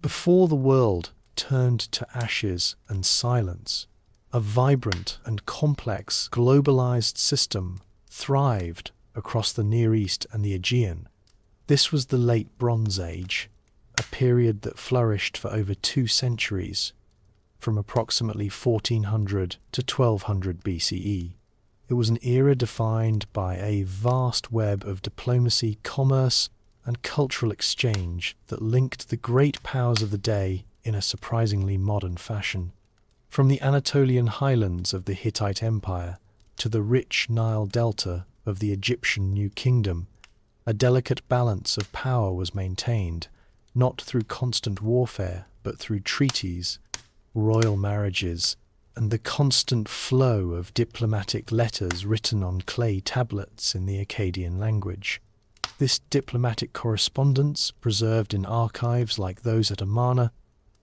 Before the world turned to ashes and silence, a vibrant and complex globalized system thrived across the Near East and the Aegean. This was the Late Bronze Age, a period that flourished for over 2 centuries, from approximately 1400 to 1200 BCE. It was an era defined by a vast web of diplomacy, commerce, and cultural exchange that linked the great powers of the day in a surprisingly modern fashion. From the Anatolian highlands of the Hittite Empire to the rich Nile Delta of the Egyptian New Kingdom, a delicate balance of power was maintained, not through constant warfare, but through treaties, royal marriages, and the constant flow of diplomatic letters written on clay tablets in the Akkadian language. This diplomatic correspondence, preserved in archives like those at Amarna,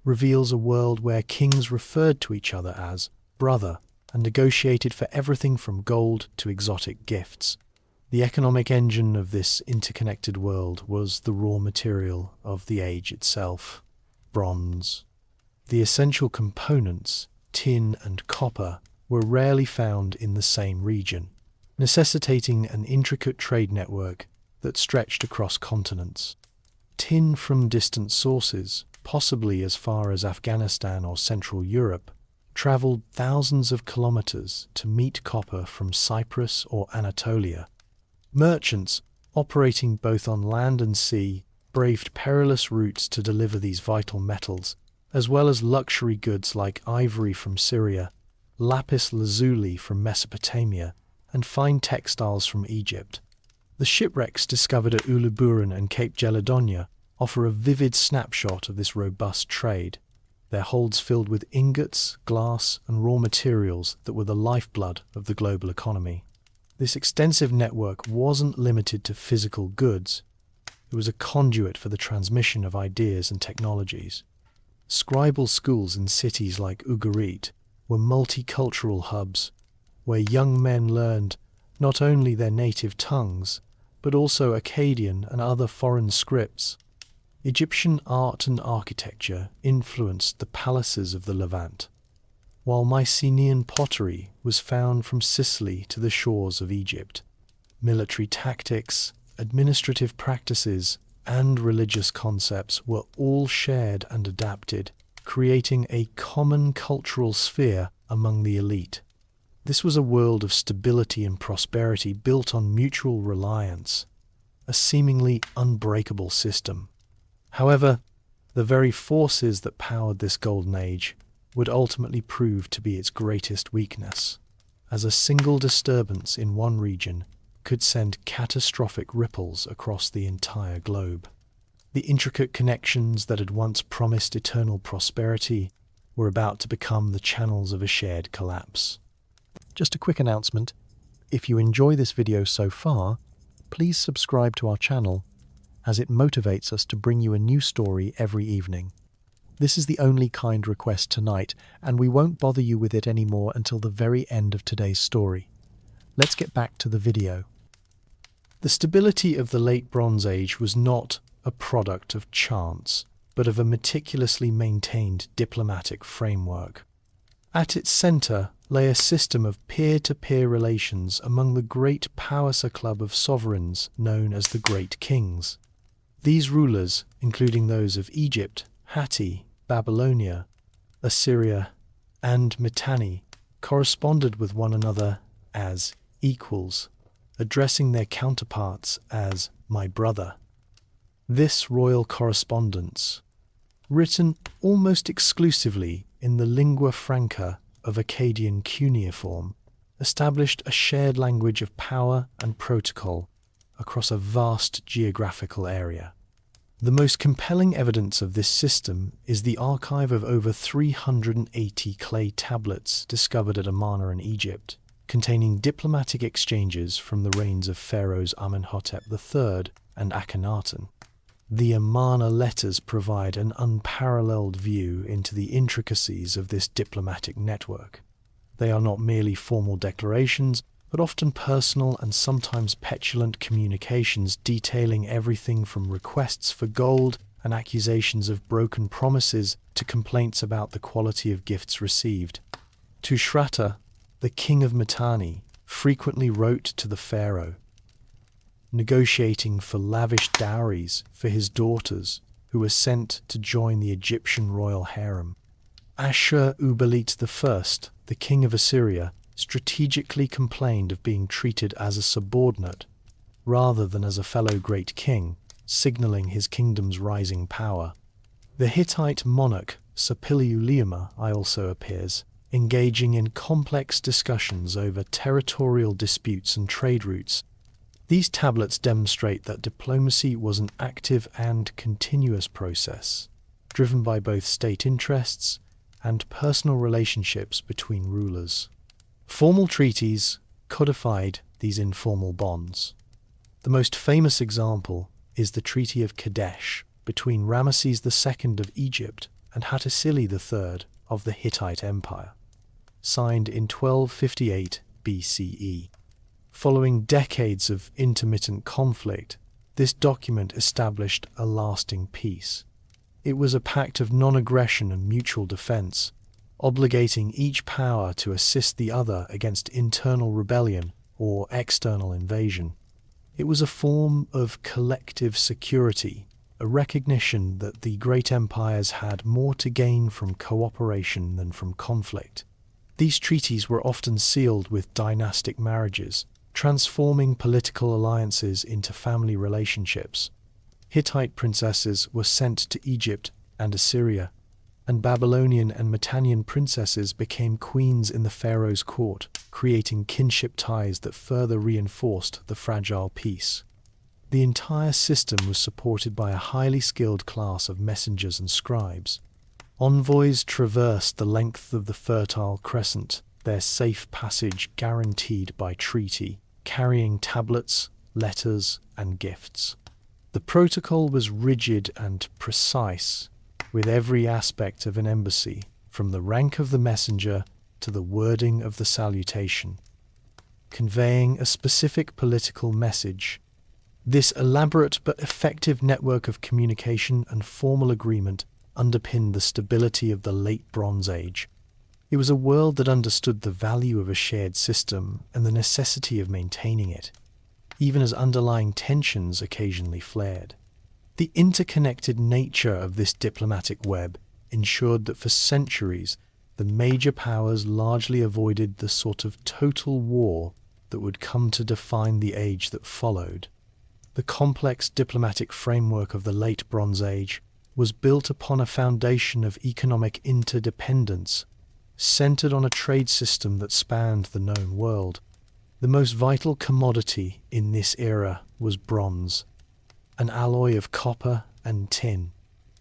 reveals a world where kings referred to each other as brother and negotiated for everything from gold to exotic gifts. The economic engine of this interconnected world was the raw material of the age itself, bronze. The essential components, tin and copper, were rarely found in the same region, necessitating an intricate trade network that stretched across continents. Tin from distant sources, possibly as far as Afghanistan or Central Europe, travelled thousands of kilometres to meet copper from Cyprus or Anatolia. Merchants, operating both on land and sea, braved perilous routes to deliver these vital metals, as well as luxury goods like ivory from Syria, lapis lazuli from Mesopotamia, and fine textiles from Egypt. The shipwrecks discovered at Uluburun and Cape Gelidonia offer a vivid snapshot of this robust trade, their holds filled with ingots, glass, and raw materials that were the lifeblood of the global economy. This extensive network wasn't limited to physical goods. It was a conduit for the transmission of ideas and technologies. Scribal schools in cities like Ugarit were multicultural hubs, where young men learned not only their native tongues, but also Akkadian and other foreign scripts. Egyptian art and architecture influenced the palaces of the Levant, while Mycenaean pottery was found from Sicily to the shores of Egypt. Military tactics, administrative practices, and religious concepts were all shared and adapted, creating a common cultural sphere among the elite. This was a world of stability and prosperity built on mutual reliance, a seemingly unbreakable system. However, the very forces that powered this golden age would ultimately prove to be its greatest weakness, as a single disturbance in one region could send catastrophic ripples across the entire globe. The intricate connections that had once promised eternal prosperity were about to become the channels of a shared collapse. Just a quick announcement: if you enjoy this video so far, please subscribe to our channel, as it motivates us to bring you a new story every evening. This is the only kind request tonight, and we won't bother you with it anymore until the very end of today's story. Let's get back to the video. The stability of the Late Bronze Age was not a product of chance, but of a meticulously maintained diplomatic framework. At its centre lay a system of peer-to-peer relations among the great power club of sovereigns known as the Great Kings. These rulers, including those of Egypt, Hatti, Babylonia, Assyria, and Mitanni, corresponded with one another as equals, addressing their counterparts as "my brother." This royal correspondence, written almost exclusively in the lingua franca of Akkadian cuneiform, established a shared language of power and protocol across a vast geographical area. The most compelling evidence of this system is the archive of over 380 clay tablets discovered at Amarna in Egypt, containing diplomatic exchanges from the reigns of pharaohs Amenhotep III and Akhenaten. The Amarna letters provide an unparalleled view into the intricacies of this diplomatic network. They are not merely formal declarations, but often personal and sometimes petulant communications detailing everything from requests for gold and accusations of broken promises to complaints about the quality of gifts received. Tushratta, the king of Mitanni, frequently wrote to the pharaoh, negotiating for lavish dowries for his daughters who were sent to join the Egyptian royal harem. Ashur-uballit I, the king of Assyria, strategically complained of being treated as a subordinate rather than as a fellow great king, signaling his kingdom's rising power. The Hittite monarch Suppiluliuma also appears, engaging in complex discussions over territorial disputes and trade routes. These tablets demonstrate that diplomacy was an active and continuous process, driven by both state interests and personal relationships between rulers. Formal treaties codified these informal bonds. The most famous example is the Treaty of Kadesh between Ramesses II of Egypt and Hattusili III of the Hittite Empire, signed in 1258 BCE. Following decades of intermittent conflict, this document established a lasting peace. It was a pact of non-aggression and mutual defense, obligating each power to assist the other against internal rebellion or external invasion. It was a form of collective security, a recognition that the great empires had more to gain from cooperation than from conflict. These treaties were often sealed with dynastic marriages, transforming political alliances into family relationships. Hittite princesses were sent to Egypt and Assyria, and Babylonian and Mitannian princesses became queens in the pharaoh's court, creating kinship ties that further reinforced the fragile peace. The entire system was supported by a highly skilled class of messengers and scribes. Envoys traversed the length of the Fertile Crescent, their safe passage guaranteed by treaty, carrying tablets, letters, and gifts. The protocol was rigid and precise, with every aspect of an embassy, from the rank of the messenger to the wording of the salutation, conveying a specific political message. This elaborate but effective network of communication and formal agreement underpinned the stability of the Late Bronze Age. It was a world that understood the value of a shared system and the necessity of maintaining it, even as underlying tensions occasionally flared. The interconnected nature of this diplomatic web ensured that for centuries the major powers largely avoided the sort of total war that would come to define the age that followed. The complex diplomatic framework of the Late Bronze Age was built upon a foundation of economic interdependence, centered on a trade system that spanned the known world. The most vital commodity in this era was bronze, an alloy of copper and tin.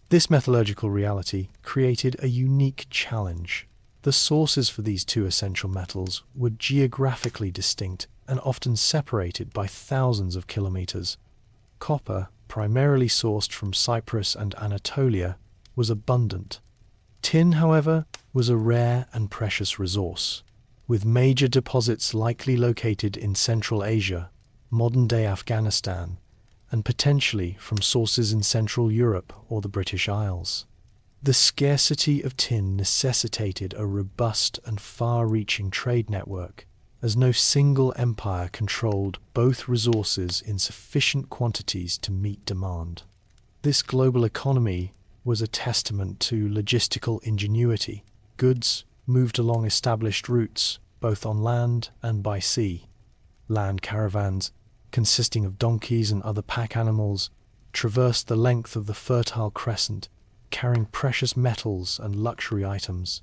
This metallurgical reality created a unique challenge. The sources for these two essential metals were geographically distinct and often separated by thousands of kilometers. Copper, primarily sourced from Cyprus and Anatolia, was abundant. Tin, however, was a rare and precious resource, with major deposits likely located in Central Asia, modern-day Afghanistan, and potentially from sources in Central Europe or the British Isles. The scarcity of tin necessitated a robust and far-reaching trade network, as no single empire controlled both resources in sufficient quantities to meet demand. This global economy was a testament to logistical ingenuity. Goods moved along established routes, both on land and by sea. Land caravans, consisting of donkeys and other pack animals, traversed the length of the Fertile Crescent, carrying precious metals and luxury items.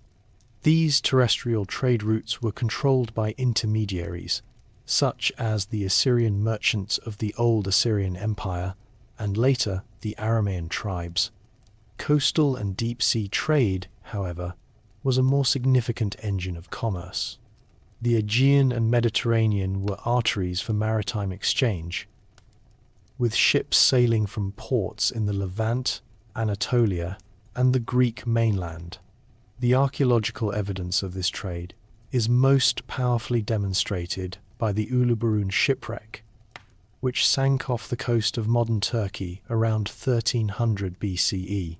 These terrestrial trade routes were controlled by intermediaries, such as the Assyrian merchants of the Old Assyrian Empire, and later the Aramaean tribes. Coastal and deep-sea trade, however, was a more significant engine of commerce. The Aegean and Mediterranean were arteries for maritime exchange, with ships sailing from ports in the Levant, Anatolia, and the Greek mainland. The archaeological evidence of this trade is most powerfully demonstrated by the Uluburun shipwreck, which sank off the coast of modern Turkey around 1300 BCE.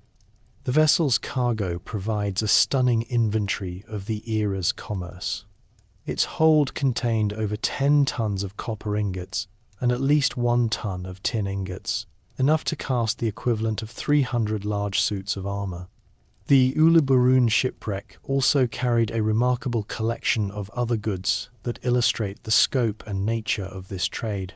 The vessel's cargo provides a stunning inventory of the era's commerce. Its hold contained over 10 tons of copper ingots and at least 1 ton of tin ingots, enough to cast the equivalent of 300 large suits of armor. The Uluburun shipwreck also carried a remarkable collection of other goods that illustrate the scope and nature of this trade.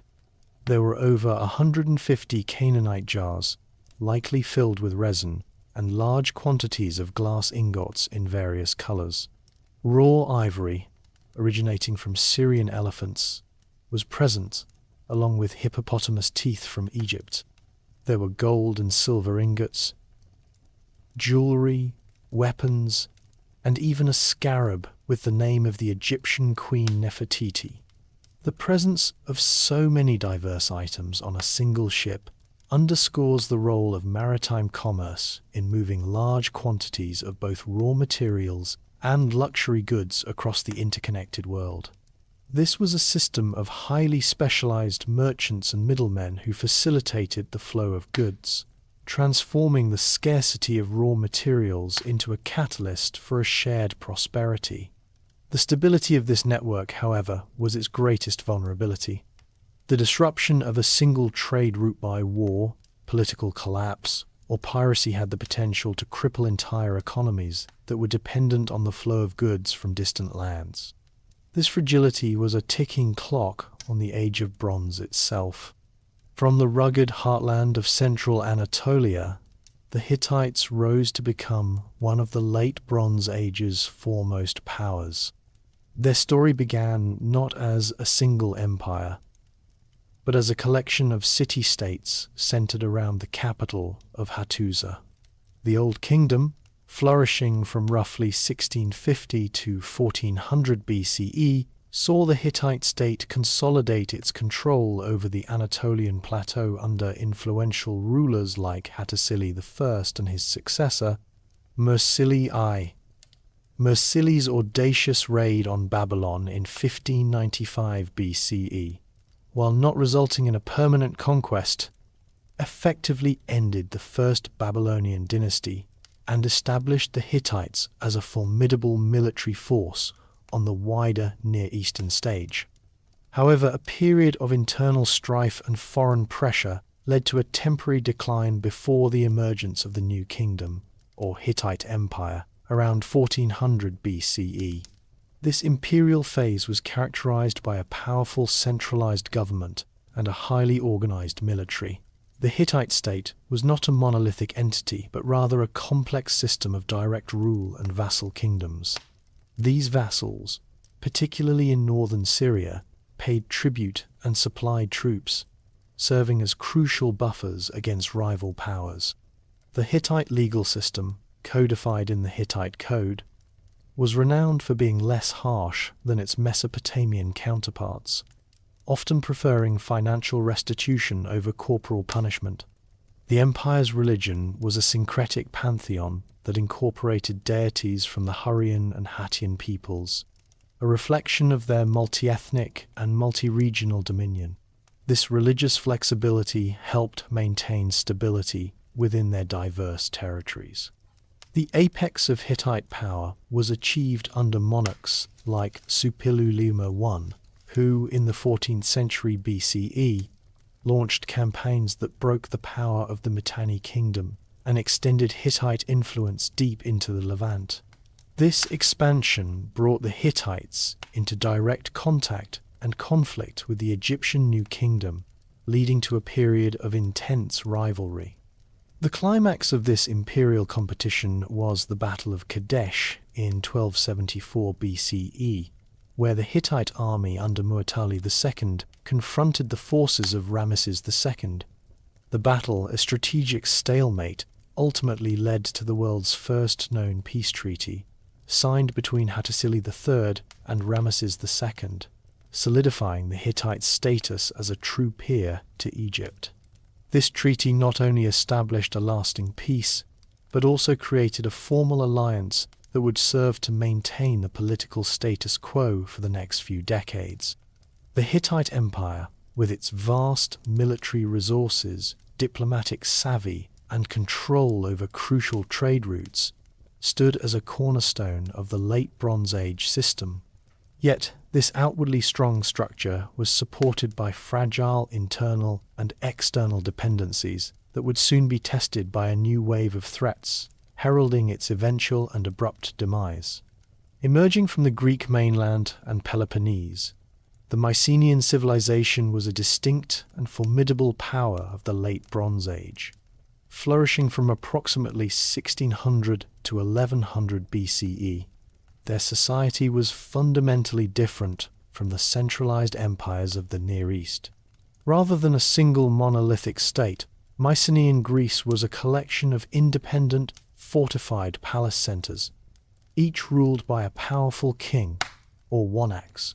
There were over 150 Canaanite jars, likely filled with resin, and large quantities of glass ingots in various colors. Raw ivory, originating from Syrian elephants, was present, along with hippopotamus teeth from Egypt. There were gold and silver ingots, jewelry, weapons, and even a scarab with the name of the Egyptian queen Nefertiti. The presence of so many diverse items on a single ship underscores the role of maritime commerce in moving large quantities of both raw materials and luxury goods across the interconnected world. This was a system of highly specialized merchants and middlemen who facilitated the flow of goods, transforming the scarcity of raw materials into a catalyst for a shared prosperity. The stability of this network, however, was its greatest vulnerability. The disruption of a single trade route by war, political collapse, or piracy had the potential to cripple entire economies that were dependent on the flow of goods from distant lands. This fragility was a ticking clock on the Age of Bronze itself. From the rugged heartland of central Anatolia, the Hittites rose to become one of the late Bronze Age's foremost powers. Their story began not as a single empire, but as a collection of city-states centered around the capital of Hattusa. The Old Kingdom, flourishing from roughly 1650 to 1400 BCE, saw the Hittite state consolidate its control over the Anatolian plateau under influential rulers like Hattusili I and his successor, Mursili I. Mursili's audacious raid on Babylon in 1595 BCE, while not resulting in a permanent conquest, effectively ended the first Babylonian dynasty and established the Hittites as a formidable military force on the wider Near Eastern stage. However, a period of internal strife and foreign pressure led to a temporary decline before the emergence of the New Kingdom, or Hittite Empire, around 1400 BCE. This imperial phase was characterized by a powerful centralized government and a highly organized military. The Hittite state was not a monolithic entity, but rather a complex system of direct rule and vassal kingdoms. These vassals, particularly in northern Syria, paid tribute and supplied troops, serving as crucial buffers against rival powers. The Hittite legal system, codified in the Hittite Code, was renowned for being less harsh than its Mesopotamian counterparts, often preferring financial restitution over corporal punishment. The empire's religion was a syncretic pantheon that incorporated deities from the Hurrian and Hattian peoples, a reflection of their multi-ethnic and multi-regional dominion. This religious flexibility helped maintain stability within their diverse territories. The apex of Hittite power was achieved under monarchs like Suppiluliuma I, who, in the 14th century BCE, launched campaigns that broke the power of the Mitanni kingdom and extended Hittite influence deep into the Levant. This expansion brought the Hittites into direct contact and conflict with the Egyptian New Kingdom, leading to a period of intense rivalry. The climax of this imperial competition was the Battle of Kadesh in 1274 BCE, where the Hittite army under Mu'tali II confronted the forces of Ramesses II. The battle, a strategic stalemate, ultimately led to the world's first known peace treaty, signed between Hattusili III and Ramesses II, solidifying the Hittite status as a true peer to Egypt. This treaty not only established a lasting peace, but also created a formal alliance that would serve to maintain the political status quo for the next few decades. The Hittite Empire with its vast military resources, diplomatic savvy, and control over crucial trade routes, stood as a cornerstone of the Late Bronze Age system. Yet, this outwardly strong structure was supported by fragile internal and external dependencies that would soon be tested by a new wave of threats, heralding its eventual and abrupt demise. Emerging from the Greek mainland and Peloponnese, the Mycenaean civilization was a distinct and formidable power of the Late Bronze Age. Flourishing from approximately 1600 to 1100 BCE, their society was fundamentally different from the centralized empires of the Near East. Rather than a single monolithic state, Mycenaean Greece was a collection of independent, fortified palace centers, each ruled by a powerful king, or wanax.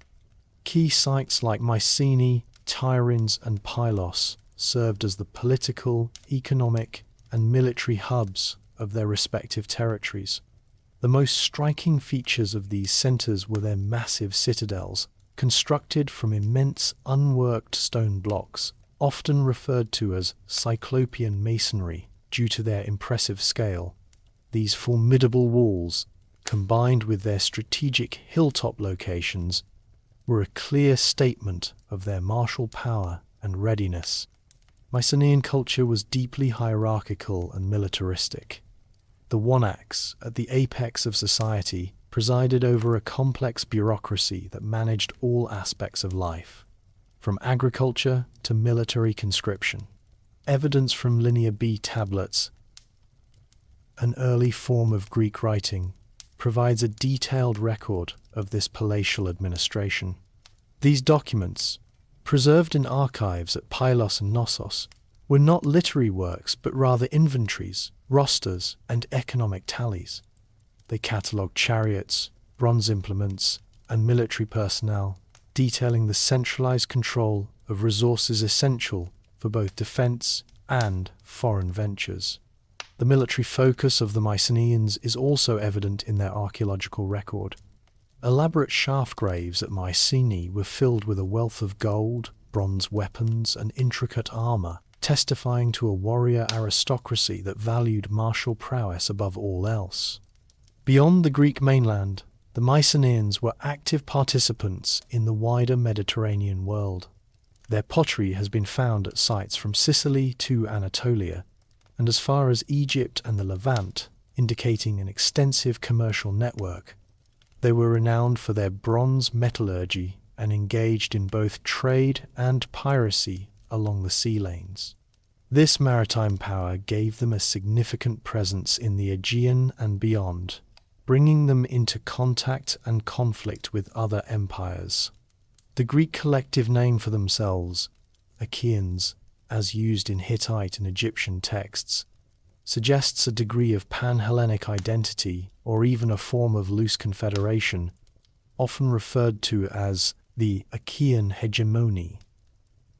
Key sites like Mycenae, Tiryns, and Pylos served as the political, economic, and military hubs of their respective territories. The most striking features of these centers were their massive citadels, constructed from immense unworked stone blocks, often referred to as Cyclopean masonry due to their impressive scale. These formidable walls, combined with their strategic hilltop locations, were a clear statement of their martial power and readiness. Mycenaean culture was deeply hierarchical and militaristic. The wanax, at the apex of society, presided over a complex bureaucracy that managed all aspects of life, from agriculture to military conscription. Evidence from Linear B tablets, an early form of Greek writing, provides a detailed record of this palatial administration. These documents, preserved in archives at Pylos and Knossos, were not literary works but rather inventories, rosters, and economic tallies. They catalogued chariots, bronze implements, and military personnel, detailing the centralized control of resources essential for both defense and foreign ventures. The military focus of the Mycenaeans is also evident in their archaeological record. Elaborate shaft graves at Mycenae were filled with a wealth of gold, bronze weapons, and intricate armor, testifying to a warrior aristocracy that valued martial prowess above all else. Beyond the Greek mainland, the Mycenaeans were active participants in the wider Mediterranean world. Their pottery has been found at sites from Sicily to Anatolia, and as far as Egypt and the Levant, indicating an extensive commercial network. They were renowned for their bronze metallurgy and engaged in both trade and piracy along the sea lanes. This maritime power gave them a significant presence in the Aegean and beyond, bringing them into contact and conflict with other empires. The Greek collective name for themselves, Achaeans, as used in Hittite and Egyptian texts, suggests a degree of pan-Hellenic identity or even a form of loose confederation, often referred to as the Achaean hegemony.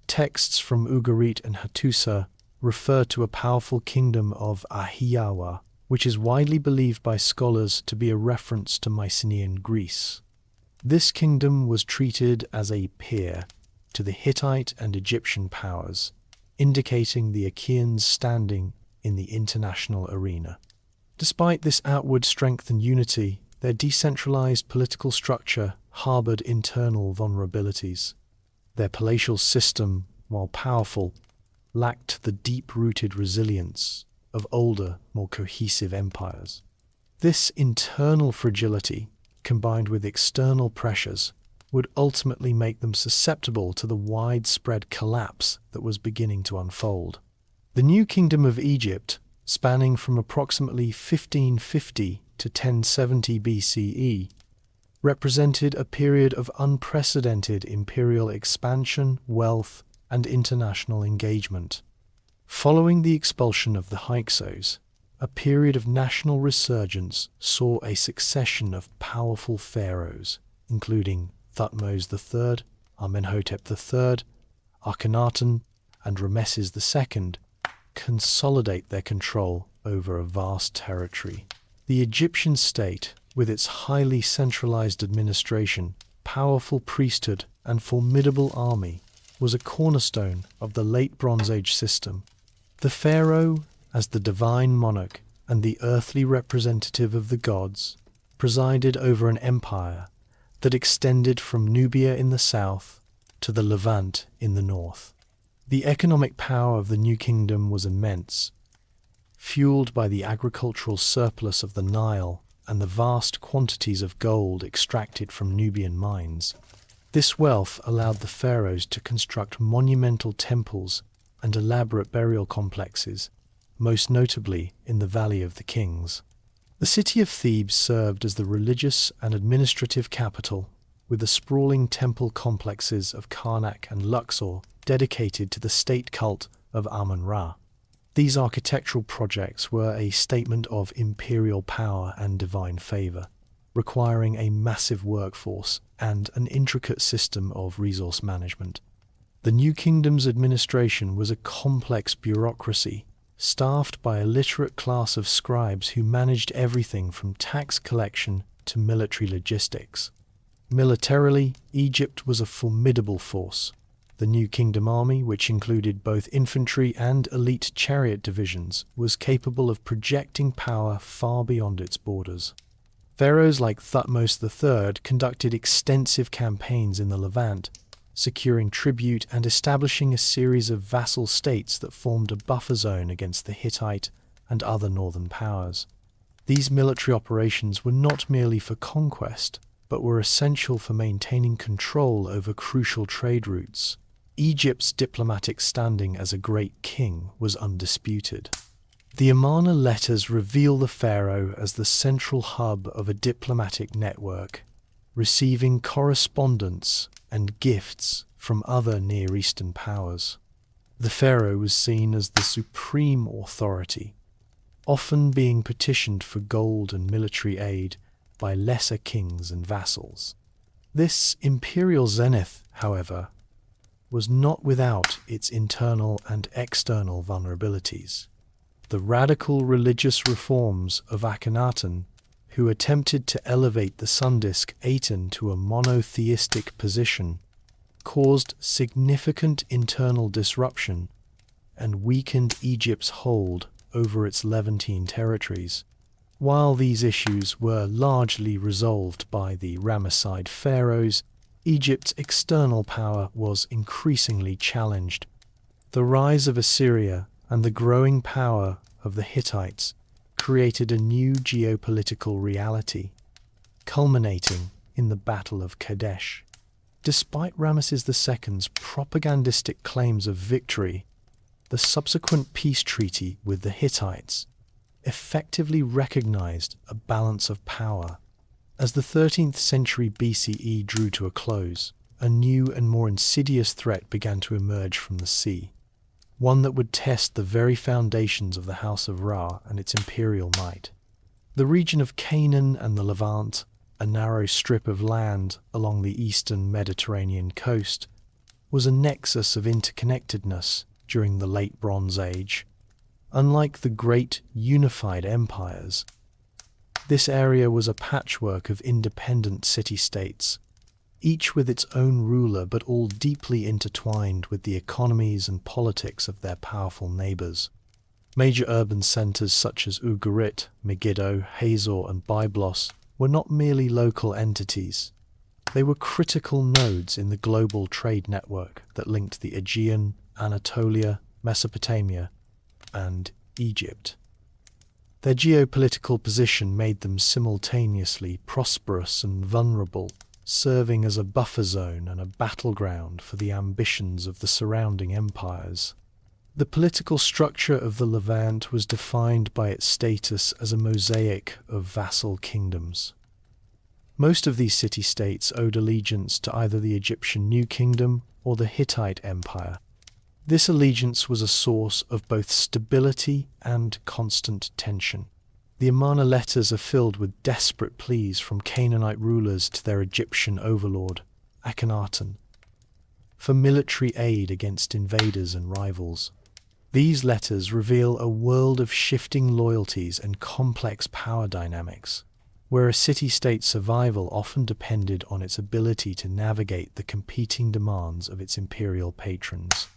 Texts from Ugarit and Hattusa refer to a powerful kingdom of Ahiawa, which is widely believed by scholars to be a reference to Mycenaean Greece. This kingdom was treated as a peer to the Hittite and Egyptian powers, indicating the Achaeans' standing in the international arena. Despite this outward strength and unity, their decentralized political structure harbored internal vulnerabilities. Their palatial system, while powerful, lacked the deep-rooted resilience of older, more cohesive empires. This internal fragility, combined with external pressures, would ultimately make them susceptible to the widespread collapse that was beginning to unfold. The new kingdom of Egypt, spanning from approximately 1550 to 1070 BCE, represented a period of unprecedented imperial expansion, wealth, and international engagement. Following the expulsion of the Hyksos, a period of national resurgence saw a succession of powerful pharaohs, including Thutmose III, Amenhotep III, Akhenaten, and Rameses II, consolidate their control over a vast territory. The Egyptian state, with its highly centralized administration, powerful priesthood, and formidable army, was a cornerstone of the late Bronze Age system. The pharaoh, as the divine monarch and the earthly representative of the gods, presided over an empire that extended from Nubia in the south to the Levant in the north. The economic power of the new kingdom was immense, fueled by the agricultural surplus of the Nile and the vast quantities of gold extracted from Nubian mines. This wealth allowed the pharaohs to construct monumental temples and elaborate burial complexes, most notably in the Valley of the Kings. The city of Thebes served as the religious and administrative capital, with the sprawling temple complexes of Karnak and Luxor dedicated to the state cult of Amun-Ra. These architectural projects were a statement of imperial power and divine favor, requiring a massive workforce and an intricate system of resource management. The new kingdom's administration was a complex bureaucracy, staffed by a literate class of scribes who managed everything from tax collection to military logistics. Militarily, Egypt was a formidable force. The New Kingdom army, which included both infantry and elite chariot divisions, was capable of projecting power far beyond its borders. Pharaohs like Thutmose III conducted extensive campaigns in the Levant, securing tribute and establishing a series of vassal states that formed a buffer zone against the Hittite and other northern powers. These military operations were not merely for conquest, but were essential for maintaining control over crucial trade routes. Egypt's diplomatic standing as a great king was undisputed. The Amarna letters reveal the pharaoh as the central hub of a diplomatic network, receiving correspondence and gifts from other Near Eastern powers. The pharaoh was seen as the supreme authority, often being petitioned for gold and military aid by lesser kings and vassals. This imperial zenith, however, was not without its internal and external vulnerabilities. The radical religious reforms of Akhenaten, who attempted to elevate the sun disk Aten to a monotheistic position, caused significant internal disruption and weakened Egypt's hold over its Levantine territories. While these issues were largely resolved by the Ramesside pharaohs, Egypt's external power was increasingly challenged. The rise of Assyria and the growing power of the Hittites created a new geopolitical reality, culminating in the Battle of Kadesh. Despite Ramesses II's propagandistic claims of victory, the subsequent peace treaty with the Hittites effectively recognized a balance of power. As the 13th century BCE drew to a close, a new and more insidious threat began to emerge from the sea, one that would test the very foundations of the House of Ra and its imperial might. The region of Canaan and the Levant, a narrow strip of land along the eastern Mediterranean coast, was a nexus of interconnectedness during the Late Bronze Age. Unlike the great unified empires, this area was a patchwork of independent city-states, each with its own ruler but all deeply intertwined with the economies and politics of their powerful neighbors. Major urban centers such as Ugarit, Megiddo, Hazor, and Byblos were not merely local entities. They were critical nodes in the global trade network that linked the Aegean, Anatolia, Mesopotamia, and Egypt. Their geopolitical position made them simultaneously prosperous and vulnerable, serving as a buffer zone and a battleground for the ambitions of the surrounding empires. The political structure of the Levant was defined by its status as a mosaic of vassal kingdoms. Most of these city-states owed allegiance to either the Egyptian New Kingdom or the Hittite Empire. This allegiance was a source of both stability and constant tension. The Amarna letters are filled with desperate pleas from Canaanite rulers to their Egyptian overlord, Akhenaten, for military aid against invaders and rivals. These letters reveal a world of shifting loyalties and complex power dynamics. where a city-state survival often depended on its ability to navigate the competing demands of its imperial patrons.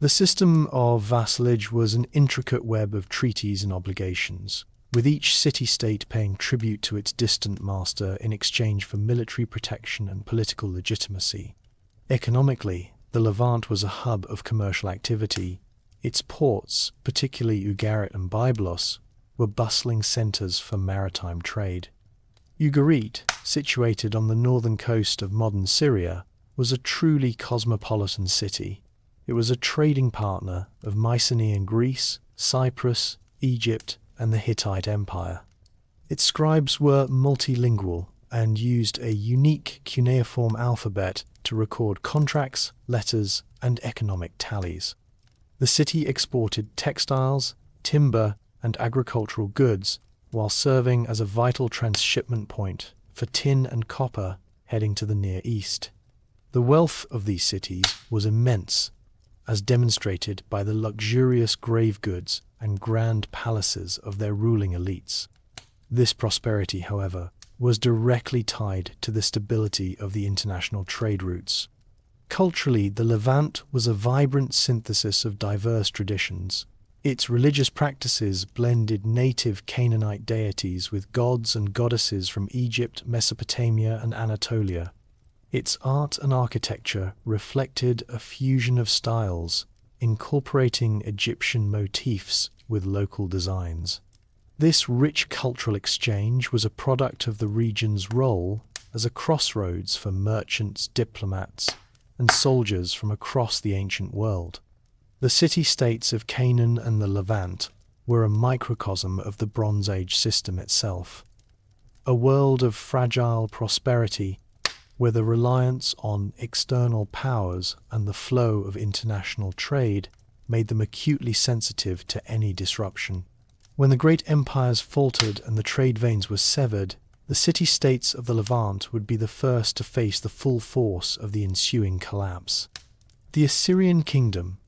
The system of vassalage was an intricate web of treaties and obligations, with each city-state paying tribute to its distant master in exchange for military protection and political legitimacy. Economically, the Levant was a hub of commercial activity. Its ports, particularly Ugarit and Byblos, were bustling centres for maritime trade. Ugarit, situated on the northern coast of modern Syria, was a truly cosmopolitan city. It was a trading partner of Mycenaean Greece, Cyprus, Egypt, and the Hittite Empire. Its scribes were multilingual and used a unique cuneiform alphabet to record contracts, letters, and economic tallies. The city exported textiles, timber, and agricultural goods, while serving as a vital transshipment point for tin and copper heading to the Near East. The wealth of these cities was immense, as demonstrated by the luxurious grave goods and grand palaces of their ruling elites. This prosperity, however, was directly tied to the stability of the international trade routes. Culturally, the Levant was a vibrant synthesis of diverse traditions. Its religious practices blended native Canaanite deities with gods and goddesses from Egypt, Mesopotamia, and Anatolia. Its art and architecture reflected a fusion of styles, incorporating Egyptian motifs with local designs. This rich cultural exchange was a product of the region's role as a crossroads for merchants, diplomats, and soldiers from across the ancient world. The city-states of Canaan and the Levant were a microcosm of the Bronze Age system itself, a world of fragile prosperity where the reliance on external powers and the flow of international trade made them acutely sensitive to any disruption. When the great empires faltered and the trade veins were severed, the city-states of the Levant would be the first to face the full force of the ensuing collapse. The Assyrian kingdom,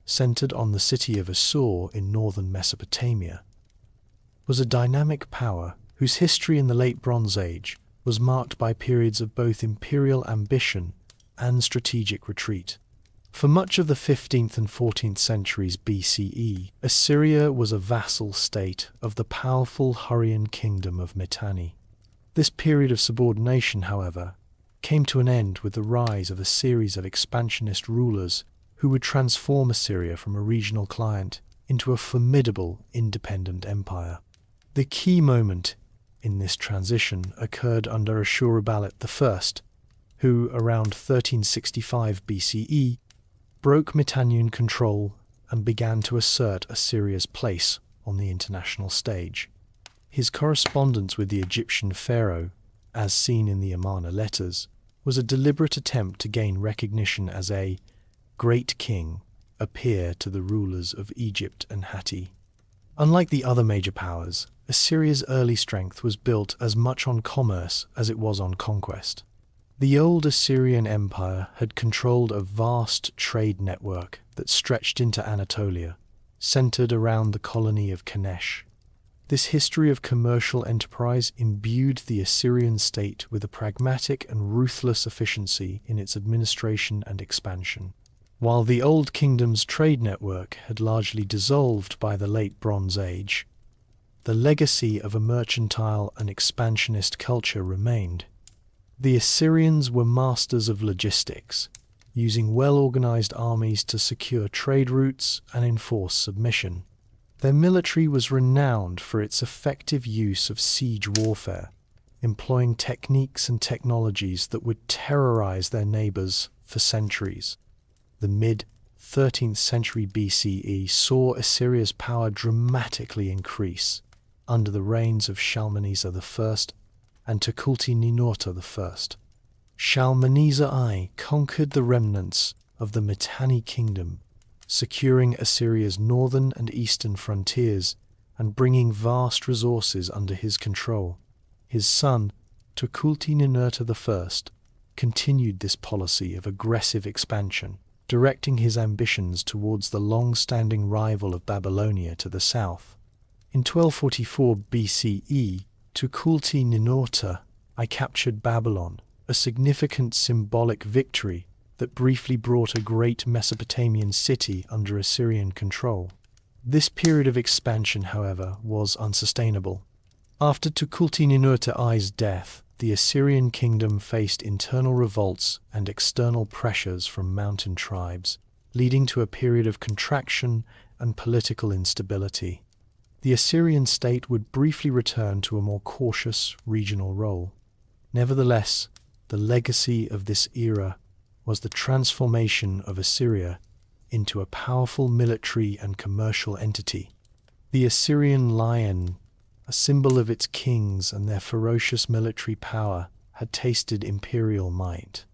centered on the city of Assur in northern Mesopotamia, was a dynamic power whose history in the late Bronze Age was marked by periods of both imperial ambition and strategic retreat. For much of the 15th and 14th centuries BCE, Assyria was a vassal state of the powerful Hurrian kingdom of Mitanni. This period of subordination, however, came to an end with the rise of a series of expansionist rulers who would transform Assyria from a regional client into a formidable independent empire. The key moment in this transition occurred under Ashurbanipal I, who, around 1365 BCE, broke Mitannian control and began to assert Assyria's place on the international stage. His correspondence with the Egyptian pharaoh, as seen in the Amarna letters, was a deliberate attempt to gain recognition as a great king, a peer to the rulers of Egypt and Hatti. Unlike the other major powers, Assyria's early strength was built as much on commerce as it was on conquest. The old Assyrian Empire had controlled a vast trade network that stretched into Anatolia, centered around the colony of Kanesh. This history of commercial enterprise imbued the Assyrian state with a pragmatic and ruthless efficiency in its administration and expansion. While the Old Kingdom's trade network had largely dissolved by the late Bronze Age, the legacy of a mercantile and expansionist culture remained. The Assyrians were masters of logistics, using well-organized armies to secure trade routes and enforce submission. Their military was renowned for its effective use of siege warfare, employing techniques and technologies that would terrorize their neighbors for centuries. The mid-13th century BCE saw Assyria's power dramatically increase under the reigns of Shalmaneser I and Tukulti-Ninurta I. Shalmaneser I conquered the remnants of the Mitanni kingdom, securing Assyria's northern and eastern frontiers and bringing vast resources under his control. His son, Tukulti-Ninurta I, continued this policy of aggressive expansion, directing his ambitions towards the long-standing rival of Babylonia to the south. In 1244 BCE, Tukulti-Ninurta, I captured Babylon, a significant symbolic victory that briefly brought a great Mesopotamian city under Assyrian control. This period of expansion, however, was unsustainable. After Tukulti-Ninurta I's death, the Assyrian kingdom faced internal revolts and external pressures from mountain tribes, leading to a period of contraction and political instability. The Assyrian state would briefly return to a more cautious regional role. Nevertheless, the legacy of this era was the transformation of Assyria into a powerful military and commercial entity. The Assyrian lion, a symbol of its kings and their ferocious military power, had tasted imperial might.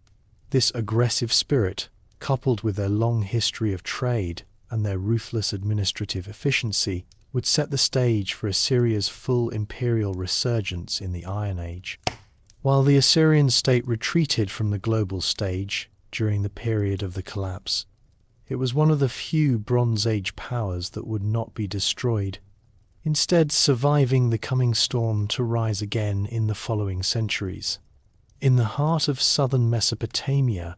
This aggressive spirit, coupled with their long history of trade and their ruthless administrative efficiency, would set the stage for Assyria's full imperial resurgence in the Iron Age. While the Assyrian state retreated from the global stage during the period of the collapse, it was one of the few Bronze Age powers that would not be destroyed, instead surviving the coming storm to rise again in the following centuries. In the heart of southern Mesopotamia,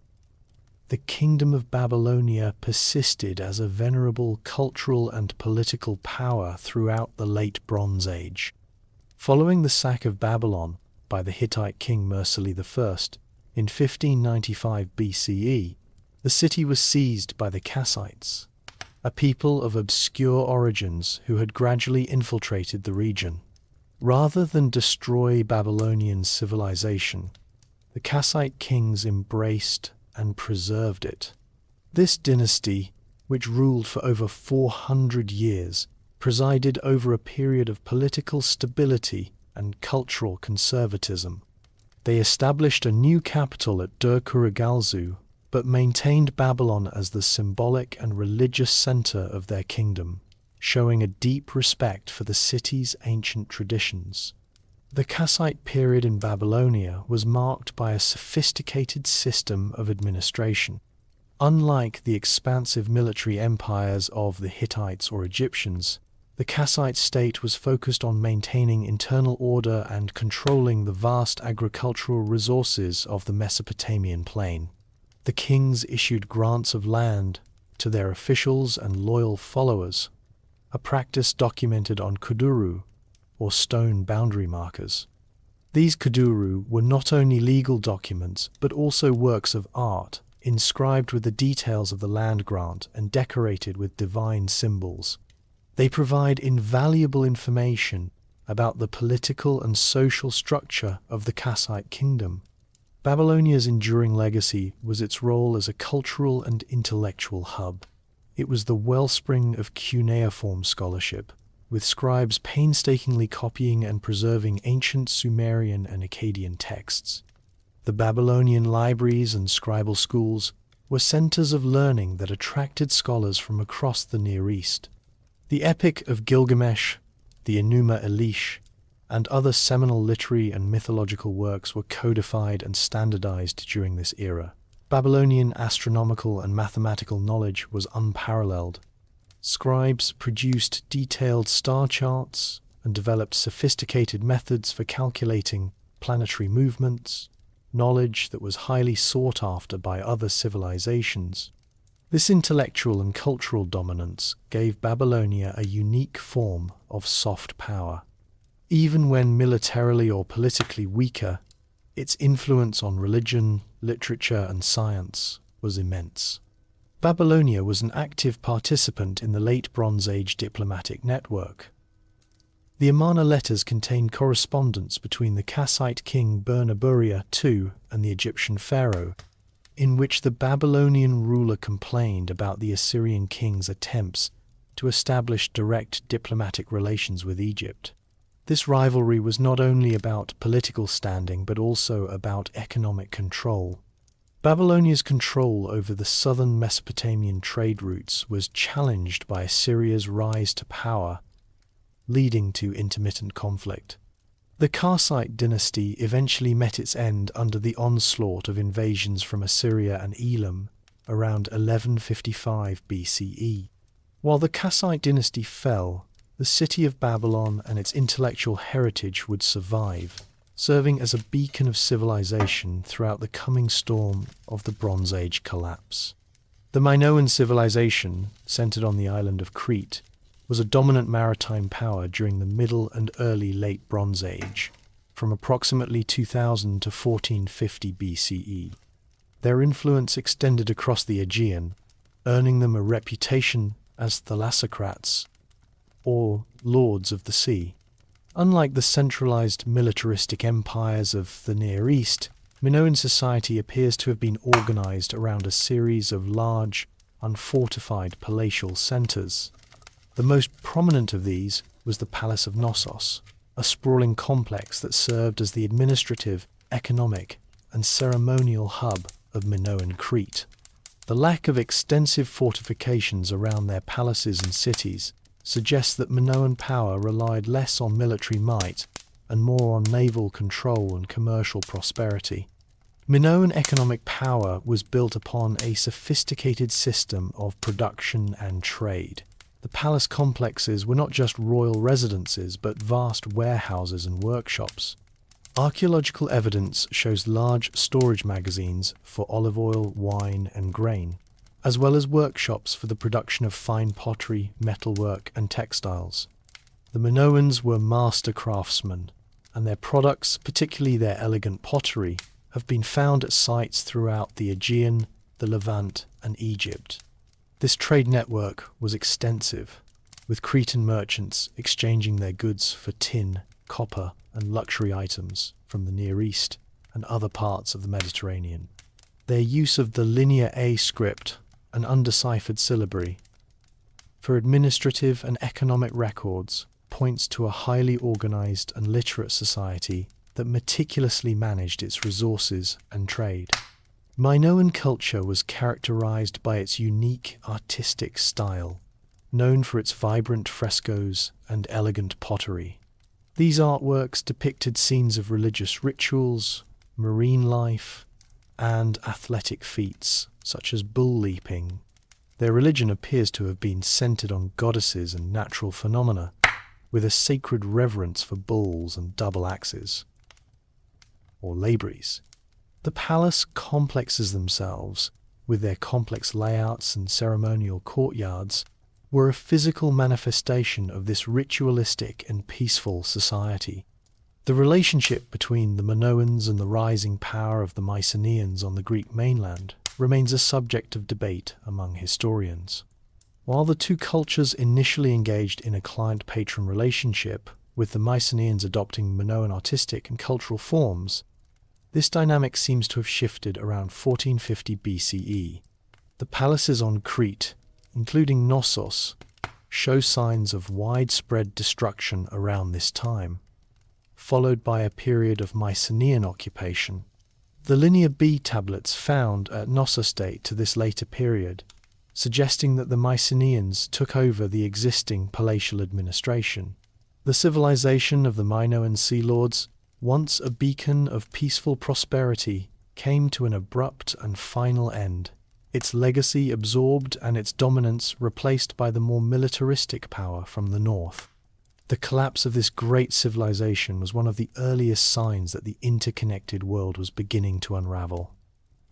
the kingdom of Babylonia persisted as a venerable cultural and political power throughout the late Bronze Age. Following the sack of Babylon by the Hittite king Mursili I in 1595 BCE, the city was seized by the Kassites, a people of obscure origins who had gradually infiltrated the region. Rather than destroy Babylonian civilization, the Kassite kings embraced and preserved it. This dynasty, which ruled for over 400 years, presided over a period of political stability and cultural conservatism. They established a new capital at Dur-Kurigalzu, but maintained Babylon as the symbolic and religious center of their kingdom, showing a deep respect for the city's ancient traditions. The Kassite period in Babylonia was marked by a sophisticated system of administration. Unlike the expansive military empires of the Hittites or Egyptians, the Kassite state was focused on maintaining internal order and controlling the vast agricultural resources of the Mesopotamian plain. The kings issued grants of land to their officials and loyal followers, a practice documented on kuduru, or stone boundary markers. These kuduru were not only legal documents, but also works of art, inscribed with the details of the land grant and decorated with divine symbols. They provide invaluable information about the political and social structure of the Kassite kingdom. Babylonia's enduring legacy was its role as a cultural and intellectual hub. It was the wellspring of cuneiform scholarship, with scribes painstakingly copying and preserving ancient Sumerian and Akkadian texts. The Babylonian libraries and scribal schools were centers of learning that attracted scholars from across the Near East. The Epic of Gilgamesh, the Enuma Elish, and other seminal literary and mythological works were codified and standardized during this era. Babylonian astronomical and mathematical knowledge was unparalleled. Scribes produced detailed star charts and developed sophisticated methods for calculating planetary movements, knowledge that was highly sought after by other civilizations. This intellectual and cultural dominance gave Babylonia a unique form of soft power. Even when militarily or politically weaker, its influence on religion, literature, and science was immense. Babylonia was an active participant in the late Bronze Age diplomatic network. The Amarna letters contain correspondence between the Kassite king Bernaburiya II and the Egyptian pharaoh, in which the Babylonian ruler complained about the Assyrian king's attempts to establish direct diplomatic relations with Egypt. This rivalry was not only about political standing, but also about economic control. Babylonia's control over the southern Mesopotamian trade routes was challenged by Assyria's rise to power, leading to intermittent conflict. The Kassite dynasty eventually met its end under the onslaught of invasions from Assyria and Elam around 1155 BCE. While the Kassite dynasty fell, the city of Babylon and its intellectual heritage would survive, serving as a beacon of civilization throughout the coming storm of the Bronze Age collapse. The Minoan civilization, centered on the island of Crete, was a dominant maritime power during the Middle and early Late Bronze Age, from approximately 2000 to 1450 BCE. Their influence extended across the Aegean, earning them a reputation as thalassocrats, or lords of the sea. Unlike the centralized militaristic empires of the Near East, Minoan society appears to have been organized around a series of large, unfortified palatial centers. The most prominent of these was the Palace of Knossos, a sprawling complex that served as the administrative, economic, and ceremonial hub of Minoan Crete. The lack of extensive fortifications around their palaces and cities suggests that Minoan power relied less on military might and more on naval control and commercial prosperity. Minoan economic power was built upon a sophisticated system of production and trade. The palace complexes were not just royal residences, but vast warehouses and workshops. Archaeological evidence shows large storage magazines for olive oil, wine, and grain, as well as workshops for the production of fine pottery, metalwork, and textiles. The Minoans were master craftsmen, and their products, particularly their elegant pottery, have been found at sites throughout the Aegean, the Levant, and Egypt. This trade network was extensive, with Cretan merchants exchanging their goods for tin, copper, and luxury items from the Near East and other parts of the Mediterranean. Their use of the Linear A script, an undeciphered syllabary, for administrative and economic records points to a highly organized and literate society that meticulously managed its resources and trade. Minoan culture was characterized by its unique artistic style, known for its vibrant frescoes and elegant pottery. These artworks depicted scenes of religious rituals, marine life, and athletic feats, such as bull leaping. Their religion appears to have been centered on goddesses and natural phenomena, with a sacred reverence for bulls and double axes, or labrys. The palace complexes themselves, with their complex layouts and ceremonial courtyards, were a physical manifestation of this ritualistic and peaceful society. The relationship between the Minoans and the rising power of the Mycenaeans on the Greek mainland remains a subject of debate among historians. While the two cultures initially engaged in a client-patron relationship, with the Mycenaeans adopting Minoan artistic and cultural forms, this dynamic seems to have shifted around 1450 BCE. The palaces on Crete, including Knossos, show signs of widespread destruction around this time, followed by a period of Mycenaean occupation. The Linear B tablets found at Knossos date to this later period, suggesting that the Mycenaeans took over the existing palatial administration. The civilization of the Minoan sea lords, once a beacon of peaceful prosperity, came to an abrupt and final end, its legacy absorbed and its dominance replaced by the more militaristic power from the north. The collapse of this great civilization was one of the earliest signs that the interconnected world was beginning to unravel.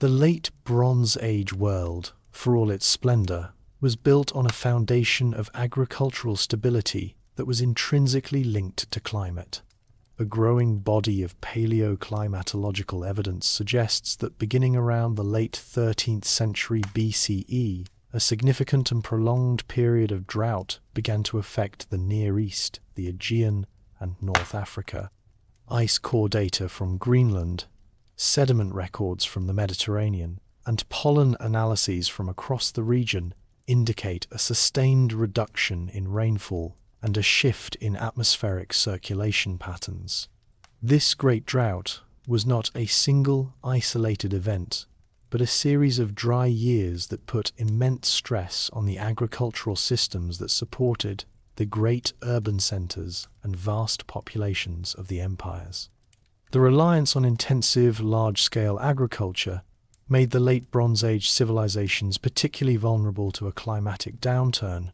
The late Bronze Age world, for all its splendor, was built on a foundation of agricultural stability that was intrinsically linked to climate. A growing body of paleoclimatological evidence suggests that beginning around the late 13th century BCE, a significant and prolonged period of drought began to affect the Near East, the Aegean, and North Africa. Ice core data from Greenland, sediment records from the Mediterranean, and pollen analyses from across the region indicate a sustained reduction in rainfall and a shift in atmospheric circulation patterns. This great drought was not a single isolated event, but a series of dry years that put immense stress on the agricultural systems that supported the great urban centers and vast populations of the empires. The reliance on intensive, large-scale agriculture made the late Bronze Age civilizations particularly vulnerable to a climatic downturn,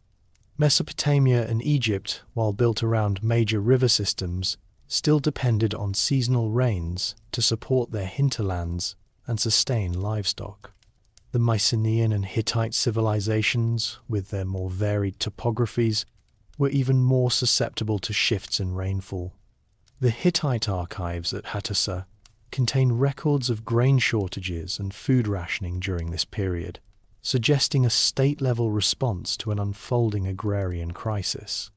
Mesopotamia and Egypt, while built around major river systems, still depended on seasonal rains to support their hinterlands and sustain livestock. The Mycenaean and Hittite civilizations, with their more varied topographies, were even more susceptible to shifts in rainfall. The Hittite archives at Hattusa contain records of grain shortages and food rationing during this period, suggesting a state-level response to an unfolding agrarian crisis.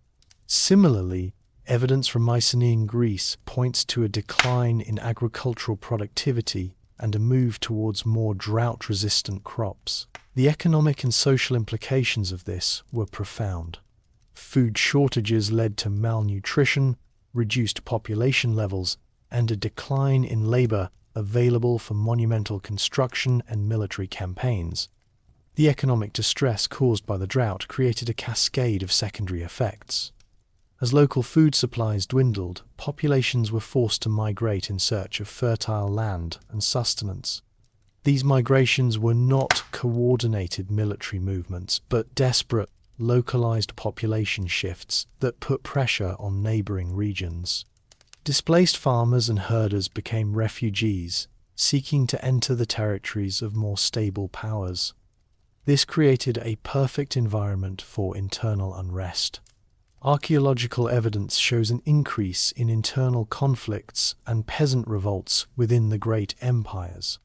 Similarly, evidence from Mycenaean Greece points to a decline in agricultural productivity and a move towards more drought-resistant crops. The economic and social implications of this were profound. Food shortages led to malnutrition, reduced population levels, and a decline in labor available for monumental construction and military campaigns. The economic distress caused by the drought created a cascade of secondary effects. As local food supplies dwindled, populations were forced to migrate in search of fertile land and sustenance. These migrations were not coordinated military movements, but desperate, localized population shifts that put pressure on neighboring regions. Displaced farmers and herders became refugees, seeking to enter the territories of more stable powers. This created a perfect environment for internal unrest. Archaeological evidence shows an increase in internal conflicts and peasant revolts within the great empires.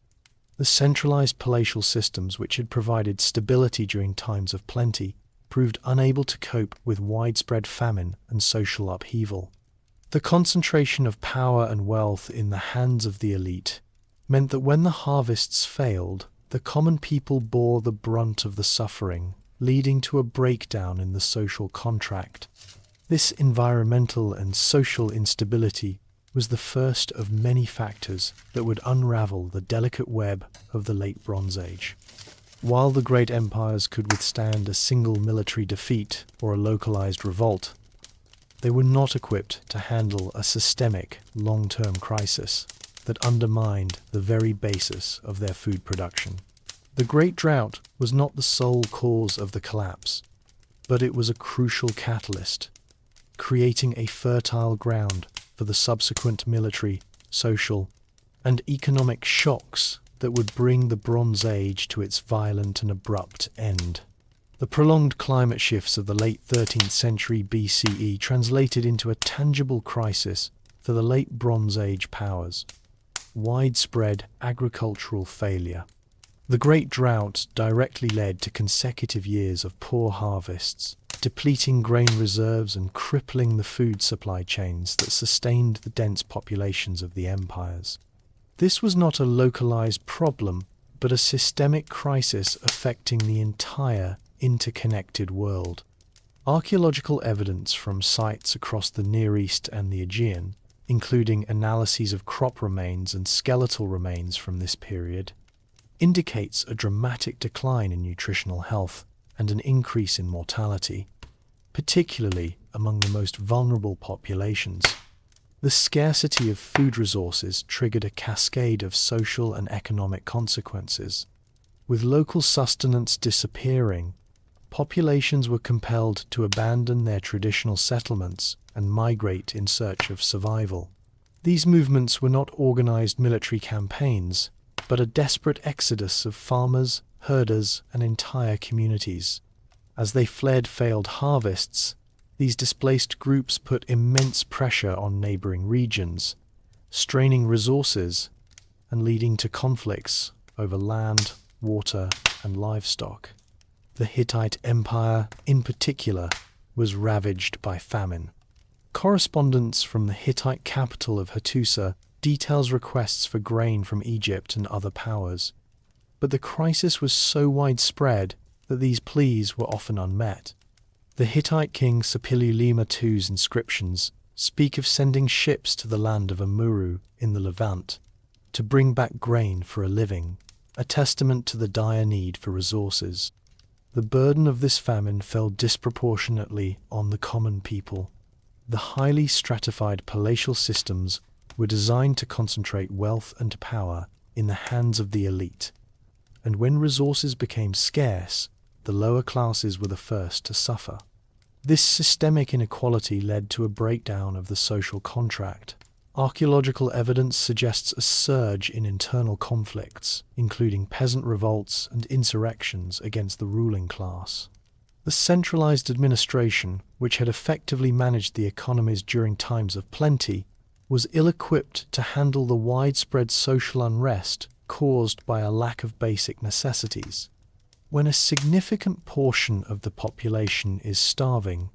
The centralized palatial systems, which had provided stability during times of plenty, proved unable to cope with widespread famine and social upheaval. The concentration of power and wealth in the hands of the elite meant that when the harvests failed, the common people bore the brunt of the suffering, leading to a breakdown in the social contract. This environmental and social instability was the first of many factors that would unravel the delicate web of the Late Bronze Age. While the great empires could withstand a single military defeat or a localized revolt, they were not equipped to handle a systemic, long-term crisis that undermined the very basis of their food production. The Great Drought was not the sole cause of the collapse, but it was a crucial catalyst, creating a fertile ground for the subsequent military, social, and economic shocks that would bring the Bronze Age to its violent and abrupt end. The prolonged climate shifts of the late 13th century BCE translated into a tangible crisis for the late Bronze Age powers: widespread agricultural failure. The Great Drought directly led to consecutive years of poor harvests, depleting grain reserves and crippling the food supply chains that sustained the dense populations of the empires. This was not a localized problem, but a systemic crisis affecting the entire interconnected world. Archaeological evidence from sites across the Near East and the Aegean, including analyses of crop remains and skeletal remains from this period, indicates a dramatic decline in nutritional health and an increase in mortality, particularly among the most vulnerable populations. The scarcity of food resources triggered a cascade of social and economic consequences. With local sustenance disappearing, populations were compelled to abandon their traditional settlements and migrate in search of survival. These movements were not organized military campaigns, but a desperate exodus of farmers, herders, and entire communities. As they fled failed harvests, these displaced groups put immense pressure on neighboring regions, straining resources and leading to conflicts over land, water, and livestock. The Hittite Empire, in particular, was ravaged by famine. Correspondence from the Hittite capital of Hattusa details requests for grain from Egypt and other powers, but the crisis was so widespread that these pleas were often unmet. The Hittite king Suppiluliuma II's inscriptions speak of sending ships to the land of Amurru in the Levant to bring back grain for a living, a testament to the dire need for resources. The burden of this famine fell disproportionately on the common people. The highly stratified palatial systems were designed to concentrate wealth and power in the hands of the elite, and when resources became scarce, the lower classes were the first to suffer. This systemic inequality led to a breakdown of the social contract. Archaeological evidence suggests a surge in internal conflicts, including peasant revolts and insurrections against the ruling class. The centralized administration, which had effectively managed the economies during times of plenty, was ill-equipped to handle the widespread social unrest caused by a lack of basic necessities. When a significant portion of the population is starving,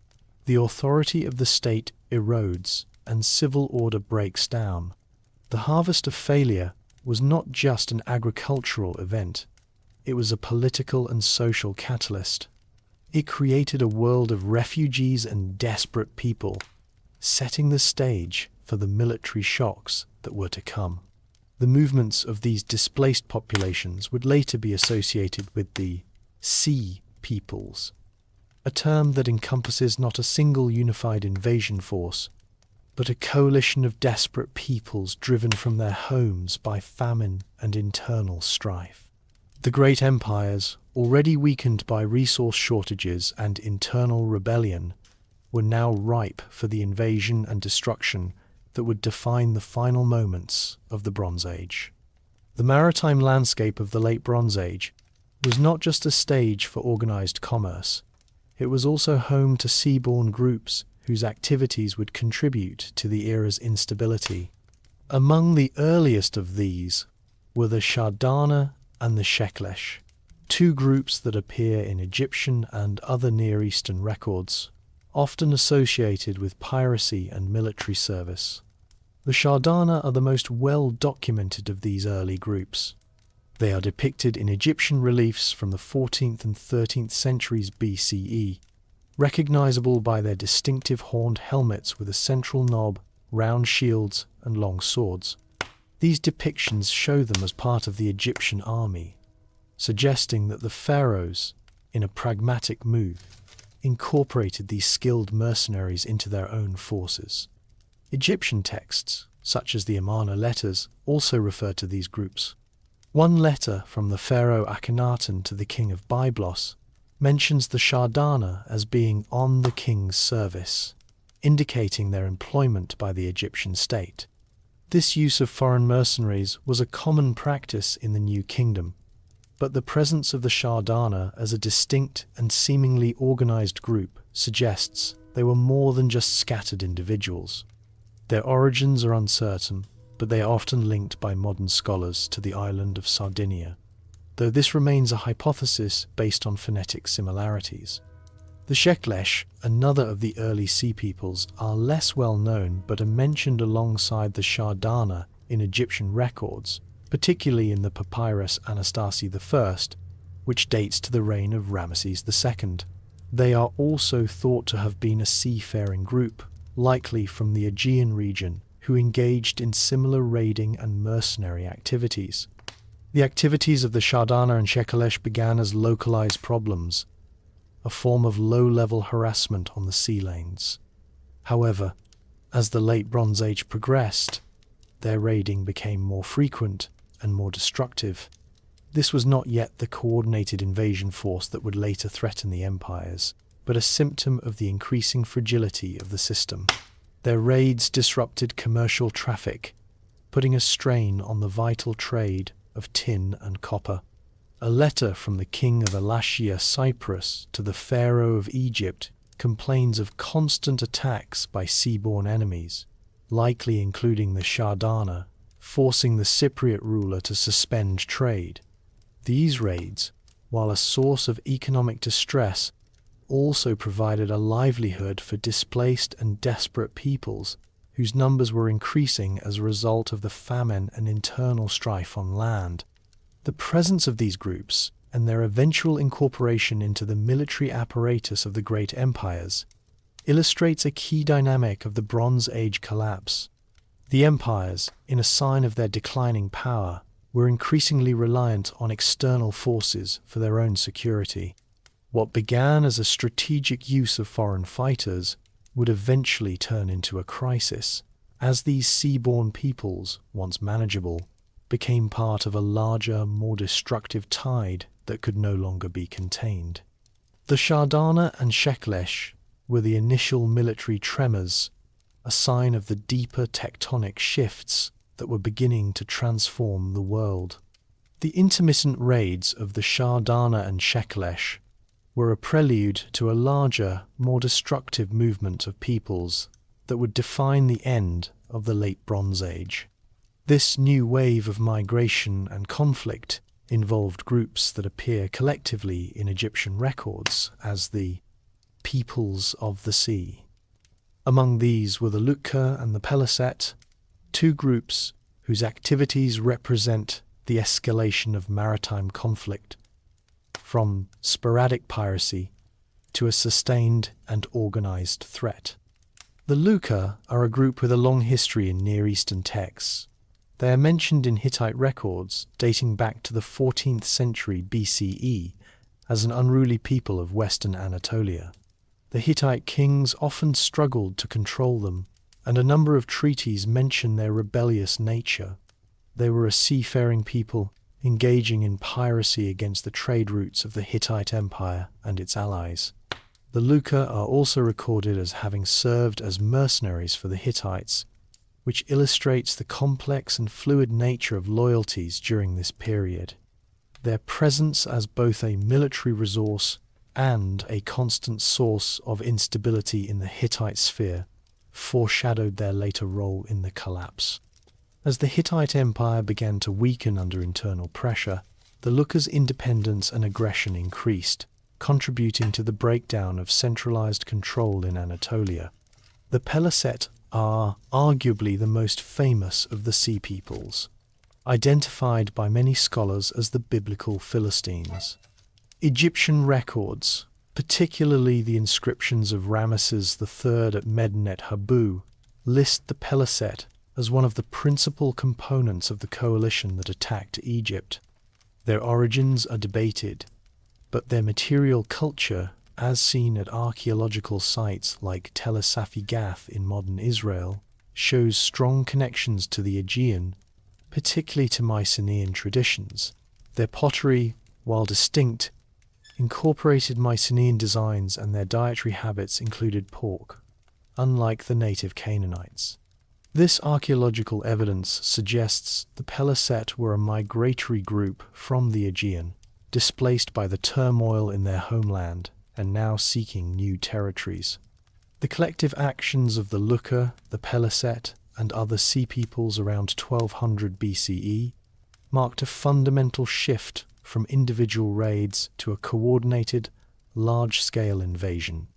the authority of the state erodes and civil order breaks down. The harvest of failure was not just an agricultural event, it was a political and social catalyst. It created a world of refugees and desperate people, setting the stage for the military shocks that were to come. The movements of these displaced populations would later be associated with the Sea Peoples, a term that encompasses not a single unified invasion force, but a coalition of desperate peoples driven from their homes by famine and internal strife. The great empires, already weakened by resource shortages and internal rebellion, were now ripe for the invasion and destruction that would define the final moments of the Bronze Age. The maritime landscape of the Late Bronze Age was not just a stage for organized commerce, it was also home to seaborne groups whose activities would contribute to the era's instability. Among the earliest of these were the Shardana and the Sheklesh, two groups that appear in Egyptian and other Near Eastern records, often associated with piracy and military service. The Shardana are the most well-documented of these early groups. They are depicted in Egyptian reliefs from the 14th and 13th centuries BCE, recognizable by their distinctive horned helmets with a central knob, round shields, and long swords. These depictions show them as part of the Egyptian army, suggesting that the pharaohs, in a pragmatic move, incorporated these skilled mercenaries into their own forces. Egyptian texts, such as the Amarna letters, also refer to these groups. One letter from the pharaoh Akhenaten to the king of Byblos mentions the Shardana as being on the king's service, indicating their employment by the Egyptian state. This use of foreign mercenaries was a common practice in the New Kingdom, but the presence of the Shardana as a distinct and seemingly organized group suggests they were more than just scattered individuals. Their origins are uncertain, but they are often linked by modern scholars to the island of Sardinia, though this remains a hypothesis based on phonetic similarities. The Sheklesh, another of the early sea peoples, are less well known but are mentioned alongside the Shardana in Egyptian records, particularly in the papyrus Anastasi I, which dates to the reign of Ramesses II. They are also thought to have been a seafaring group, likely from the Aegean region, who engaged in similar raiding and mercenary activities. The activities of the Shardana and Shekelesh began as localized problems, a form of low-level harassment on the sea lanes. However, as the Late Bronze Age progressed, their raiding became more frequent and more destructive. This was not yet the coordinated invasion force that would later threaten the empires, but a symptom of the increasing fragility of the system. Their raids disrupted commercial traffic, putting a strain on the vital trade of tin and copper. A letter from the king of Elashia, Cyprus, to the pharaoh of Egypt complains of constant attacks by seaborne enemies, likely including the Shardana, forcing the Cypriot ruler to suspend trade. These raids, while a source of economic distress, also provided a livelihood for displaced and desperate peoples whose numbers were increasing as a result of the famine and internal strife on land. The presence of these groups and their eventual incorporation into the military apparatus of the great empires illustrates a key dynamic of the Bronze Age collapse. The empires, in a sign of their declining power, were increasingly reliant on external forces for their own security. What began as a strategic use of foreign fighters would eventually turn into a crisis, as these seaborne peoples, once manageable, became part of a larger, more destructive tide that could no longer be contained. The Shardana and Sheklesh were the initial military tremors, a sign of the deeper tectonic shifts that were beginning to transform the world. The intermittent raids of the Shah Dana and Shekelesh were a prelude to a larger, more destructive movement of peoples that would define the end of the Late Bronze Age. This new wave of migration and conflict involved groups that appear collectively in Egyptian records as the peoples of the sea. Among these were the Lukka and the Peliset, two groups whose activities represent the escalation of maritime conflict from sporadic piracy to a sustained and organized threat. The Lukka are a group with a long history in Near Eastern texts. They are mentioned in Hittite records dating back to the 14th century BCE as an unruly people of western Anatolia. The Hittite kings often struggled to control them, and a number of treaties mention their rebellious nature. They were a seafaring people engaging in piracy against the trade routes of the Hittite Empire and its allies. The Lukka are also recorded as having served as mercenaries for the Hittites, which illustrates the complex and fluid nature of loyalties during this period. Their presence as both a military resource and a constant source of instability in the Hittite sphere foreshadowed their later role in the collapse. As the Hittite Empire began to weaken under internal pressure, the Lukka's independence and aggression increased, contributing to the breakdown of centralized control in Anatolia. The Peliset are arguably the most famous of the Sea Peoples, identified by many scholars as the biblical Philistines. Egyptian records, particularly the inscriptions of Ramesses III at Medinet Habu, list the Peliset as one of the principal components of the coalition that attacked Egypt. Their origins are debated, but their material culture, as seen at archaeological sites like Tel Asafi Gath in modern Israel, shows strong connections to the Aegean, particularly to Mycenaean traditions. Their pottery, while distinct, incorporated Mycenaean designs, and their dietary habits included pork, unlike the native Canaanites. This archaeological evidence suggests the Peliset were a migratory group from the Aegean, displaced by the turmoil in their homeland and now seeking new territories. The collective actions of the Lukka, the Peliset, and other sea peoples around 1200 BCE marked a fundamental shift from individual raids to a coordinated, large-scale invasion.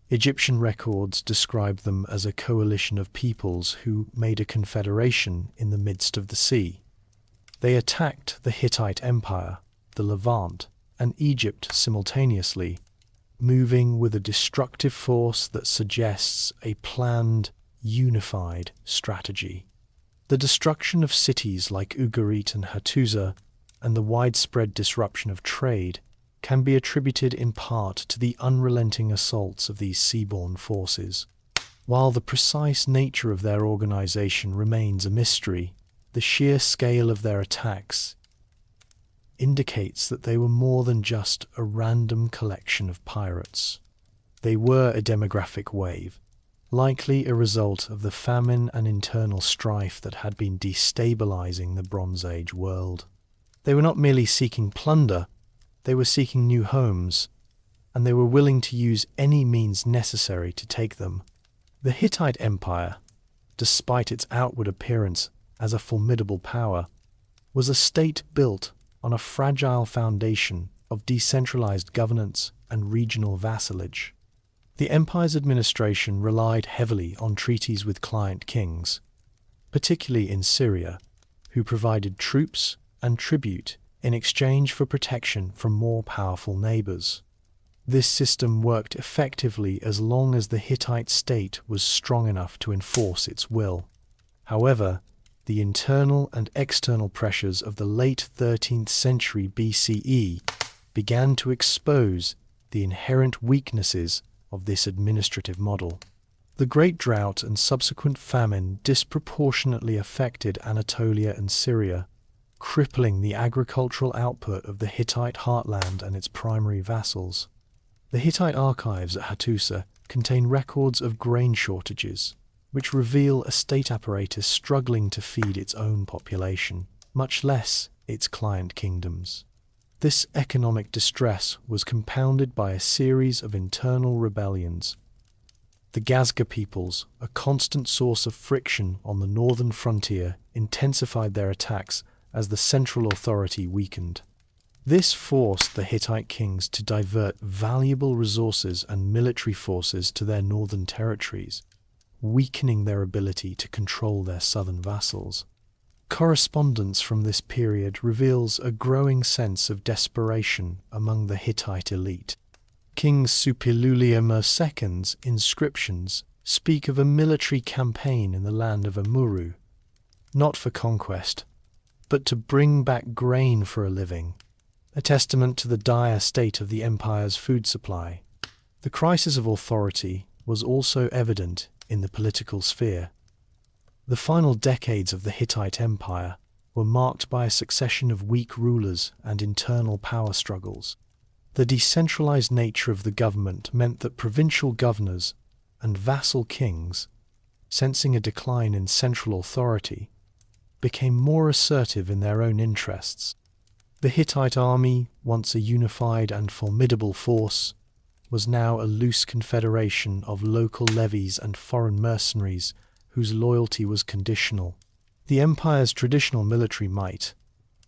Egyptian records describe them as a coalition of peoples who made a confederation in the midst of the sea. They attacked the Hittite Empire, the Levant, and Egypt simultaneously, moving with a destructive force that suggests a planned, unified strategy. The destruction of cities like Ugarit and Hattusa and the widespread disruption of trade can be attributed in part to the unrelenting assaults of these seaborne forces. While the precise nature of their organization remains a mystery, the sheer scale of their attacks indicates that they were more than just a random collection of pirates. They were a demographic wave, likely a result of the famine and internal strife that had been destabilizing the Bronze Age world. They were not merely seeking plunder, they were seeking new homes, and they were willing to use any means necessary to take them. The Hittite Empire, despite its outward appearance as a formidable power, was a state built on a fragile foundation of decentralized governance and regional vassalage. The empire's administration relied heavily on treaties with client kings, particularly in Syria, who provided troops and tribute in exchange for protection from more powerful neighbors. This system worked effectively as long as the Hittite state was strong enough to enforce its will. However, the internal and external pressures of the late 13th century BCE began to expose the inherent weaknesses of this administrative model. The Great Drought and subsequent famine disproportionately affected Anatolia and Syria, crippling the agricultural output of the Hittite heartland and its primary vassals. The Hittite archives at Hattusa contain records of grain shortages, which reveal a state apparatus struggling to feed its own population, much less its client kingdoms. This economic distress was compounded by a series of internal rebellions. The Gazga peoples, a constant source of friction on the northern frontier, intensified their attacks as the central authority weakened. This forced the Hittite kings to divert valuable resources and military forces to their northern territories, weakening their ability to control their southern vassals. Correspondence from this period reveals a growing sense of desperation among the Hittite elite. King Suppiluliuma II's inscriptions speak of a military campaign in the land of Amuru, not for conquest, but to bring back grain for a living, a testament to the dire state of the empire's food supply. The crisis of authority was also evident in the political sphere. The final decades of the Hittite Empire were marked by a succession of weak rulers and internal power struggles. The decentralized nature of the government meant that provincial governors and vassal kings, sensing a decline in central authority, became more assertive in their own interests. The Hittite army, once a unified and formidable force, was now a loose confederation of local levies and foreign mercenaries whose loyalty was conditional. The empire's traditional military might,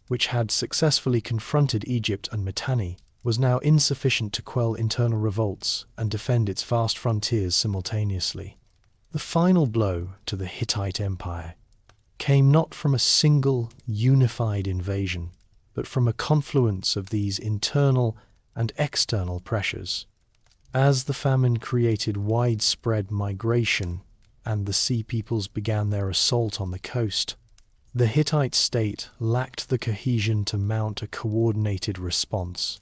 which had successfully confronted Egypt and Mitanni, was now insufficient to quell internal revolts and defend its vast frontiers simultaneously. The final blow to the Hittite Empire came not from a single unified invasion, but from a confluence of these internal and external pressures. As the famine created widespread migration and the sea peoples began their assault on the coast, the Hittite state lacked the cohesion to mount a coordinated response.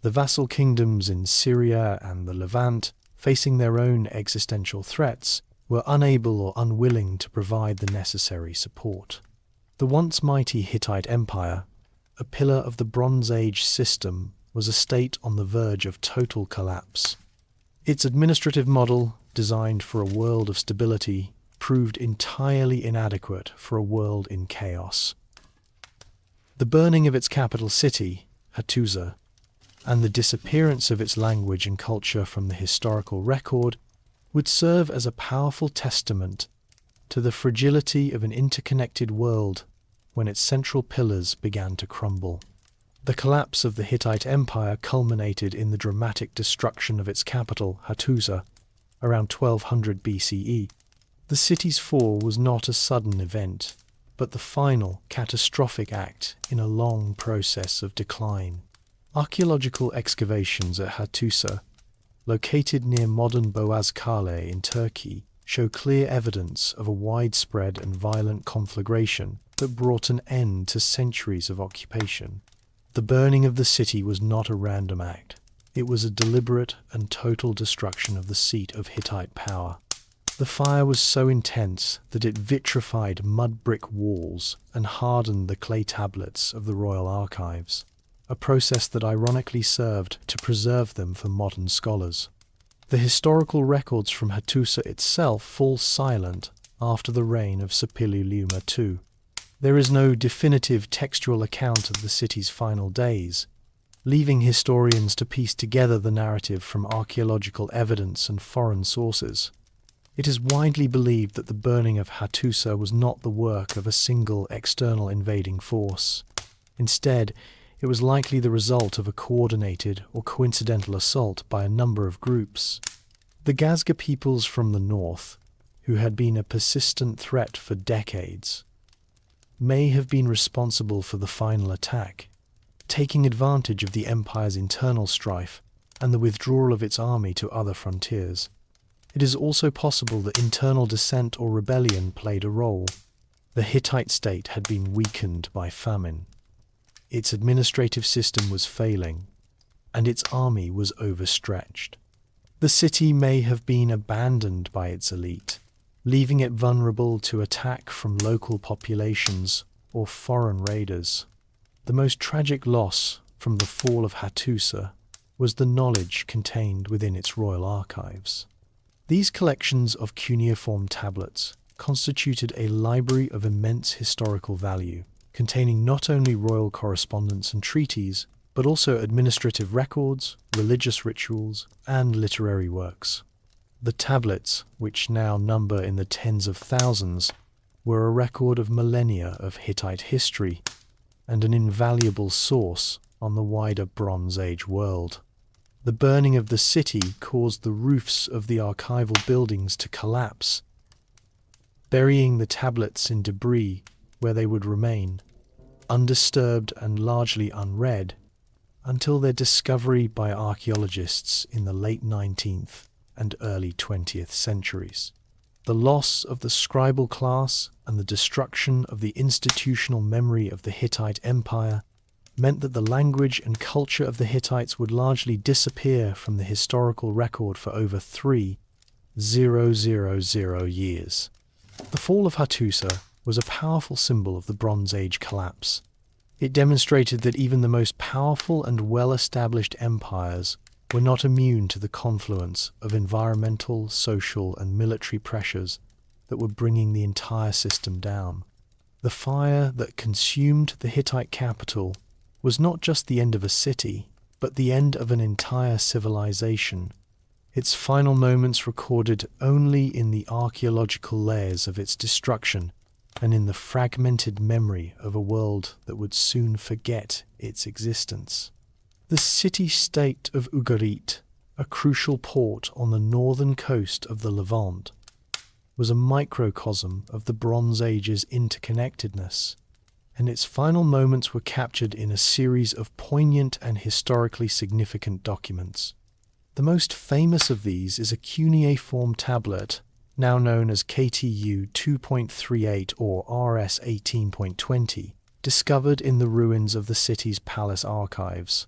The vassal kingdoms in Syria and the Levant, facing their own existential threats, were unable or unwilling to provide the necessary support. The once mighty Hittite Empire, a pillar of the Bronze Age system, was a state on the verge of total collapse. Its administrative model, designed for a world of stability, proved entirely inadequate for a world in chaos. The burning of its capital city, Hattusa, and the disappearance of its language and culture from the historical record would serve as a powerful testament to the fragility of an interconnected world when its central pillars began to crumble. The collapse of the Hittite Empire culminated in the dramatic destruction of its capital, Hattusa, around 1200 BCE. The city's fall was not a sudden event, but the final, catastrophic act in a long process of decline. Archaeological excavations at Hattusa, located near modern Boğazkale in Turkey, show clear evidence of a widespread and violent conflagration that brought an end to centuries of occupation. The burning of the city was not a random act. It was a deliberate and total destruction of the seat of Hittite power. The fire was so intense that it vitrified mud brick walls and hardened the clay tablets of the royal archives, a process that ironically served to preserve them for modern scholars. The historical records from Hattusa itself fall silent after the reign of Suppiluliuma II. There is no definitive textual account of the city's final days, leaving historians to piece together the narrative from archaeological evidence and foreign sources. It is widely believed that the burning of Hattusa was not the work of a single external invading force. Instead, it was likely the result of a coordinated or coincidental assault by a number of groups. The Gazga peoples from the north, who had been a persistent threat for decades, may have been responsible for the final attack, taking advantage of the empire's internal strife and the withdrawal of its army to other frontiers. It is also possible that internal dissent or rebellion played a role. The Hittite state had been weakened by famine. Its administrative system was failing, and its army was overstretched. The city may have been abandoned by its elite, leaving it vulnerable to attack from local populations or foreign raiders. The most tragic loss from the fall of Hattusa was the knowledge contained within its royal archives. These collections of cuneiform tablets constituted a library of immense historical value, containing not only royal correspondence and treaties, but also administrative records, religious rituals, and literary works. The tablets, which now number in the tens of thousands, were a record of millennia of Hittite history and an invaluable source on the wider Bronze Age world. The burning of the city caused the roofs of the archival buildings to collapse, burying the tablets in debris where they would remain, undisturbed and largely unread, until their discovery by archaeologists in the late 19th and early 20th centuries. The loss of the scribal class and the destruction of the institutional memory of the Hittite Empire meant that the language and culture of the Hittites would largely disappear from the historical record for over 3,000 years. The fall of Hattusa was a powerful symbol of the Bronze Age collapse. It demonstrated that even the most powerful and well-established empires were not immune to the confluence of environmental, social, and military pressures that were bringing the entire system down. The fire that consumed the Hittite capital was not just the end of a city, but the end of an entire civilization, its final moments recorded only in the archaeological layers of its destruction and in the fragmented memory of a world that would soon forget its existence. The city-state of Ugarit, a crucial port on the northern coast of the Levant, was a microcosm of the Bronze Age's interconnectedness, and its final moments were captured in a series of poignant and historically significant documents. The most famous of these is a cuneiform tablet, now known as KTU 2.38 or RS 18.20, discovered in the ruins of the city's palace archives.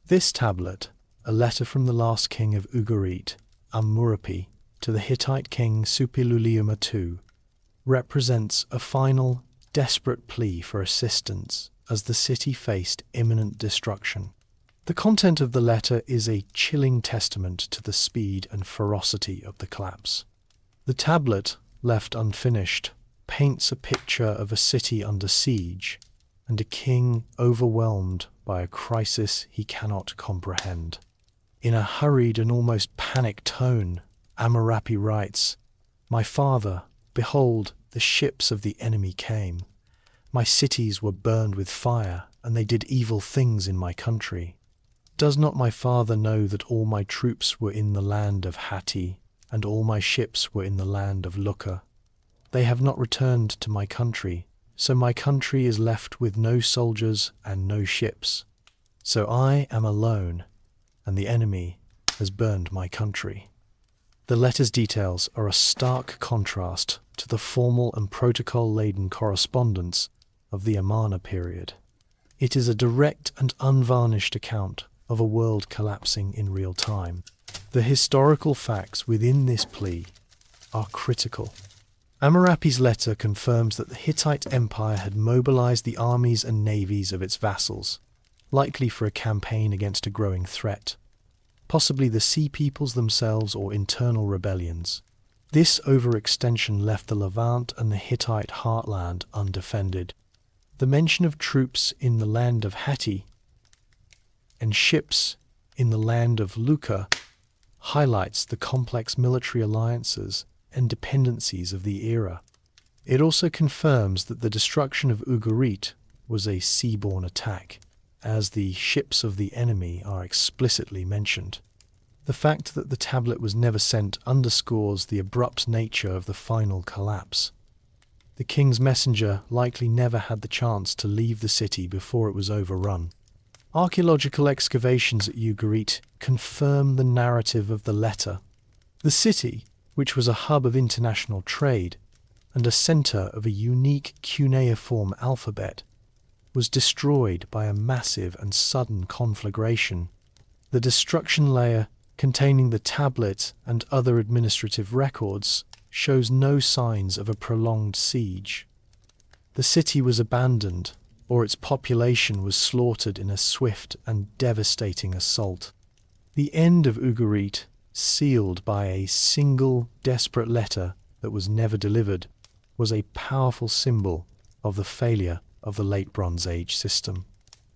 This tablet, a letter from the last king of Ugarit, Ammurapi, to the Hittite king Suppiluliuma II, represents a final, desperate plea for assistance as the city faced imminent destruction. The content of the letter is a chilling testament to the speed and ferocity of the collapse. The tablet, left unfinished, paints a picture of a city under siege and a king overwhelmed by a crisis he cannot comprehend. In a hurried and almost panicked tone, Ammurapi writes, "My father, behold, the ships of the enemy came. My cities were burned with fire, and they did evil things in my country. Does not my father know that all my troops were in the land of Hatti, and all my ships were in the land of Lucca? They have not returned to my country, so my country is left with no soldiers and no ships. So I am alone, and the enemy has burned my country." The letter's details are a stark contrast to the formal and protocol-laden correspondence of the Amarna period. It is a direct and unvarnished account of a world collapsing in real time. The historical facts within this plea are critical. Ammurapi's letter confirms that the Hittite Empire had mobilized the armies and navies of its vassals, likely for a campaign against a growing threat, possibly the Sea Peoples themselves or internal rebellions. This overextension left the Levant and the Hittite heartland undefended. The mention of troops in the land of Hatti and ships in the land of Lucca highlights the complex military alliances and dependencies of the era. It also confirms that the destruction of Ugarit was a seaborne attack, as the ships of the enemy are explicitly mentioned. The fact that the tablet was never sent underscores the abrupt nature of the final collapse. The king's messenger likely never had the chance to leave the city before it was overrun. Archaeological excavations at Ugarit confirm the narrative of the letter. The city, which was a hub of international trade and a center of a unique cuneiform alphabet, was destroyed by a massive and sudden conflagration. The destruction layer containing the tablet and other administrative records shows no signs of a prolonged siege. The city was abandoned, or its population was slaughtered in a swift and devastating assault. The end of Ugarit sealed by a single desperate letter that was never delivered, was a powerful symbol of the failure of the Late Bronze Age system.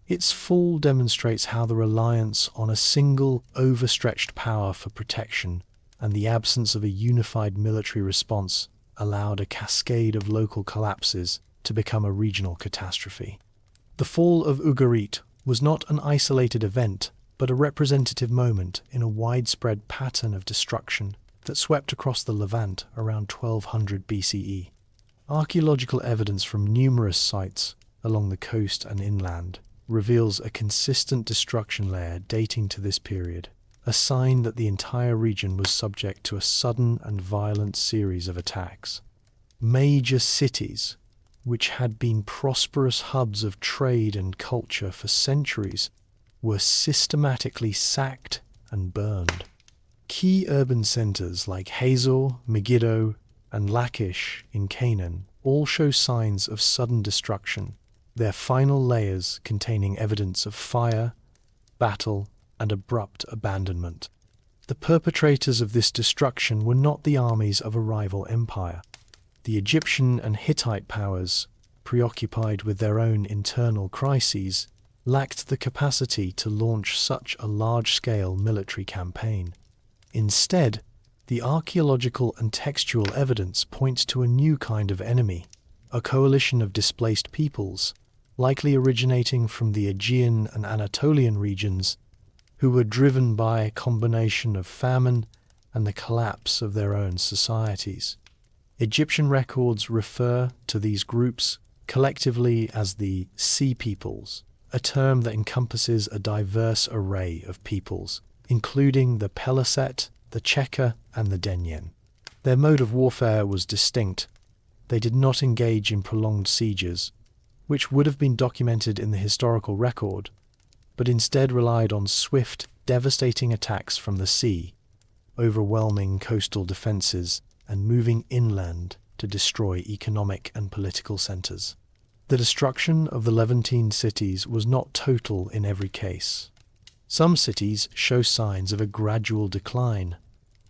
Its fall demonstrates how the reliance on a single overstretched power for protection and the absence of a unified military response allowed a cascade of local collapses to become a regional catastrophe. The fall of Ugarit was not an isolated event, but a representative moment in a widespread pattern of destruction that swept across the Levant around 1200 BCE. Archaeological evidence from numerous sites along the coast and inland reveals a consistent destruction layer dating to this period, a sign that the entire region was subject to a sudden and violent series of attacks. Major cities, which had been prosperous hubs of trade and culture for centuries, were systematically sacked and burned. Key urban centers like Hazor, Megiddo, and Lachish in Canaan all show signs of sudden destruction, their final layers containing evidence of fire, battle, and abrupt abandonment. The perpetrators of this destruction were not the armies of a rival empire. The Egyptian and Hittite powers, preoccupied with their own internal crises, lacked the capacity to launch such a large-scale military campaign. Instead, the archaeological and textual evidence points to a new kind of enemy, a coalition of displaced peoples, likely originating from the Aegean and Anatolian regions, who were driven by a combination of famine and the collapse of their own societies. Egyptian records refer to these groups collectively as the Sea Peoples, a term that encompasses a diverse array of peoples, including the Peliset, the Cheka, and the Denyen. Their mode of warfare was distinct. They did not engage in prolonged sieges, which would have been documented in the historical record, but instead relied on swift, devastating attacks from the sea, overwhelming coastal defenses, and moving inland to destroy economic and political centers. The destruction of the Levantine cities was not total in every case. Some cities show signs of a gradual decline,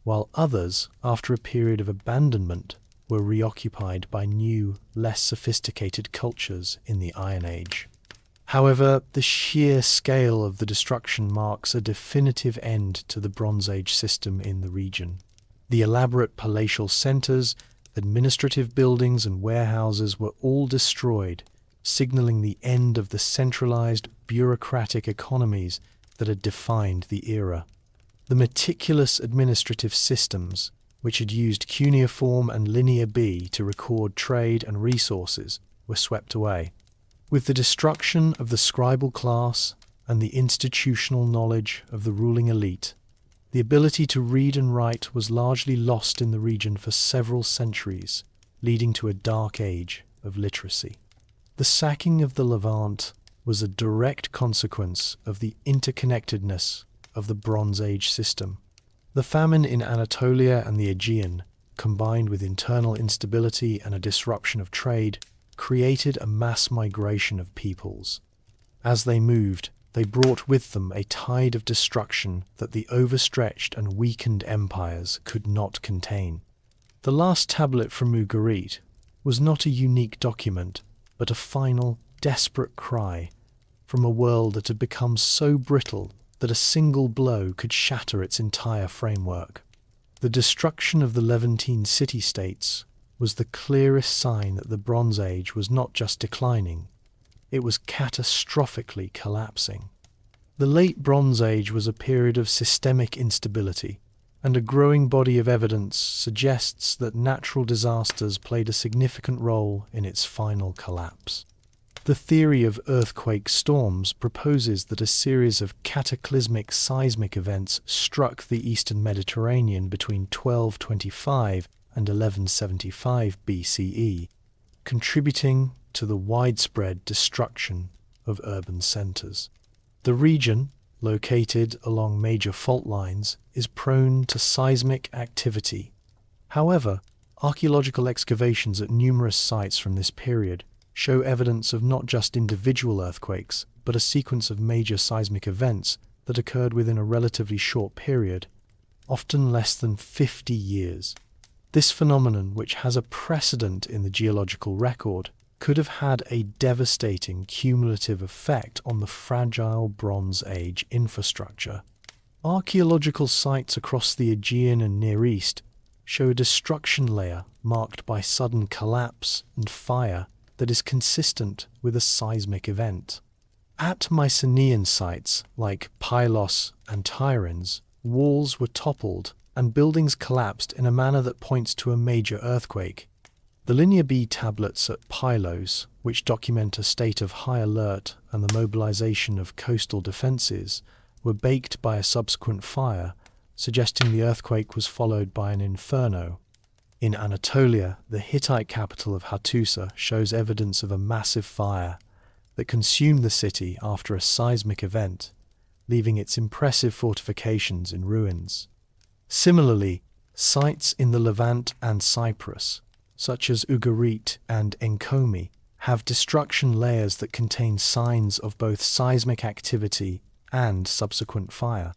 while others, after a period of abandonment, were reoccupied by new, less sophisticated cultures in the Iron Age. However, the sheer scale of the destruction marks a definitive end to the Bronze Age system in the region. The elaborate palatial centers, administrative buildings and warehouses were all destroyed, signaling the end of the centralized bureaucratic economies that had defined the era. The meticulous administrative systems, which had used cuneiform and linear B to record trade and resources, were swept away. With the destruction of the scribal class and the institutional knowledge of the ruling elite, the ability to read and write was largely lost in the region for several centuries, leading to a dark age of literacy. The sacking of the Levant was a direct consequence of the interconnectedness of the Bronze Age system. The famine in Anatolia and the Aegean, combined with internal instability and a disruption of trade, created a mass migration of peoples. As they moved, they brought with them a tide of destruction that the overstretched and weakened empires could not contain. The last tablet from Ugarit was not a unique document, but a final, desperate cry from a world that had become so brittle that a single blow could shatter its entire framework. The destruction of the Levantine city-states was the clearest sign that the Bronze Age was not just declining, it was catastrophically collapsing. The Late Bronze Age was a period of systemic instability, and a growing body of evidence suggests that natural disasters played a significant role in its final collapse. The theory of earthquake storms proposes that a series of cataclysmic seismic events struck the eastern Mediterranean between 1225 and 1175 BCE, contributing to the widespread destruction of urban centers. The region, located along major fault lines, is prone to seismic activity. However, archaeological excavations at numerous sites from this period show evidence of not just individual earthquakes, but a sequence of major seismic events that occurred within a relatively short period. often less than 50 years. This phenomenon, which has a precedent in the geological record, could have had a devastating cumulative effect on the fragile Bronze Age infrastructure. Archaeological sites across the Aegean and Near East show a destruction layer marked by sudden collapse and fire that is consistent with a seismic event. At Mycenaean sites like Pylos and Tiryns, walls were toppled and buildings collapsed in a manner that points to a major earthquake. The Linear B tablets at Pylos, which document a state of high alert and the mobilization of coastal defenses, were baked by a subsequent fire, suggesting the earthquake was followed by an inferno. In Anatolia, the Hittite capital of Hattusa shows evidence of a massive fire that consumed the city after a seismic event, leaving its impressive fortifications in ruins. Similarly, sites in the Levant and Cyprus, such as Ugarit and Enkomi, have destruction layers that contain signs of both seismic activity and subsequent fire.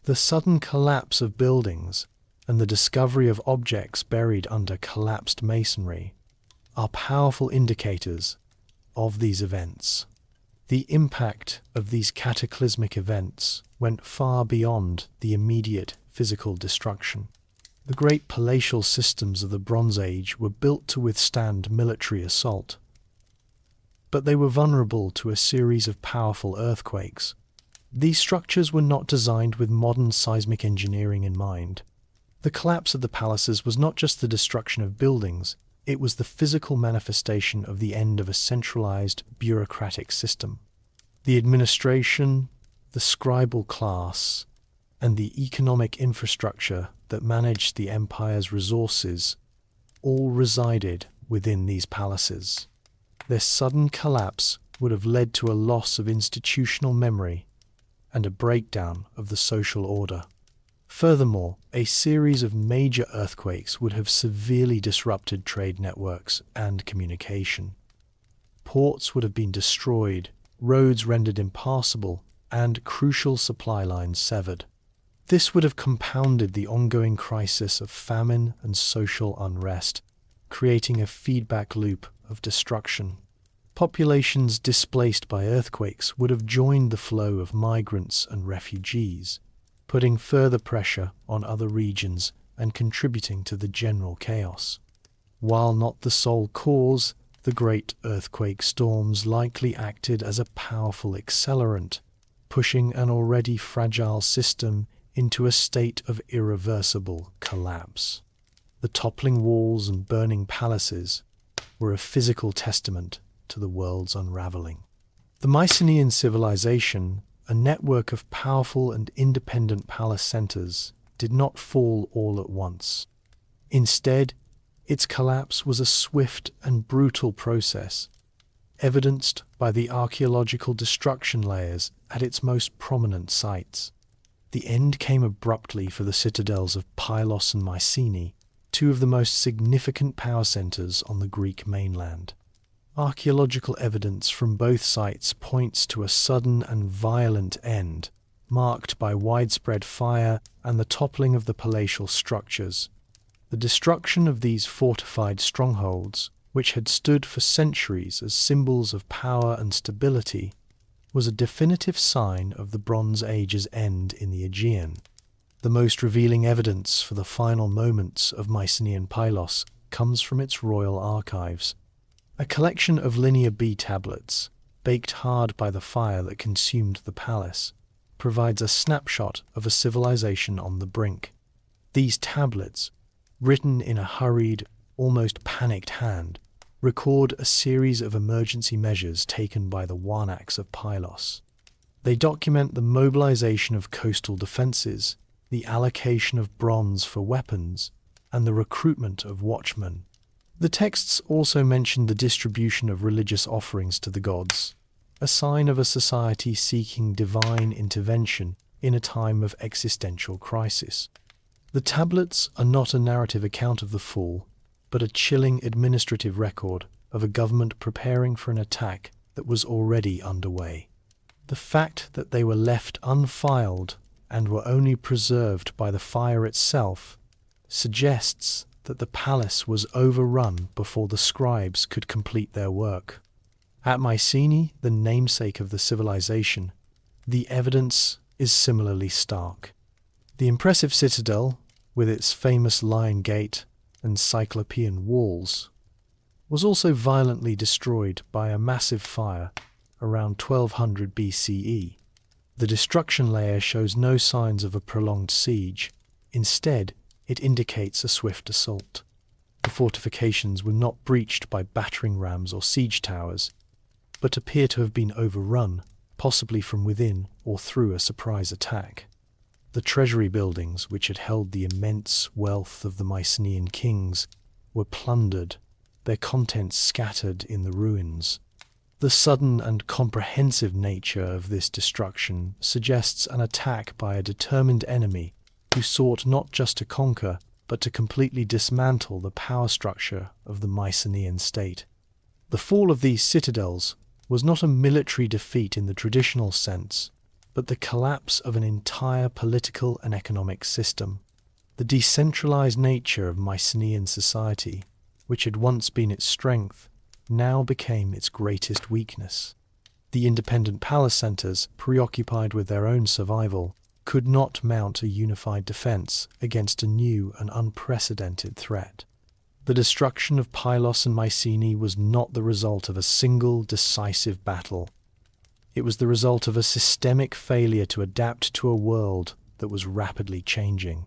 The sudden collapse of buildings and the discovery of objects buried under collapsed masonry are powerful indicators of these events. The impact of these cataclysmic events went far beyond the immediate physical destruction. The great palatial systems of the Bronze Age were built to withstand military assault, but they were vulnerable to a series of powerful earthquakes. These structures were not designed with modern seismic engineering in mind. The collapse of the palaces was not just the destruction of buildings, it was the physical manifestation of the end of a centralized bureaucratic system. The administration, the scribal class, and the economic infrastructure that managed the empire's resources all resided within these palaces. Their sudden collapse would have led to a loss of institutional memory and a breakdown of the social order. Furthermore, a series of major earthquakes would have severely disrupted trade networks and communication. Ports would have been destroyed, roads rendered impassable, and crucial supply lines severed. This would have compounded the ongoing crisis of famine and social unrest, creating a feedback loop of destruction. Populations displaced by earthquakes would have joined the flow of migrants and refugees, putting further pressure on other regions and contributing to the general chaos. While not the sole cause, the great earthquake storms likely acted as a powerful accelerant, pushing an already fragile system into a state of irreversible collapse. The toppling walls and burning palaces were a physical testament to the world's unraveling. The Mycenaean civilization, a network of powerful and independent palace centers, did not fall all at once. Instead, its collapse was a swift and brutal process, evidenced by the archaeological destruction layers at its most prominent sites. The end came abruptly for the citadels of Pylos and Mycenae, two of the most significant power centers on the Greek mainland. Archaeological evidence from both sites points to a sudden and violent end, marked by widespread fire and the toppling of the palatial structures. The destruction of these fortified strongholds, which had stood for centuries as symbols of power and stability, was a definitive sign of the Bronze Age's end in the Aegean. The most revealing evidence for the final moments of Mycenaean Pylos comes from its royal archives. A collection of Linear B tablets, baked hard by the fire that consumed the palace, provides a snapshot of a civilization on the brink. These tablets, written in a hurried, almost panicked hand, record a series of emergency measures taken by the Warnaks of Pylos. They document the mobilization of coastal defenses, the allocation of bronze for weapons, and the recruitment of watchmen. The texts also mention the distribution of religious offerings to the gods, a sign of a society seeking divine intervention in a time of existential crisis. The tablets are not a narrative account of the fall, but a chilling administrative record of a government preparing for an attack that was already underway. The fact that they were left unfiled and were only preserved by the fire itself, suggests that the palace was overrun before the scribes could complete their work. At Mycenae, the namesake of the civilization, the evidence is similarly stark. The impressive citadel, with its famous lion gate and cyclopean walls, was also violently destroyed by a massive fire around 1200 BCE. The destruction layer shows no signs of a prolonged siege. Instead, it indicates a swift assault. The fortifications were not breached by battering rams or siege towers, but appear to have been overrun, possibly from within or through a surprise attack. The treasury buildings, which had held the immense wealth of the Mycenaean kings, were plundered, their contents scattered in the ruins. The sudden and comprehensive nature of this destruction suggests an attack by a determined enemy who sought not just to conquer, but to completely dismantle the power structure of the Mycenaean state. The fall of these citadels was not a military defeat in the traditional sense, but the collapse of an entire political and economic system. The decentralized nature of Mycenaean society, which had once been its strength, now became its greatest weakness. The independent palace centers, preoccupied with their own survival, could not mount a unified defense against a new and unprecedented threat. The destruction of Pylos and Mycenae was not the result of a single decisive battle. It was the result of a systemic failure to adapt to a world that was rapidly changing.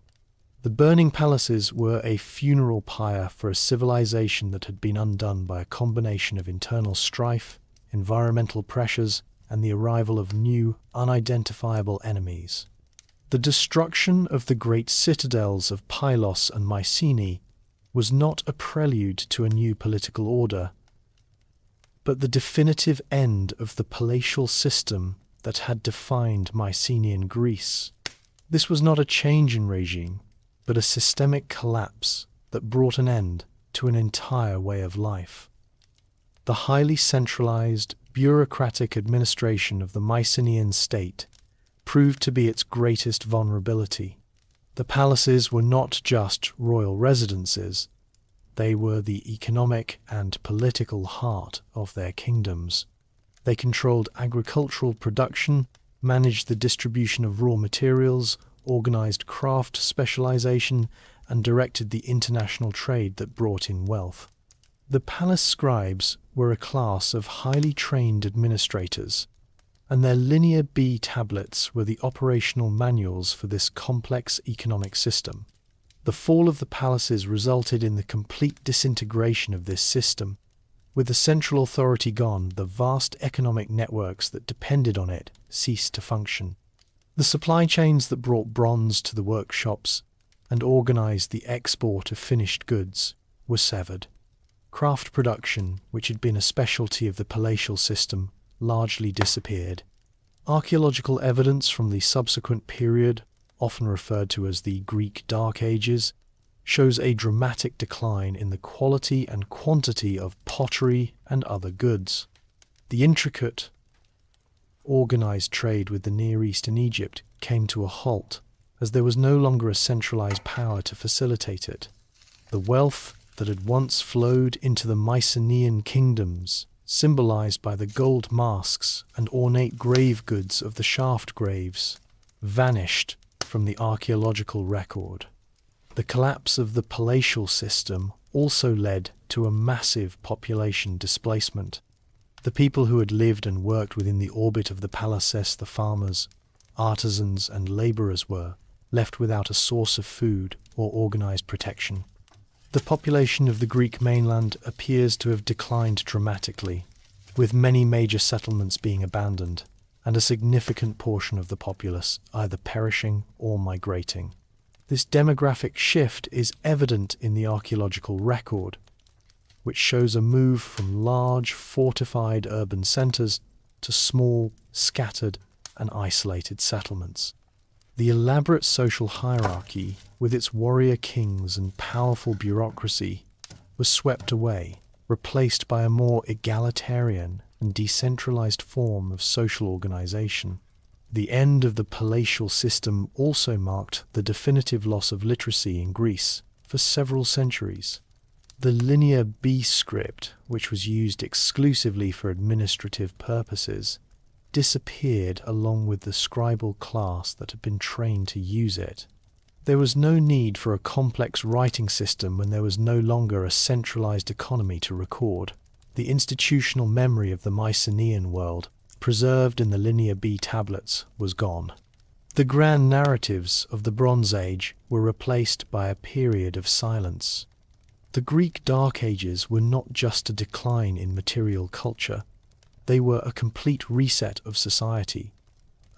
The burning palaces were a funeral pyre for a civilization that had been undone by a combination of internal strife, environmental pressures, and the arrival of new, unidentifiable enemies. The destruction of the great citadels of Pylos and Mycenae was not a prelude to a new political order, but the definitive end of the palatial system that had defined Mycenaean Greece. This was not a change in regime, but a systemic collapse that brought an end to an entire way of life. The highly centralized, bureaucratic administration of the Mycenaean state proved to be its greatest vulnerability. The palaces were not just royal residences, they were the economic and political heart of their kingdoms. They controlled agricultural production, managed the distribution of raw materials, organized craft specialization, and directed the international trade that brought in wealth. The palace scribes were a class of highly trained administrators, and their Linear B tablets were the operational manuals for this complex economic system. The fall of the palaces resulted in the complete disintegration of this system. With the central authority gone, the vast economic networks that depended on it ceased to function. The supply chains that brought bronze to the workshops and organized the export of finished goods were severed. Craft production, which had been a specialty of the palatial system, largely disappeared. Archaeological evidence from the subsequent period, often referred to as the Greek Dark Ages, shows a dramatic decline in the quality and quantity of pottery and other goods. The intricate, organized trade with the Near East and Egypt came to a halt, as there was no longer a centralized power to facilitate it. The wealth that had once flowed into the Mycenaean kingdoms, symbolized by the gold masks and ornate grave goods of the shaft graves, vanished from the archaeological record. The collapse of the palatial system also led to a massive population displacement. The people who had lived and worked within the orbit of the palaces, the farmers, artisans, and laborers, were left without a source of food or organized protection. The population of the Greek mainland appears to have declined dramatically, with many major settlements being abandoned, and a significant portion of the populace either perishing or migrating. This demographic shift is evident in the archaeological record, which shows a move from large, fortified urban centres to small, scattered, and isolated settlements. The elaborate social hierarchy, with its warrior kings and powerful bureaucracy, was swept away, replaced by a more egalitarian and decentralized form of social organization. The end of the palatial system also marked the definitive loss of literacy in Greece for several centuries. The Linear B script, which was used exclusively for administrative purposes, disappeared along with the scribal class that had been trained to use it. There was no need for a complex writing system when there was no longer a centralized economy to record. The institutional memory of the Mycenaean world, preserved in the Linear B tablets, was gone. The grand narratives of the Bronze Age were replaced by a period of silence. The Greek Dark Ages were not just a decline in material culture, they were a complete reset of society,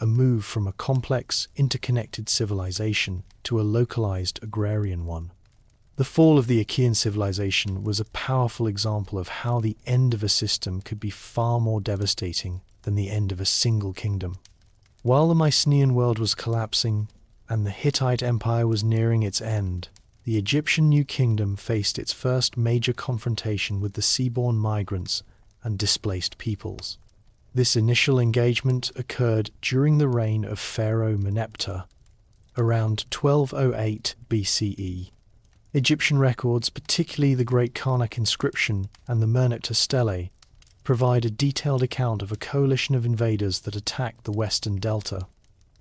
a move from a complex, interconnected civilization to a localized agrarian one. The fall of the Achaean civilization was a powerful example of how the end of a system could be far more devastating than the end of a single kingdom. While the Mycenaean world was collapsing and the Hittite Empire was nearing its end, the Egyptian New Kingdom faced its first major confrontation with the seaborne migrants and displaced peoples. This initial engagement occurred during the reign of Pharaoh Meneptah, around 1208 BCE. Egyptian records, particularly the Great Karnak inscription and the Merneptah stele, provide a detailed account of a coalition of invaders that attacked the western delta.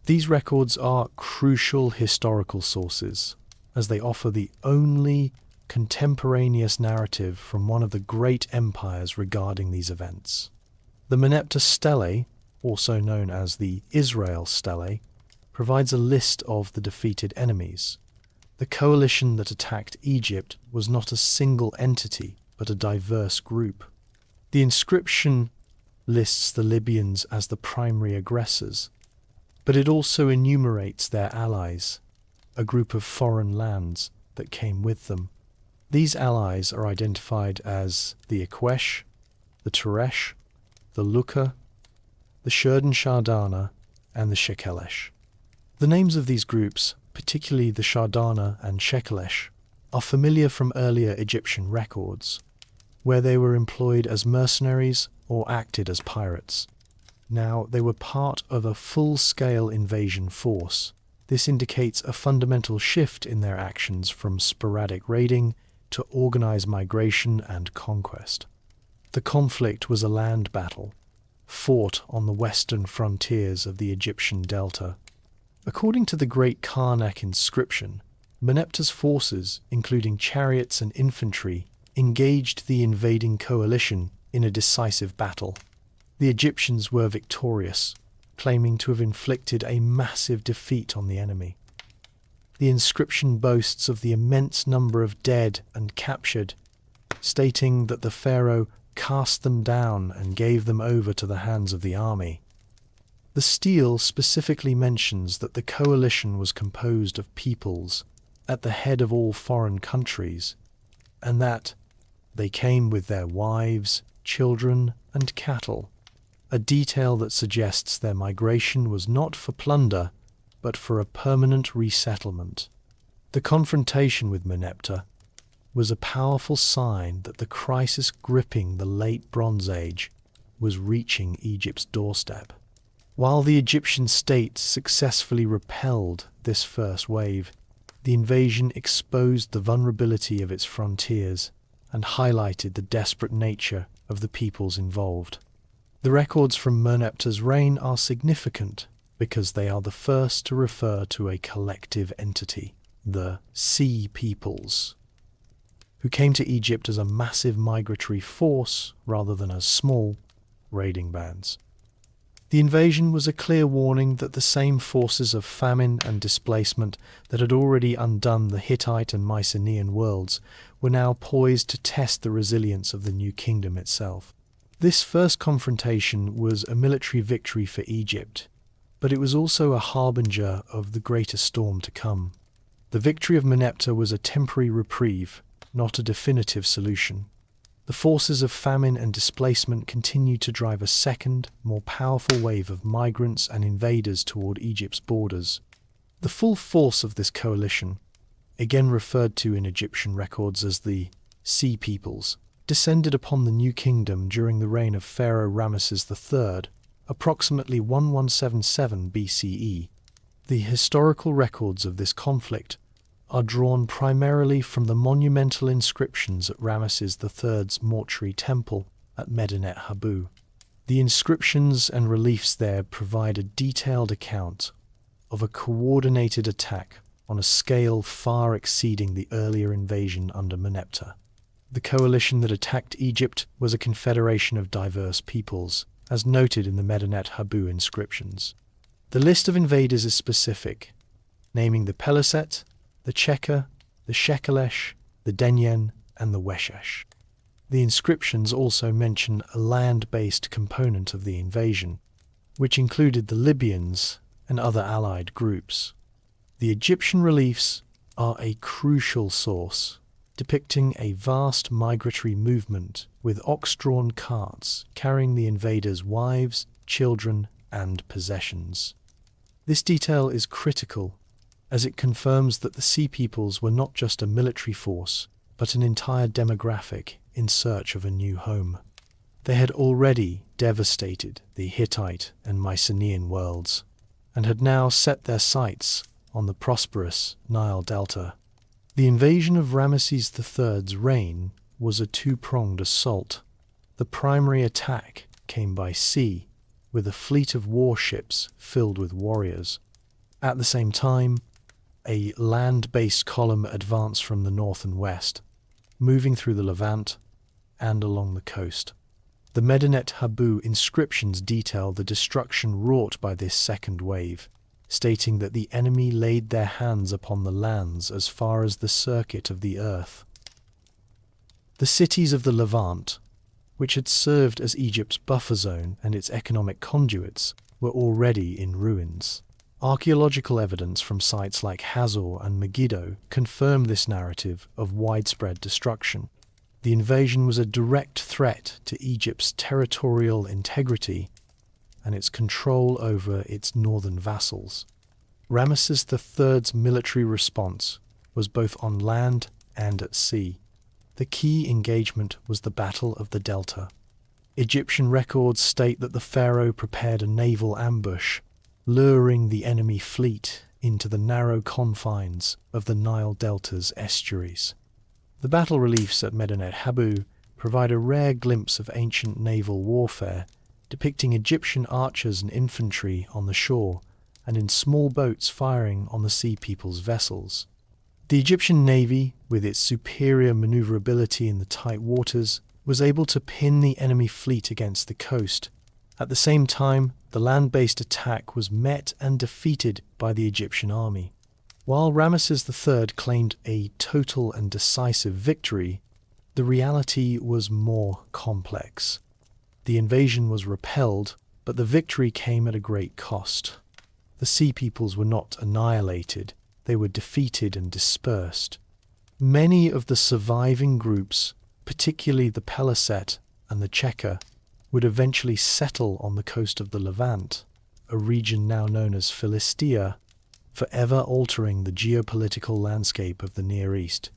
These records are crucial historical sources, as they offer the only contemporaneous narrative from one of the great empires regarding these events. The Merneptah stele, also known as the Israel stele, provides a list of the defeated enemies. The coalition that attacked Egypt was not a single entity, but a diverse group. The inscription lists the Libyans as the primary aggressors, but it also enumerates their allies, a group of foreign lands that came with them. These allies are identified as the Iqesh, the Teresh, the Luka, the Shurdan Shardana, and the Shekelesh. The names of these groups, particularly the Shardana and Shekelesh, are familiar from earlier Egyptian records, where they were employed as mercenaries or acted as pirates. Now, they were part of a full-scale invasion force. This indicates a fundamental shift in their actions from sporadic raiding to organized migration and conquest. The conflict was a land battle, fought on the western frontiers of the Egyptian delta. According to the Great Karnak inscription, Meneptah's forces, including chariots and infantry, engaged the invading coalition in a decisive battle. The Egyptians were victorious, claiming to have inflicted a massive defeat on the enemy. The inscription boasts of the immense number of dead and captured, stating that the pharaoh cast them down and gave them over to the hands of the army. The stele specifically mentions that the coalition was composed of peoples at the head of all foreign countries, and that they came with their wives, children, and cattle, a detail that suggests their migration was not for plunder, but for a permanent resettlement. The confrontation with Meneptah was a powerful sign that the crisis gripping the late Bronze Age was reaching Egypt's doorstep. While the Egyptian state successfully repelled this first wave, the invasion exposed the vulnerability of its frontiers and highlighted the desperate nature of the peoples involved. The records from Merneptah's reign are significant because they are the first to refer to a collective entity, the Sea Peoples, who came to Egypt as a massive migratory force rather than as small raiding bands. The invasion was a clear warning that the same forces of famine and displacement that had already undone the Hittite and Mycenaean worlds were now poised to test the resilience of the new kingdom itself. This first confrontation was a military victory for Egypt, but it was also a harbinger of the greater storm to come. The victory of Meneptah was a temporary reprieve, not a definitive solution. The forces of famine and displacement continued to drive a second, more powerful wave of migrants and invaders toward Egypt's borders. The full force of this coalition, again referred to in Egyptian records as the Sea Peoples, descended upon the new kingdom during the reign of Pharaoh Ramesses III, approximately 1177 BCE. The historical records of this conflict are drawn primarily from the monumental inscriptions at Ramesses III's mortuary temple at Medinet Habu. The inscriptions and reliefs there provide a detailed account of a coordinated attack on a scale far exceeding the earlier invasion under Meneptah. The coalition that attacked Egypt was a confederation of diverse peoples, as noted in the Medinet Habu inscriptions. The list of invaders is specific, naming the Peliset, the Cheka, the Shekelesh, the Denyen, and the Weshesh. The inscriptions also mention a land-based component of the invasion, which included the Libyans and other allied groups. The Egyptian reliefs are a crucial source, depicting a vast migratory movement with ox-drawn carts carrying the invaders' wives, children, and possessions. This detail is critical, as it confirms that the Sea Peoples were not just a military force, but an entire demographic in search of a new home. They had already devastated the Hittite and Mycenaean worlds, and had now set their sights on the prosperous Nile Delta. The invasion of Ramesses III's reign was a two-pronged assault. The primary attack came by sea, with a fleet of warships filled with warriors. At the same time, a land-based column advanced from the north and west, moving through the Levant and along the coast. The Medinet Habu inscriptions detail the destruction wrought by this second wave, stating that the enemy laid their hands upon the lands as far as the circuit of the earth. The cities of the Levant, which had served as Egypt's buffer zone and its economic conduits, were already in ruins. Archaeological evidence from sites like Hazor and Megiddo confirm this narrative of widespread destruction. The invasion was a direct threat to Egypt's territorial integrity and its control over its northern vassals. Ramesses III's military response was both on land and at sea. The key engagement was the Battle of the Delta. Egyptian records state that the pharaoh prepared a naval ambush, luring the enemy fleet into the narrow confines of the Nile Delta's estuaries. The battle reliefs at Medinet Habu provide a rare glimpse of ancient naval warfare, depicting Egyptian archers and infantry on the shore and in small boats firing on the Sea People's vessels. The Egyptian navy, with its superior maneuverability in the tight waters, was able to pin the enemy fleet against the coast. At the same time, the land-based attack was met and defeated by the Egyptian army. While Ramesses III claimed a total and decisive victory, the reality was more complex. The invasion was repelled, but the victory came at a great cost. The Sea Peoples were not annihilated, they were defeated and dispersed. Many of the surviving groups, particularly the Peliset and the Cheka, would eventually settle on the coast of the Levant, a region now known as Philistia, forever altering the geopolitical landscape of the Near East.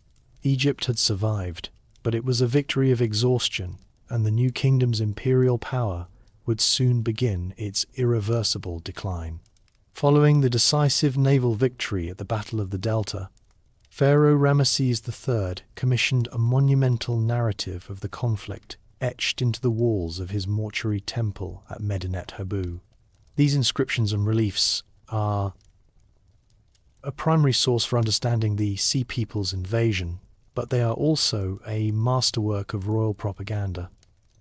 Egypt had survived, but it was a victory of exhaustion, and the new kingdom's imperial power would soon begin its irreversible decline. Following the decisive naval victory at the Battle of the Delta, Pharaoh Ramesses III commissioned a monumental narrative of the conflict etched into the walls of his mortuary temple at Medinet Habu. These inscriptions and reliefs are a primary source for understanding the Sea People's invasion, but they are also a masterwork of royal propaganda.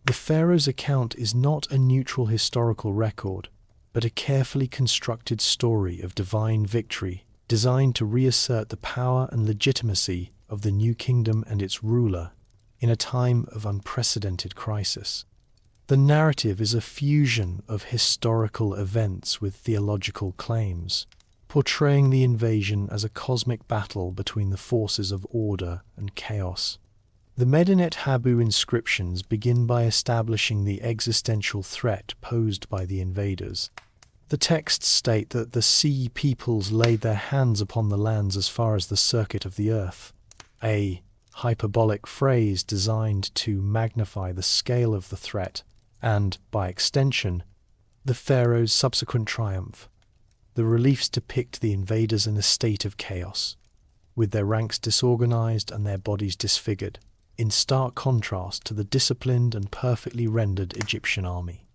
The pharaoh's account is not a neutral historical record, but a carefully constructed story of divine victory designed to reassert the power and legitimacy of the new kingdom and its ruler in a time of unprecedented crisis. The narrative is a fusion of historical events with theological claims, portraying the invasion as a cosmic battle between the forces of order and chaos. The Medinet Habu inscriptions begin by establishing the existential threat posed by the invaders. The texts state that the Sea Peoples laid their hands upon the lands as far as the circuit of the earth, a hyperbolic phrase designed to magnify the scale of the threat and, by extension, The pharaoh's subsequent triumph. The reliefs depict the invaders in a state of chaos, with their ranks disorganized and their bodies disfigured, in stark contrast to the disciplined and perfectly rendered Egyptian army.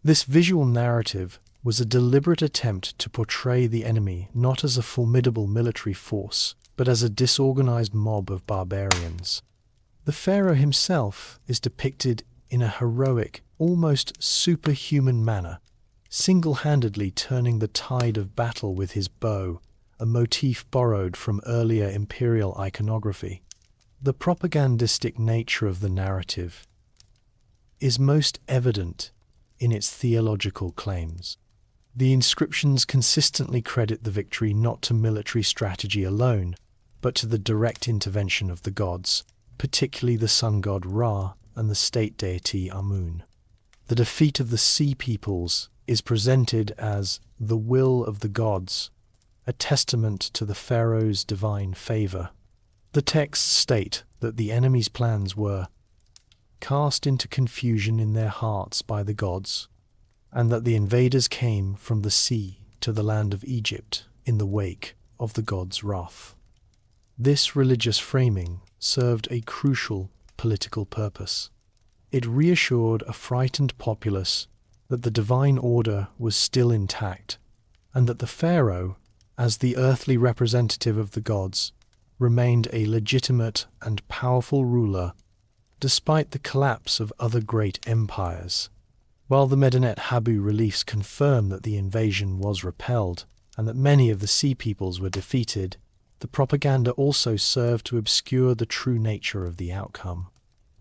This visual narrative was a deliberate attempt to portray the enemy not as a formidable military force, but as a disorganized mob of barbarians. The pharaoh himself is depicted in a heroic, almost superhuman manner, single-handedly turning the tide of battle with his bow, a motif borrowed from earlier imperial iconography. The propagandistic nature of the narrative is most evident in its theological claims. The inscriptions consistently credit the victory not to military strategy alone, but to the direct intervention of the gods, particularly the sun god Ra and the state deity Amun. The defeat of the sea peoples is presented as the will of the gods, a testament to the pharaoh's divine favor. The texts state that the enemy's plans were cast into confusion in their hearts by the gods, and that the invaders came from the sea to the land of Egypt in the wake of the gods' wrath. This religious framing served a crucial political purpose. It reassured a frightened populace that the divine order was still intact, and that the pharaoh, as the earthly representative of the gods, remained a legitimate and powerful ruler despite the collapse of other great empires. While the Medinet Habu reliefs confirm that the invasion was repelled and that many of the sea peoples were defeated, the propaganda also served to obscure the true nature of the outcome.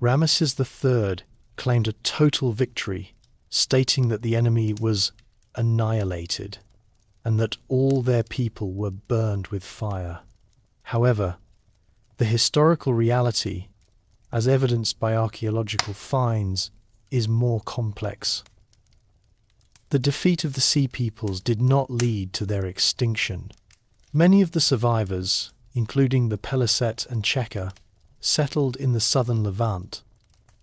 Ramesses III claimed a total victory, stating that the enemy was annihilated and that all their people were burned with fire. However, the historical reality, as evidenced by archaeological finds, is more complex. The defeat of the sea peoples did not lead to their extinction. Many of the survivors, including the Peliset and Cheka, settled in the southern Levant,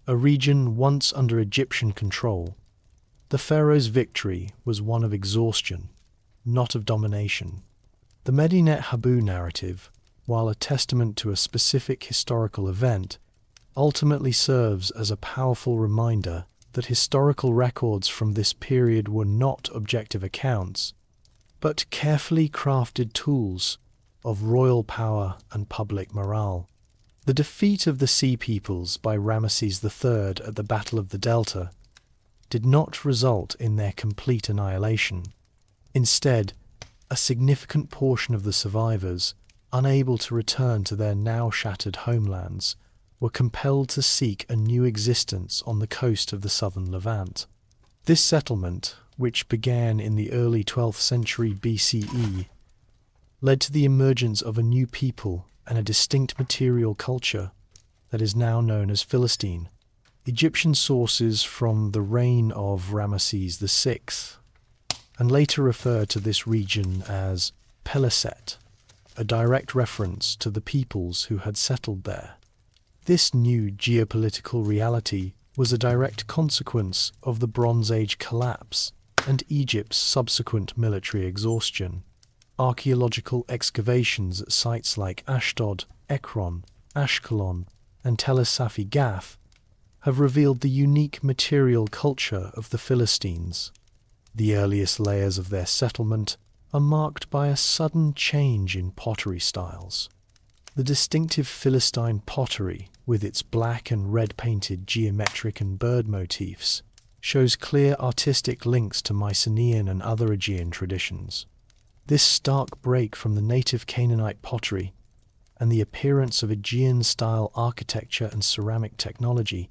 a region once under Egyptian control. The pharaoh's victory was one of exhaustion, not of domination. The Medinet Habu narrative, while a testament to a specific historical event, ultimately serves as a powerful reminder that historical records from this period were not objective accounts, but carefully crafted tools of royal power and public morale. The defeat of the Sea Peoples by Ramesses III at the Battle of the Delta did not result in their complete annihilation. Instead, a significant portion of the survivors, unable to return to their now shattered homelands, were compelled to seek a new existence on the coast of the southern Levant. This settlement, which began in the early 12th century BCE, led to the emergence of a new people and a distinct material culture that is now known as Philistine. Egyptian sources from the reign of Ramesses VI and later refer to this region as Peliset, a direct reference to the peoples who had settled there. This new geopolitical reality was a direct consequence of the Bronze Age collapse and Egypt's subsequent military exhaustion. Archaeological excavations at sites like Ashdod, Ekron, Ashkelon, and Tel Safi Gath have revealed the unique material culture of the Philistines. The earliest layers of their settlement are marked by a sudden change in pottery styles. The distinctive Philistine pottery, with its black and red-painted geometric and bird motifs, shows clear artistic links to Mycenaean and other Aegean traditions. This stark break from the native Canaanite pottery and the appearance of Aegean-style architecture and ceramic technology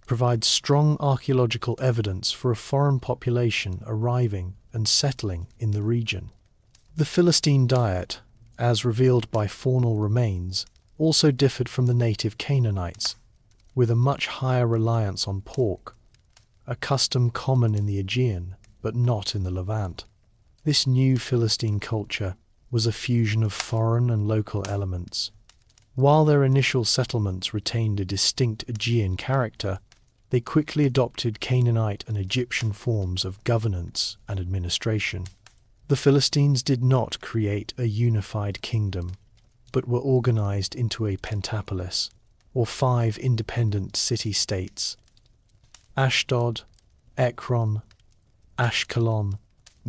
provides strong archaeological evidence for a foreign population arriving and settling in the region. The Philistine diet, as revealed by faunal remains, also differed from the native Canaanites, with a much higher reliance on pork, a custom common in the Aegean but not in the Levant. This new Philistine culture was a fusion of foreign and local elements. While their initial settlements retained a distinct Aegean character, they quickly adopted Canaanite and Egyptian forms of governance and administration. The Philistines did not create a unified kingdom, but were organized into a pentapolis, or 5 independent city-states: Ashdod, Ekron, Ashkelon,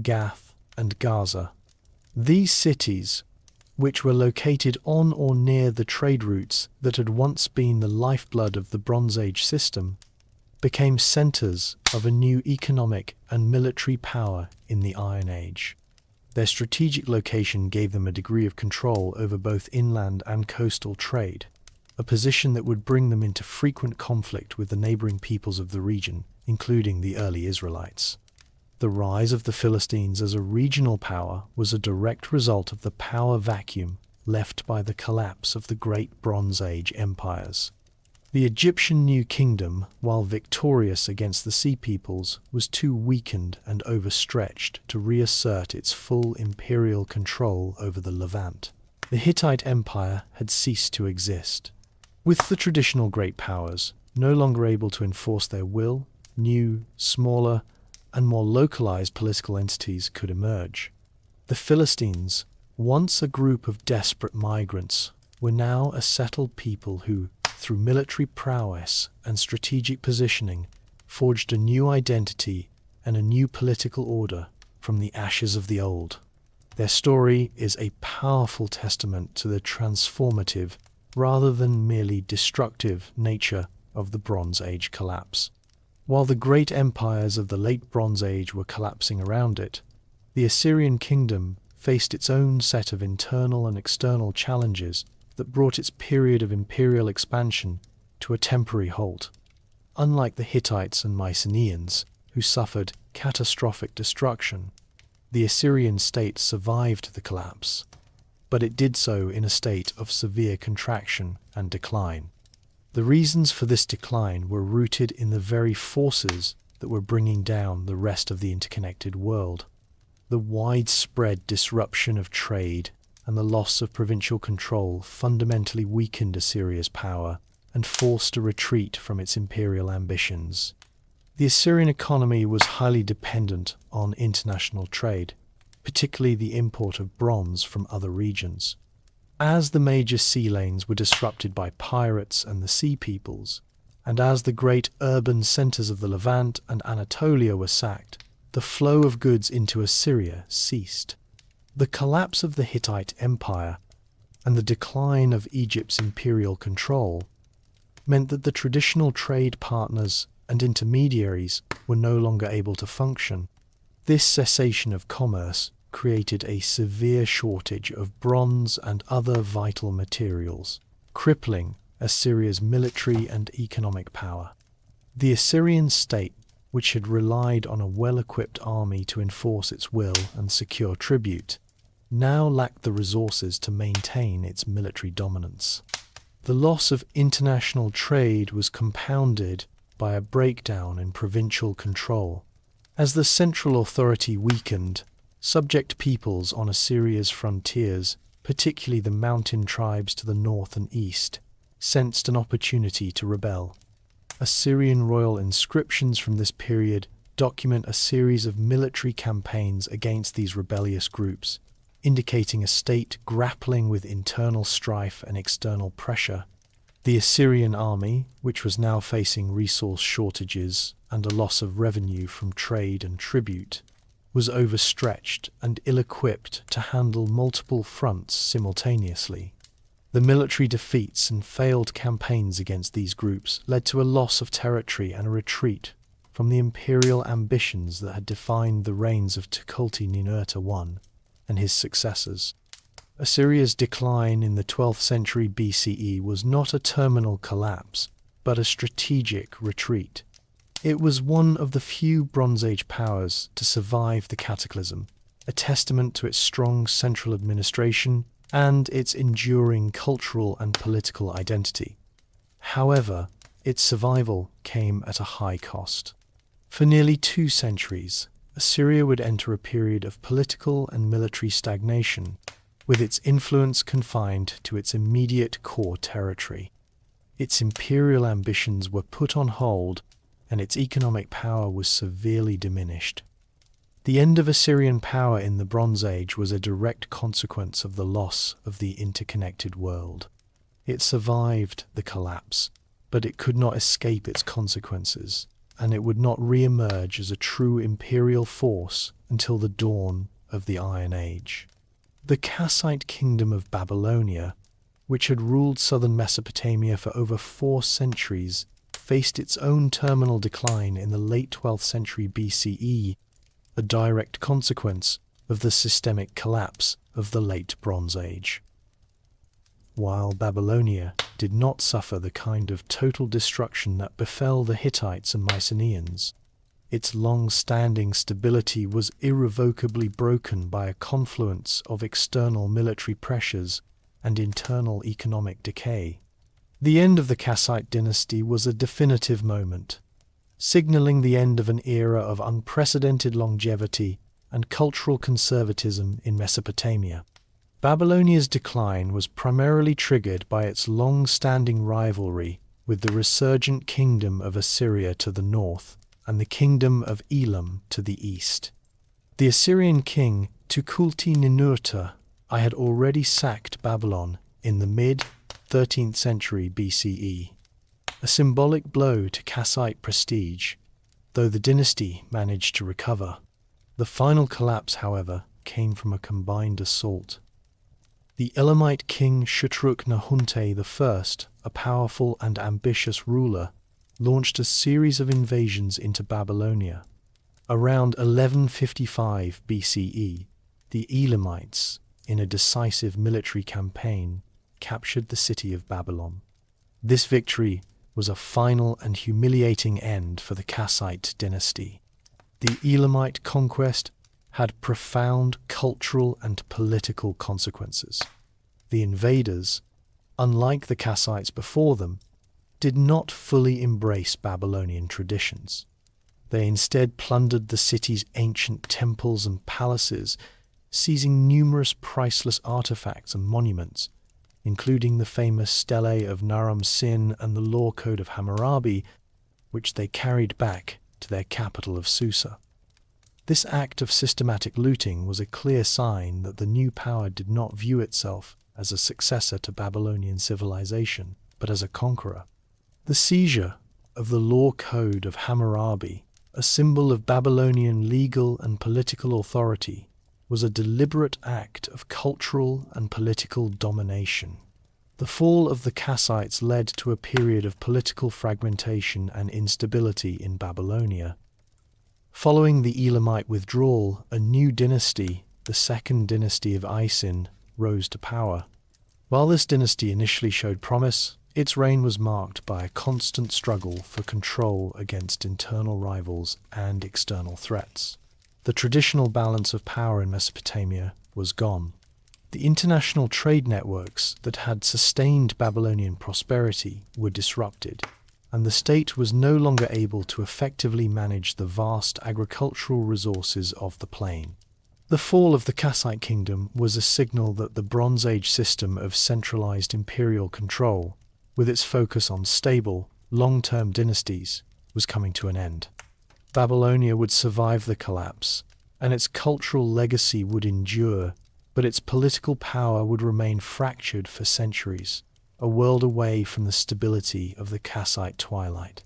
Gath, and Gaza. These cities, which were located on or near the trade routes that had once been the lifeblood of the Bronze Age system, became centers of a new economic and military power in the Iron Age. Their strategic location gave them a degree of control over both inland and coastal trade, a position that would bring them into frequent conflict with the neighboring peoples of the region, including the early Israelites. The rise of the Philistines as a regional power was a direct result of the power vacuum left by the collapse of the great Bronze Age empires. The Egyptian New Kingdom, while victorious against the Sea Peoples, was too weakened and overstretched to reassert its full imperial control over the Levant. The Hittite Empire had ceased to exist. With the traditional great powers no longer able to enforce their will, new, smaller, and more localized political entities could emerge. The Philistines, once a group of desperate migrants, were now a settled people who, through military prowess and strategic positioning, forged a new identity and a new political order from the ashes of the old. Their story is a powerful testament to the transformative, rather than merely destructive, nature of the Bronze Age collapse. While the great empires of the late Bronze Age were collapsing around it, the Assyrian kingdom faced its own set of internal and external challenges that brought its period of imperial expansion to a temporary halt. Unlike the Hittites and Mycenaeans, who suffered catastrophic destruction, the Assyrian state survived the collapse, but it did so in a state of severe contraction and decline. The reasons for this decline were rooted in the very forces that were bringing down the rest of the interconnected world. The widespread disruption of trade and the loss of provincial control fundamentally weakened Assyria's power and forced a retreat from its imperial ambitions. The Assyrian economy was highly dependent on international trade, particularly the import of bronze from other regions. As the major sea lanes were disrupted by pirates and the Sea Peoples, and as the great urban centers of the Levant and Anatolia were sacked, the flow of goods into Assyria ceased. The collapse of the Hittite Empire and the decline of Egypt's imperial control meant that the traditional trade partners and intermediaries were no longer able to function. This cessation of commerce created a severe shortage of bronze and other vital materials, crippling Assyria's military and economic power. The Assyrian state, which had relied on a well-equipped army to enforce its will and secure tribute, now lacked the resources to maintain its military dominance. The loss of international trade was compounded by a breakdown in provincial control. As the central authority weakened, subject peoples on Assyria's frontiers, particularly the mountain tribes to the north and east, sensed an opportunity to rebel. Assyrian royal inscriptions from this period document a series of military campaigns against these rebellious groups, indicating a state grappling with internal strife and external pressure. The Assyrian army, which was now facing resource shortages and a loss of revenue from trade and tribute, was overstretched and ill-equipped to handle multiple fronts simultaneously. The military defeats and failed campaigns against these groups led to a loss of territory and a retreat from the imperial ambitions that had defined the reigns of Tukulti-Ninurta I and his successors. Assyria's decline in the 12th century BCE was not a terminal collapse, but a strategic retreat. It was one of the few Bronze Age powers to survive the cataclysm, a testament to its strong central administration and its enduring cultural and political identity. However, its survival came at a high cost. For nearly 2 centuries, Assyria would enter a period of political and military stagnation, with its influence confined to its immediate core territory. Its imperial ambitions were put on hold and its economic power was severely diminished. The end of Assyrian power in the Bronze Age was a direct consequence of the loss of the interconnected world. It survived the collapse, but it could not escape its consequences, and it would not re-emerge as a true imperial force until the dawn of the Iron Age. The Kassite kingdom of Babylonia, which had ruled southern Mesopotamia for over 4 centuries, faced its own terminal decline in the late 12th century BCE, a direct consequence of the systemic collapse of the Late Bronze Age. While Babylonia did not suffer the kind of total destruction that befell the Hittites and Mycenaeans, its long-standing stability was irrevocably broken by a confluence of external military pressures and internal economic decay. The end of the Kassite dynasty was a definitive moment, signaling the end of an era of unprecedented longevity and cultural conservatism in Mesopotamia. Babylonia's decline was primarily triggered by its long-standing rivalry with the resurgent kingdom of Assyria to the north and the kingdom of Elam to the east. The Assyrian king Tukulti-Ninurta I had already sacked Babylon in the mid-13th century BCE, a symbolic blow to Kassite prestige, though the dynasty managed to recover. The final collapse, however, came from a combined assault. The Elamite king Shutruk-Nahunte I, a powerful and ambitious ruler, launched a series of invasions into Babylonia. Around 1155 BCE, the Elamites, in a decisive military campaign, captured the city of Babylon. This victory was a final and humiliating end for the Kassite dynasty. The Elamite conquest had profound cultural and political consequences. The invaders, unlike the Kassites before them, did not fully embrace Babylonian traditions. They instead plundered the city's ancient temples and palaces, seizing numerous priceless artifacts and monuments, including the famous stele of Naram Sin and the law code of Hammurabi, which they carried back to their capital of Susa. This act of systematic looting was a clear sign that the new power did not view itself as a successor to Babylonian civilization, but as a conqueror. The seizure of the law code of Hammurabi, a symbol of Babylonian legal and political authority, was a deliberate act of cultural and political domination. The fall of the Kassites led to a period of political fragmentation and instability in Babylonia. Following the Elamite withdrawal, a new dynasty, the Second Dynasty of Isin, rose to power. While this dynasty initially showed promise, its reign was marked by a constant struggle for control against internal rivals and external threats. The traditional balance of power in Mesopotamia was gone. The international trade networks that had sustained Babylonian prosperity were disrupted, and the state was no longer able to effectively manage the vast agricultural resources of the plain. The fall of the Kassite kingdom was a signal that the Bronze Age system of centralized imperial control, with its focus on stable, long-term dynasties, was coming to an end. Babylonia would survive the collapse, and its cultural legacy would endure, but its political power would remain fractured for centuries, a world away from the stability of the Kassite twilight.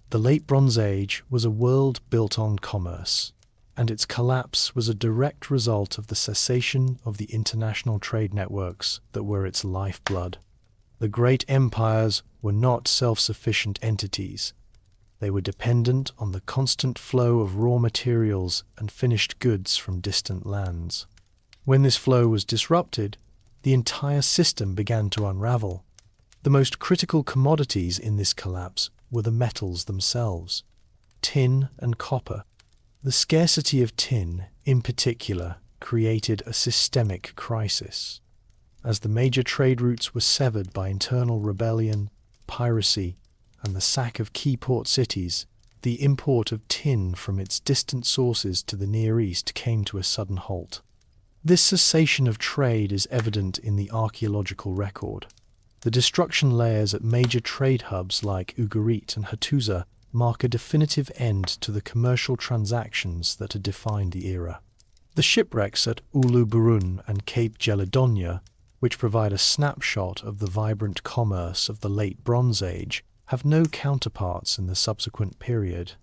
The Late Bronze Age was a world built on commerce, and its collapse was a direct result of the cessation of the international trade networks that were its lifeblood. The great empires were not self-sufficient entities. They were dependent on the constant flow of raw materials and finished goods from distant lands. When this flow was disrupted, the entire system began to unravel. The most critical commodities in this collapse were the metals themselves, tin and copper. The scarcity of tin, in particular, created a systemic crisis. As the major trade routes were severed by internal rebellion, piracy, and the sack of key port cities, the import of tin from its distant sources to the Near East came to a sudden halt. This cessation of trade is evident in the archaeological record. The destruction layers at major trade hubs like Ugarit and Hattusa mark a definitive end to the commercial transactions that had defined the era. The shipwrecks at Ulu Burun and Cape Gelidonia, which provide a snapshot of the vibrant commerce of the Late Bronze Age, have no counterparts in the subsequent period.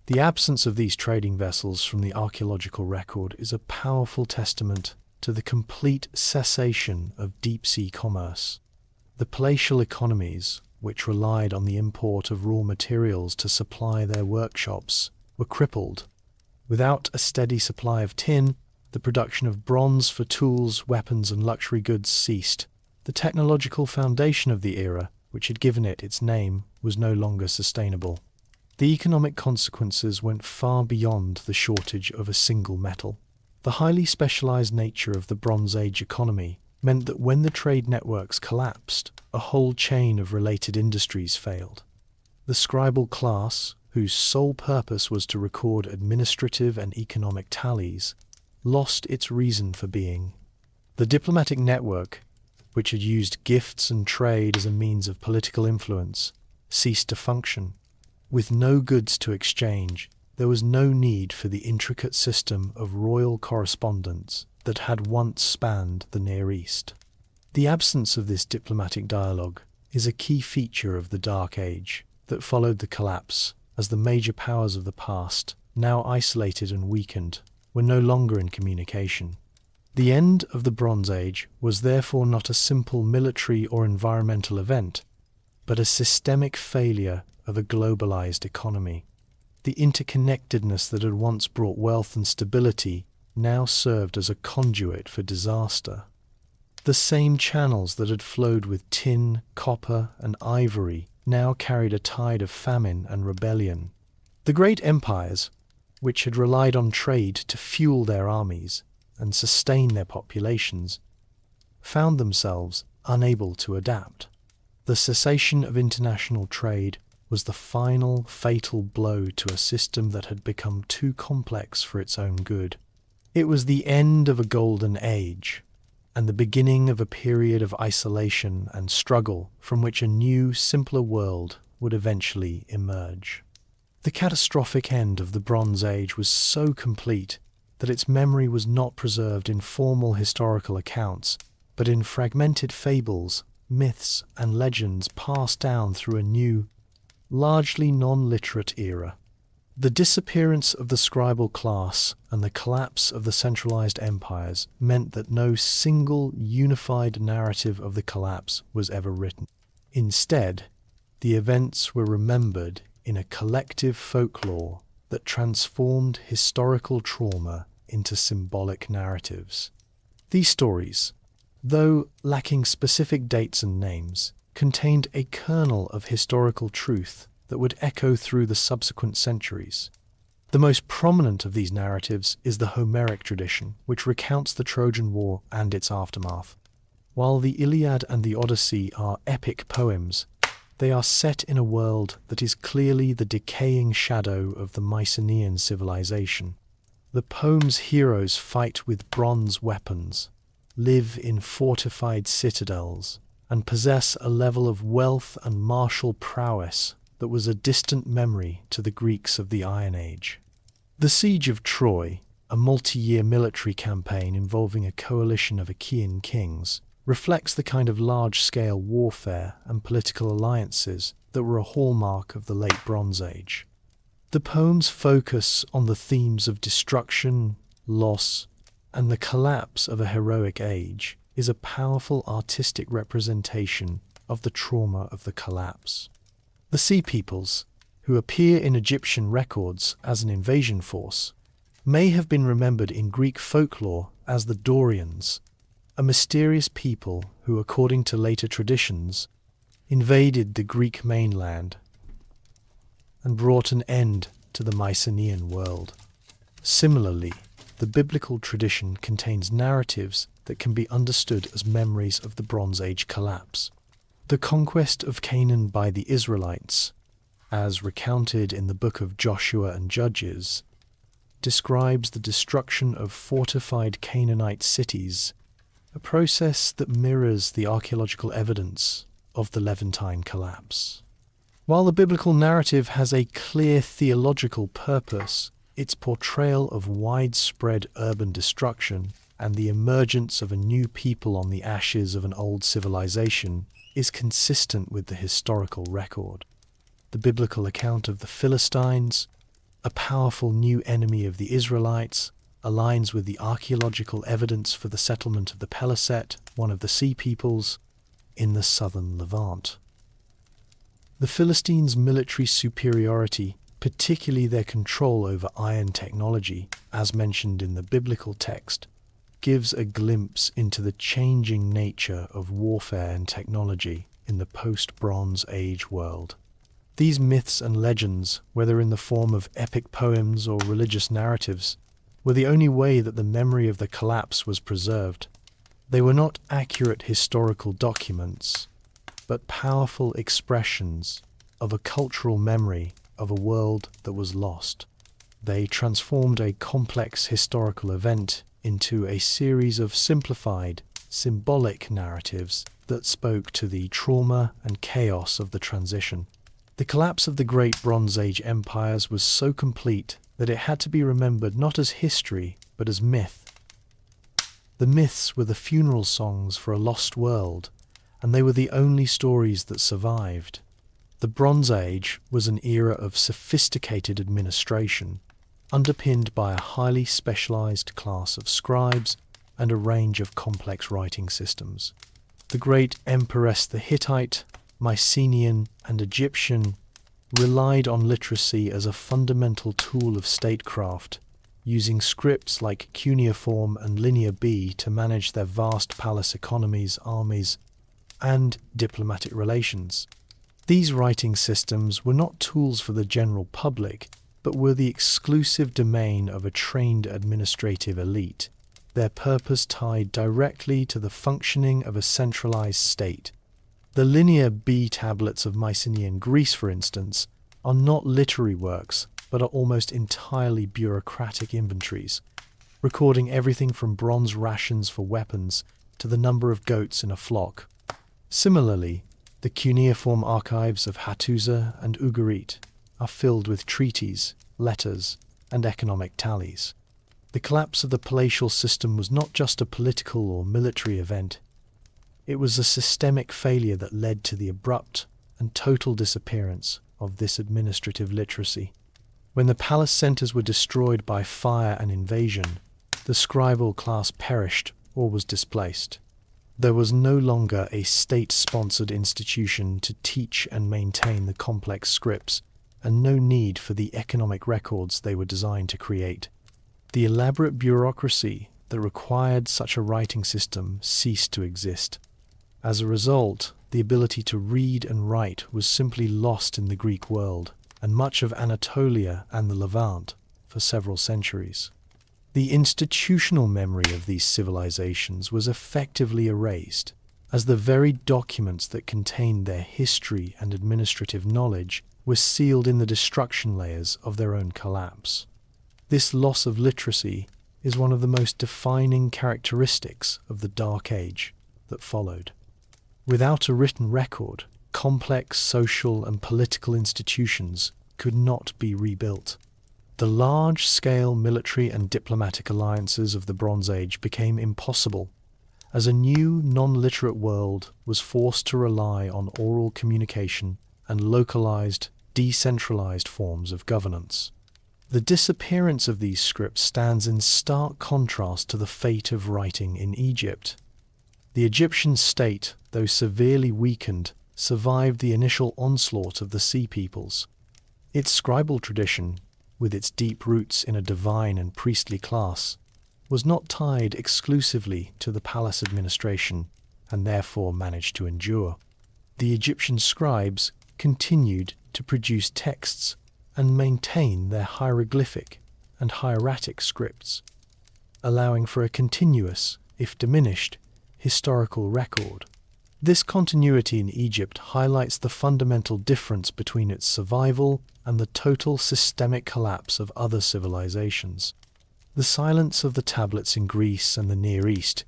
The absence of these trading vessels from the archaeological record is a powerful testament to the complete cessation of deep-sea commerce. The palatial economies, which relied on the import of raw materials to supply their workshops, were crippled. Without a steady supply of tin, the production of bronze for tools, weapons, and luxury goods ceased. The technological foundation of the era, which had given it its name, was no longer sustainable. The economic consequences went far beyond the shortage of a single metal. The highly specialized nature of the Bronze Age economy meant that when the trade networks collapsed, a whole chain of related industries failed. The scribal class, whose sole purpose was to record administrative and economic tallies, lost its reason for being. The diplomatic network, which had used gifts and trade as a means of political influence, ceased to function. With no goods to exchange, there was no need for the intricate system of royal correspondence that had once spanned the Near East. The absence of this diplomatic dialogue is a key feature of the Dark Age that followed the collapse, as the major powers of the past, now isolated and weakened, were no longer in communication. The end of the Bronze Age was therefore not a simple military or environmental event, but a systemic failure of a globalized economy. The interconnectedness that had once brought wealth and stability now served as a conduit for disaster. The same channels that had flowed with tin, copper, and ivory now carried a tide of famine and rebellion. The great empires, which had relied on trade to fuel their armies and sustain their populations, found themselves unable to adapt. The cessation of international trade was the final fatal blow to a system that had become too complex for its own good. It was the end of a golden age, and the beginning of a period of isolation and struggle from which a new, simpler world would eventually emerge. The catastrophic end of the Bronze Age was so complete that its memory was not preserved in formal historical accounts, but in fragmented fables, myths, and legends passed down through a new, largely non-literate era. The disappearance of the scribal class and the collapse of the centralized empires meant that no single unified narrative of the collapse was ever written. Instead, the events were remembered in a collective folklore that transformed historical trauma into symbolic narratives. These stories, though lacking specific dates and names, contained a kernel of historical truth that would echo through the subsequent centuries. The most prominent of these narratives is the Homeric tradition, which recounts the Trojan War and its aftermath. While the Iliad and the Odyssey are epic poems, they are set in a world that is clearly the decaying shadow of the Mycenaean civilization. The poem's heroes fight with bronze weapons, live in fortified citadels, and possess a level of wealth and martial prowess that was a distant memory to the Greeks of the Iron Age. The Siege of Troy, a multi-year military campaign involving a coalition of Achaean kings, reflects the kind of large-scale warfare and political alliances that were a hallmark of the Late Bronze Age. The poems focus on the themes of destruction, loss, and the collapse of a heroic age is a powerful artistic representation of the trauma of the collapse. The Sea Peoples, who appear in Egyptian records as an invasion force, may have been remembered in Greek folklore as the Dorians, a mysterious people who, according to later traditions, invaded the Greek mainland and brought an end to the Mycenaean world. Similarly, the biblical tradition contains narratives that can be understood as memories of the Bronze Age collapse. The conquest of Canaan by the Israelites, as recounted in the book of Joshua and Judges, describes the destruction of fortified Canaanite cities, a process that mirrors the archaeological evidence of the Levantine collapse. While the biblical narrative has a clear theological purpose, its portrayal of widespread urban destruction and the emergence of a new people on the ashes of an old civilization is consistent with the historical record. The biblical account of the Philistines, a powerful new enemy of the Israelites, aligns with the archaeological evidence for the settlement of the Peliset, one of the sea peoples, in the southern Levant. The Philistines' military superiority, particularly their control over iron technology, as mentioned in the biblical text, gives a glimpse into the changing nature of warfare and technology in the post-Bronze Age world. These myths and legends, whether in the form of epic poems or religious narratives, were the only way that the memory of the collapse was preserved. They were not accurate historical documents, but powerful expressions of a cultural memory of a world that was lost. They transformed a complex historical event into a series of simplified, symbolic narratives that spoke to the trauma and chaos of the transition. The collapse of the great Bronze Age empires was so complete that it had to be remembered not as history, but as myth. The myths were the funeral songs for a lost world, and they were the only stories that survived. The Bronze Age was an era of sophisticated administration, underpinned by a highly specialized class of scribes and a range of complex writing systems. The great emperors, the Hittite, Mycenaean, and Egyptian, relied on literacy as a fundamental tool of statecraft, using scripts like cuneiform and Linear B to manage their vast palace economies, armies, and diplomatic relations. These writing systems were not tools for the general public, but were the exclusive domain of a trained administrative elite, their purpose tied directly to the functioning of a centralized state. The Linear B tablets of Mycenaean Greece, for instance, are not literary works, but are almost entirely bureaucratic inventories, recording everything from bronze rations for weapons to the number of goats in a flock. Similarly, the cuneiform archives of Hattusa and Ugarit are filled with treaties, letters, and economic tallies. The collapse of the palatial system was not just a political or military event. It was a systemic failure that led to the abrupt and total disappearance of this administrative literacy. When the palace centers were destroyed by fire and invasion, the scribal class perished or was displaced. There was no longer a state-sponsored institution to teach and maintain the complex scripts, and no need for the economic records they were designed to create. The elaborate bureaucracy that required such a writing system ceased to exist. As a result, the ability to read and write was simply lost in the Greek world, and much of Anatolia and the Levant for several centuries. The institutional memory of these civilizations was effectively erased, as the very documents that contained their history and administrative knowledge were sealed in the destruction layers of their own collapse. This loss of literacy is one of the most defining characteristics of the Dark Age that followed. Without a written record, complex social and political institutions could not be rebuilt. The large-scale military and diplomatic alliances of the Bronze Age became impossible, as a new non-literate world was forced to rely on oral communication and localized, decentralized forms of governance. The disappearance of these scripts stands in stark contrast to the fate of writing in Egypt. The Egyptian state, though severely weakened, survived the initial onslaught of the Sea Peoples. Its scribal tradition, with its deep roots in a divine and priestly class, was not tied exclusively to the palace administration, and therefore managed to endure. The Egyptian scribes continued to produce texts and maintain their hieroglyphic and hieratic scripts, allowing for a continuous, if diminished, historical record. This continuity in Egypt highlights the fundamental difference between its survival and the total systemic collapse of other civilizations. The silence of the tablets in Greece and the Near East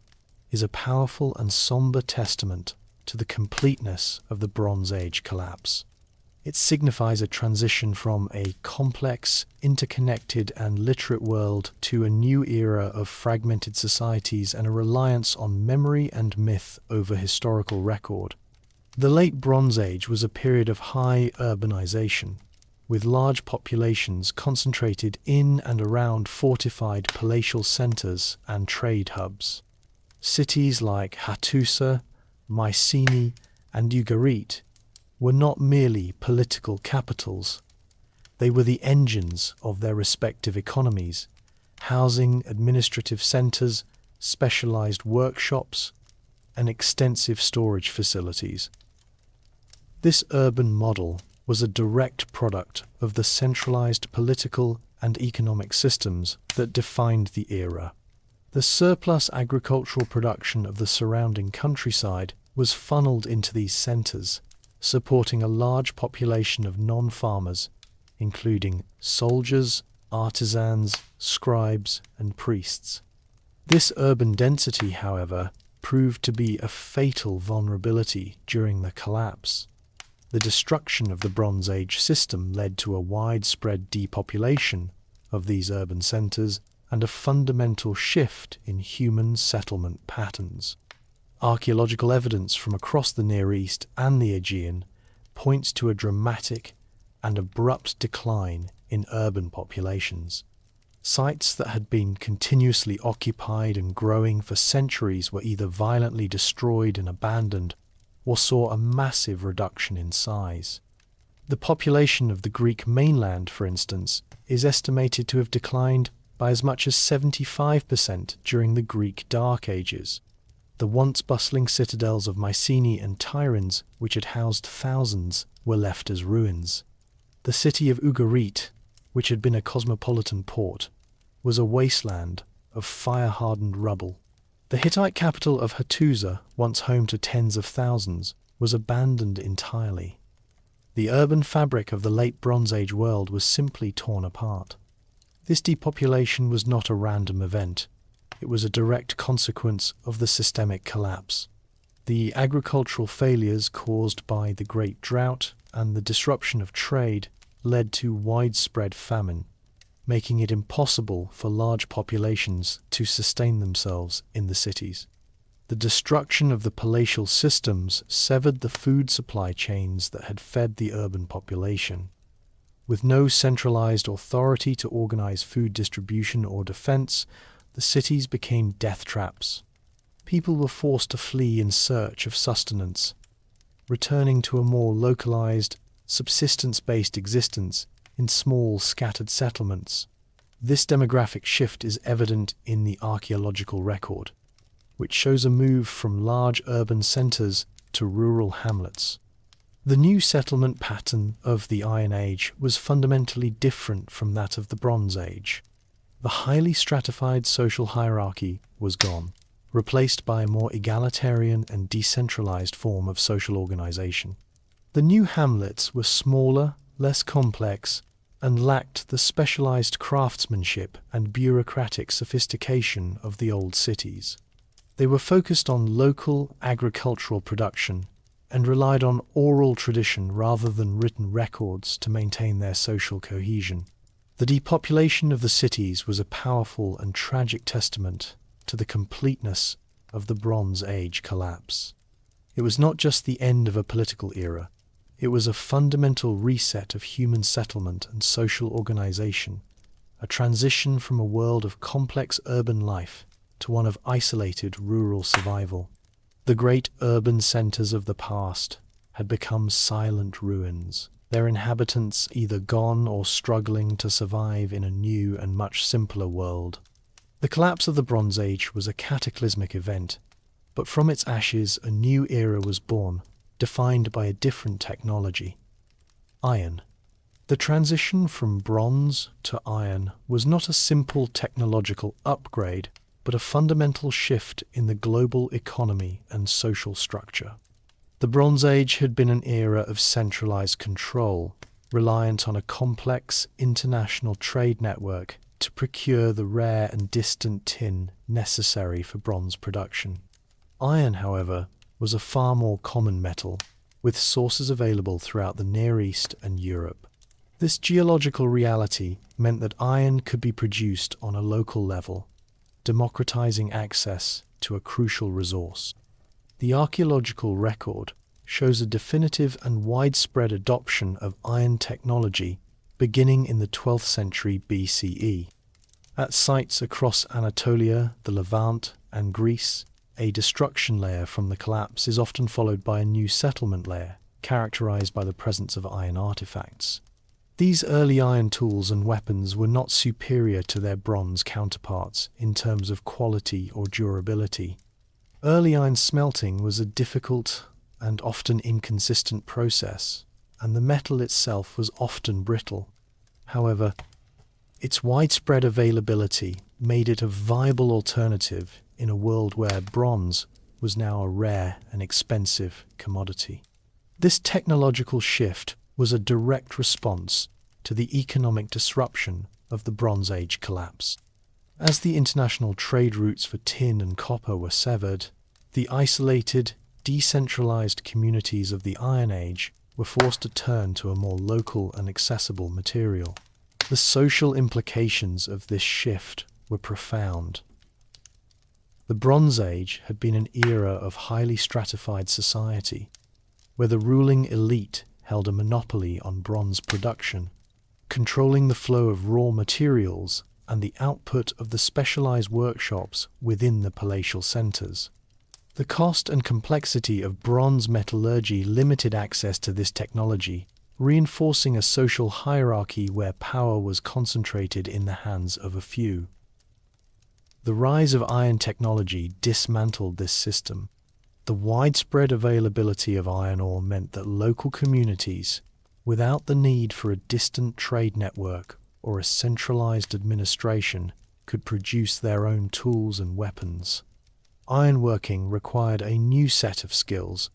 is a powerful and somber testament to the completeness of the Bronze Age collapse. It signifies a transition from a complex, interconnected and literate world to a new era of fragmented societies and a reliance on memory and myth over historical record. The Late Bronze Age was a period of high urbanization, with large populations concentrated in and around fortified palatial centers and trade hubs. Cities like Hattusa, Mycenae, and Ugarit were not merely political capitals. They were the engines of their respective economies, housing administrative centers, specialized workshops, and extensive storage facilities. This urban model was a direct product of the centralized political and economic systems that defined the era. The surplus agricultural production of the surrounding countryside was funneled into these centers, supporting a large population of non-farmers, including soldiers, artisans, scribes, and priests. This urban density, however, proved to be a fatal vulnerability during the collapse. The destruction of the Bronze Age system led to a widespread depopulation of these urban centers and a fundamental shift in human settlement patterns. Archaeological evidence from across the Near East and the Aegean points to a dramatic and abrupt decline in urban populations. Sites that had been continuously occupied and growing for centuries were either violently destroyed and abandoned or saw a massive reduction in size. The population of the Greek mainland, for instance, is estimated to have declined by as much as 75% during the Greek Dark Ages. The once bustling citadels of Mycenae and Tiryns, which had housed thousands, were left as ruins. The city of Ugarit, which had been a cosmopolitan port, was a wasteland of fire-hardened rubble. The Hittite capital of Hattusa, once home to tens of thousands, was abandoned entirely. The urban fabric of the Late Bronze Age world was simply torn apart. This depopulation was not a random event. It was a direct consequence of the systemic collapse. The agricultural failures caused by the Great Drought and the disruption of trade led to widespread famine, making it impossible for large populations to sustain themselves in the cities. The destruction of the palatial systems severed the food supply chains that had fed the urban population. With no centralized authority to organize food distribution or defense, the cities became death traps. People were forced to flee in search of sustenance, returning to a more localized, subsistence-based existence in small, scattered settlements. This demographic shift is evident in the archaeological record, which shows a move from large urban centers to rural hamlets. The new settlement pattern of the Iron Age was fundamentally different from that of the Bronze Age. The highly stratified social hierarchy was gone, replaced by a more egalitarian and decentralized form of social organization. The new hamlets were smaller, less complex, and lacked the specialized craftsmanship and bureaucratic sophistication of the old cities. They were focused on local agricultural production and relied on oral tradition rather than written records to maintain their social cohesion. The depopulation of the cities was a powerful and tragic testament to the completeness of the Bronze Age collapse. It was not just the end of a political era, it was a fundamental reset of human settlement and social organization, a transition from a world of complex urban life to one of isolated rural survival. The great urban centers of the past had become silent ruins, their inhabitants either gone or struggling to survive in a new and much simpler world. The collapse of the Bronze Age was a cataclysmic event, but from its ashes a new era was born, defined by a different technology. Iron. The transition from bronze to iron was not a simple technological upgrade, but a fundamental shift in the global economy and social structure. The Bronze Age had been an era of centralized control, reliant on a complex international trade network to procure the rare and distant tin necessary for bronze production. Iron, however, was a far more common metal, with sources available throughout the Near East and Europe. This geological reality meant that iron could be produced on a local level, democratizing access to a crucial resource. The archaeological record shows a definitive and widespread adoption of iron technology beginning in the 12th century BCE. At sites across Anatolia, the Levant, and Greece, a destruction layer from the collapse is often followed by a new settlement layer, characterized by the presence of iron artifacts. These early iron tools and weapons were not superior to their bronze counterparts in terms of quality or durability. Early iron smelting was a difficult and often inconsistent process, and the metal itself was often brittle. However, its widespread availability made it a viable alternative in a world where bronze was now a rare and expensive commodity. This technological shift was a direct response to the economic disruption of the Bronze Age collapse. As the international trade routes for tin and copper were severed, the isolated, decentralized communities of the Iron Age were forced to turn to a more local and accessible material. The social implications of this shift were profound. The Bronze Age had been an era of highly stratified society, where the ruling elite held a monopoly on bronze production, controlling the flow of raw materials and the output of the specialized workshops within the palatial centers. The cost and complexity of bronze metallurgy limited access to this technology, reinforcing a social hierarchy where power was concentrated in the hands of a few. The rise of iron technology dismantled this system. The widespread availability of iron ore meant that local communities, without the need for a distant trade network or a centralized administration, could produce their own tools and weapons. Ironworking required a new set of skills,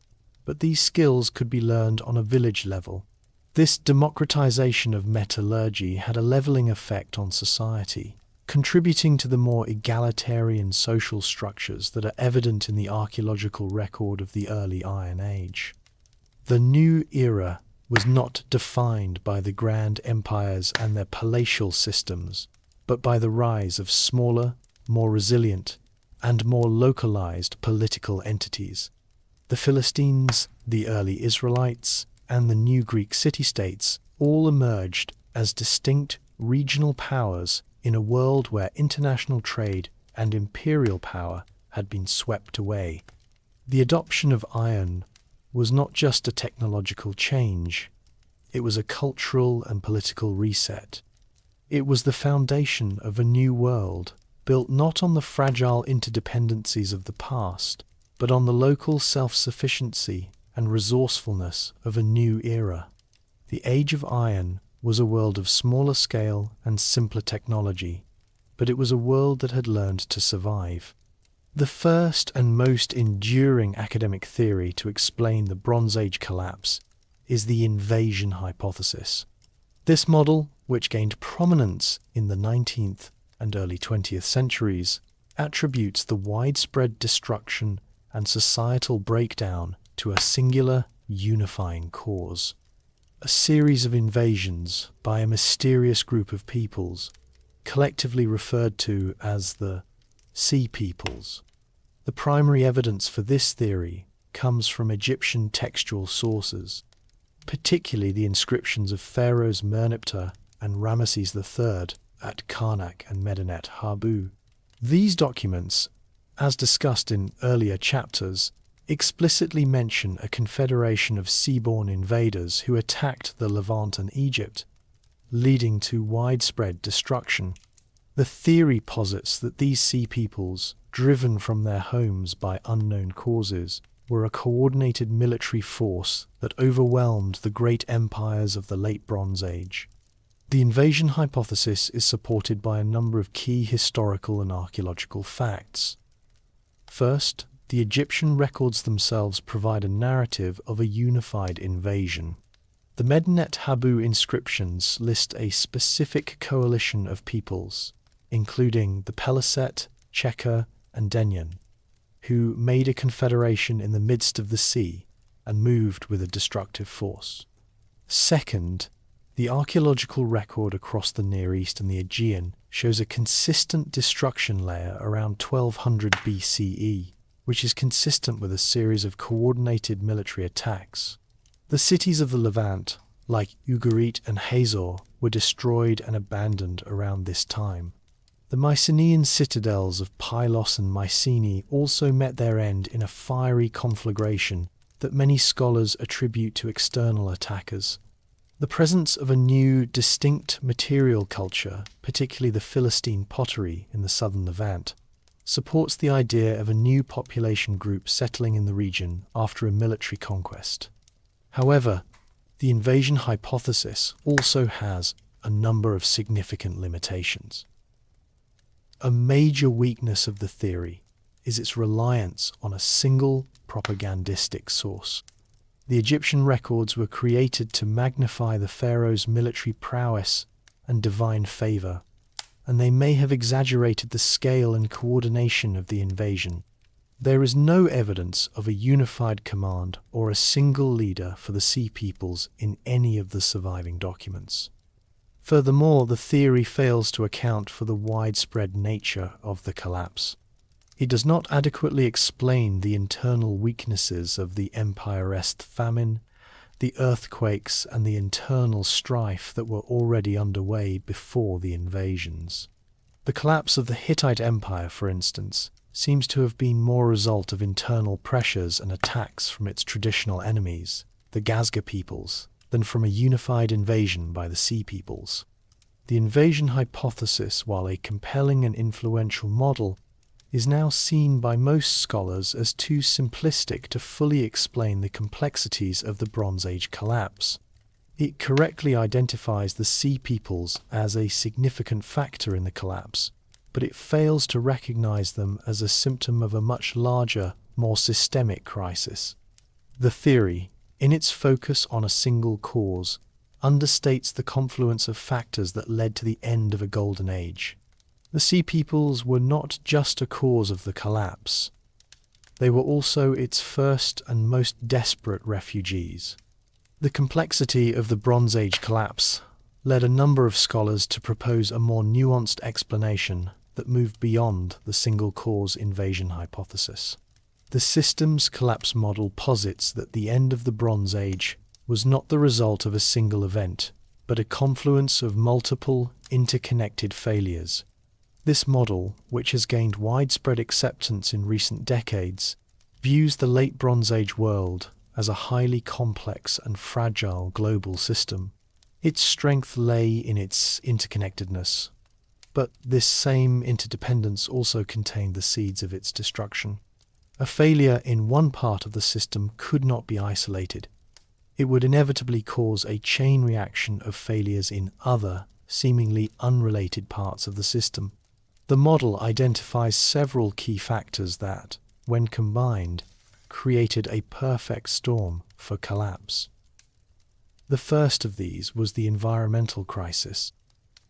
but these skills could be learned on a village level. This democratization of metallurgy had a leveling effect on society, contributing to the more egalitarian social structures that are evident in the archaeological record of the early Iron Age. The new era was not defined by the grand empires and their palatial systems, but by the rise of smaller, more resilient, and more localized political entities. The Philistines, the early Israelites, and the new Greek city-states all emerged as distinct regional powers in a world where international trade and imperial power had been swept away. The adoption of iron was not just a technological change, it was a cultural and political reset. It was the foundation of a new world, built not on the fragile interdependencies of the past, but on the local self-sufficiency and resourcefulness of a new era. The Age of Iron was a world of smaller scale and simpler technology, but it was a world that had learned to survive. The first and most enduring academic theory to explain the Bronze Age collapse is the invasion hypothesis. This model, which gained prominence in the 19th and early 20th centuries, attributes the widespread destruction and societal breakdown to a singular, unifying cause. A series of invasions by a mysterious group of peoples, collectively referred to as the Sea Peoples. The primary evidence for this theory comes from Egyptian textual sources, particularly the inscriptions of pharaohs Merneptah and Ramesses III at Karnak and Medinet Habu. These documents, as discussed in earlier chapters, explicitly mention a confederation of seaborne invaders who attacked the Levant and Egypt, leading to widespread destruction. The theory posits that these sea peoples, driven from their homes by unknown causes, were a coordinated military force that overwhelmed the great empires of the Late Bronze Age. The invasion hypothesis is supported by a number of key historical and archaeological facts. First, the Egyptian records themselves provide a narrative of a unified invasion. The Medinet Habu inscriptions list a specific coalition of peoples, including the Peliset, Checker, and Denyen, who made a confederation in the midst of the sea, and moved with a destructive force. Second, the archaeological record across the Near East and the Aegean shows a consistent destruction layer around 1200 BCE, which is consistent with a series of coordinated military attacks. The cities of the Levant, like Ugarit and Hazor, were destroyed and abandoned around this time. The Mycenaean citadels of Pylos and Mycenae also met their end in a fiery conflagration that many scholars attribute to external attackers. The presence of a new, distinct material culture, particularly the Philistine pottery in the southern Levant, supports the idea of a new population group settling in the region after a military conquest. However, the invasion hypothesis also has a number of significant limitations. A major weakness of the theory is its reliance on a single propagandistic source. The Egyptian records were created to magnify the pharaoh's military prowess and divine favor, and they may have exaggerated the scale and coordination of the invasion. There is no evidence of a unified command or a single leader for the Sea Peoples in any of the surviving documents. Furthermore, the theory fails to account for the widespread nature of the collapse. It does not adequately explain the internal weaknesses of the empire-est famine, the earthquakes, and the internal strife that were already underway before the invasions. The collapse of the Hittite Empire, for instance, seems to have been more a result of internal pressures and attacks from its traditional enemies, the Gazga peoples, than from a unified invasion by the Sea Peoples. The invasion hypothesis, while a compelling and influential model, is now seen by most scholars as too simplistic to fully explain the complexities of the Bronze Age collapse. It correctly identifies the Sea Peoples as a significant factor in the collapse, but it fails to recognize them as a symptom of a much larger, more systemic crisis. The theory, in its focus on a single cause, understates the confluence of factors that led to the end of a golden age. The Sea Peoples were not just a cause of the collapse. They were also its first and most desperate refugees. The complexity of the Bronze Age collapse led a number of scholars to propose a more nuanced explanation that moved beyond the single-cause invasion hypothesis. The systems collapse model posits that the end of the Bronze Age was not the result of a single event, but a confluence of multiple, interconnected failures. This model, which has gained widespread acceptance in recent decades, views the late Bronze Age world as a highly complex and fragile global system. Its strength lay in its interconnectedness, but this same interdependence also contained the seeds of its destruction. A failure in one part of the system could not be isolated. It would inevitably cause a chain reaction of failures in other, seemingly unrelated parts of the system. The model identifies several key factors that, when combined, created a perfect storm for collapse. The first of these was the environmental crisis.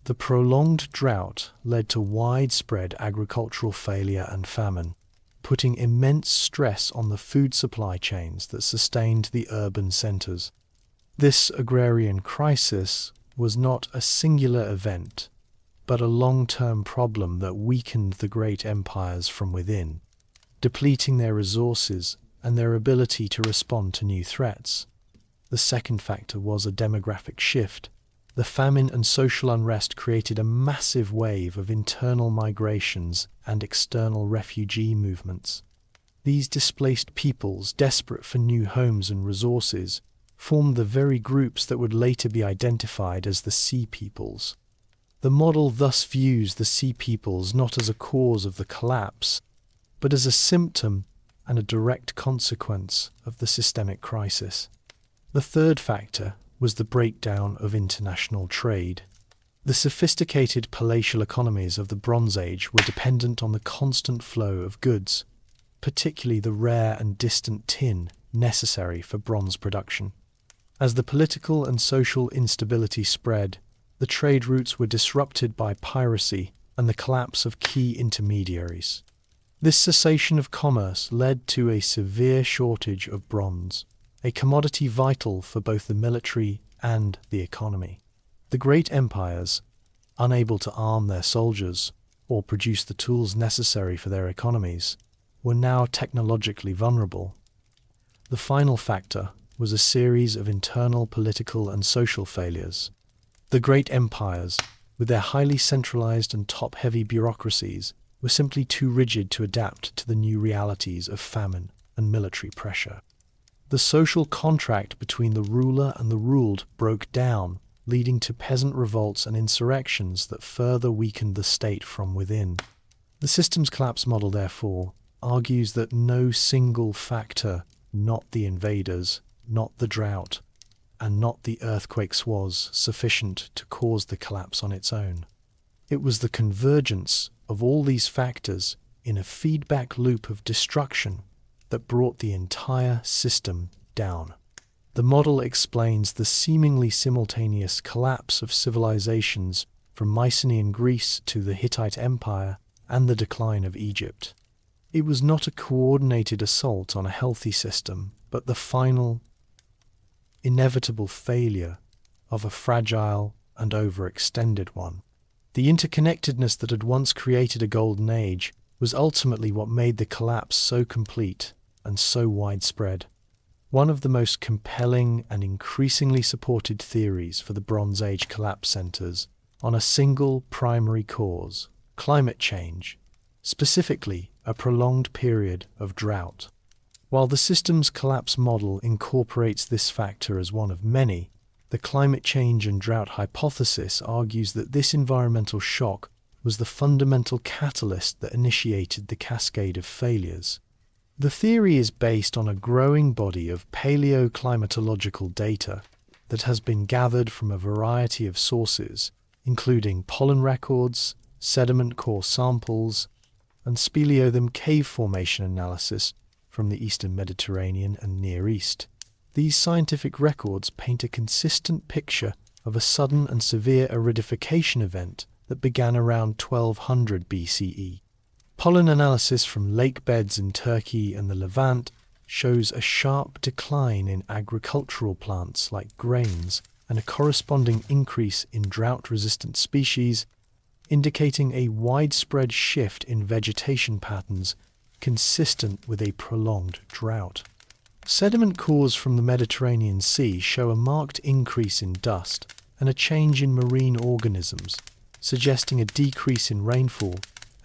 The prolonged drought led to widespread agricultural failure and famine, putting immense stress on the food supply chains that sustained the urban centers. This agrarian crisis was not a singular event, but a long-term problem that weakened the great empires from within, depleting their resources and their ability to respond to new threats. The second factor was a demographic shift. The famine and social unrest created a massive wave of internal migrations and external refugee movements. These displaced peoples, desperate for new homes and resources, formed the very groups that would later be identified as the Sea Peoples. The model thus views the Sea Peoples not as a cause of the collapse, but as a symptom and a direct consequence of the systemic crisis. The third factor was the breakdown of international trade. The sophisticated palatial economies of the Bronze Age were dependent on the constant flow of goods, particularly the rare and distant tin necessary for bronze production. As the political and social instability spread, the trade routes were disrupted by piracy and the collapse of key intermediaries. This cessation of commerce led to a severe shortage of bronze. a commodity vital for both the military and the economy. The great empires, unable to arm their soldiers or produce the tools necessary for their economies, were now technologically vulnerable. The final factor was a series of internal political and social failures. The great empires, with their highly centralized and top-heavy bureaucracies, were simply too rigid to adapt to the new realities of famine and military pressure. The social contract between the ruler and the ruled broke down, leading to peasant revolts and insurrections that further weakened the state from within. The systems collapse model, therefore, argues that no single factor, not the invaders, not the drought, and not the earthquakes, was sufficient to cause the collapse on its own. It was the convergence of all these factors in a feedback loop of destruction that brought the entire system down. The model explains the seemingly simultaneous collapse of civilizations from Mycenaean Greece to the Hittite Empire and the decline of Egypt. It was not a coordinated assault on a healthy system, but the final, inevitable failure of a fragile and overextended one. The interconnectedness that had once created a golden age was ultimately what made the collapse so complete and so widespread. One of the most compelling and increasingly supported theories for the Bronze Age collapse centers on a single primary cause: climate change, specifically a prolonged period of drought. While the systems collapse model incorporates this factor as one of many, the climate change and drought hypothesis argues that this environmental shock was the fundamental catalyst that initiated the cascade of failures. The theory is based on a growing body of paleoclimatological data that has been gathered from a variety of sources, including pollen records, sediment core samples, and speleothem cave formation analysis from the Eastern Mediterranean and Near East. These scientific records paint a consistent picture of a sudden and severe aridification event that began around 1200 BCE. Pollen analysis from lake beds in Turkey and the Levant shows a sharp decline in agricultural plants like grains and a corresponding increase in drought-resistant species, indicating a widespread shift in vegetation patterns consistent with a prolonged drought. Sediment cores from the Mediterranean Sea show a marked increase in dust and a change in marine organisms, suggesting a decrease in rainfall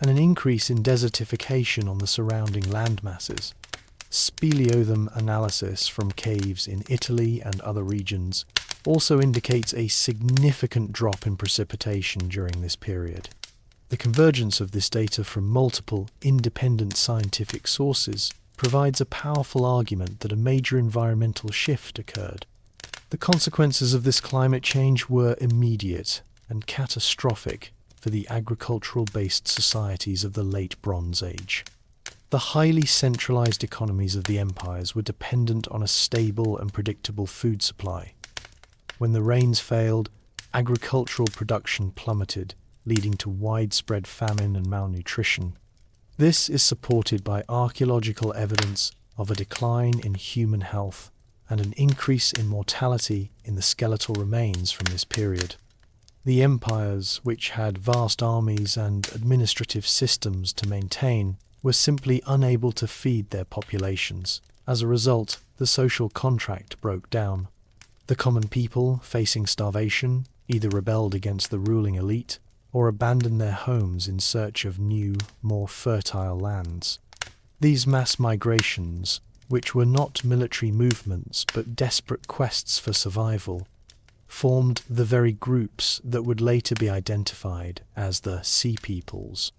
and an increase in desertification on the surrounding land masses. Speleothem analysis from caves in Italy and other regions also indicates a significant drop in precipitation during this period. The convergence of this data from multiple independent scientific sources provides a powerful argument that a major environmental shift occurred. The consequences of this climate change were immediate and catastrophic for the agricultural-based societies of the Late Bronze Age. The highly centralized economies of the empires were dependent on a stable and predictable food supply. When the rains failed, agricultural production plummeted, leading to widespread famine and malnutrition. This is supported by archaeological evidence of a decline in human health and an increase in mortality in the skeletal remains from this period. The empires, which had vast armies and administrative systems to maintain, were simply unable to feed their populations. As a result, the social contract broke down. The common people, facing starvation, either rebelled against the ruling elite or abandoned their homes in search of new, more fertile lands. These mass migrations, which were not military movements but desperate quests for survival, formed the very groups that would later be identified as the Sea Peoples.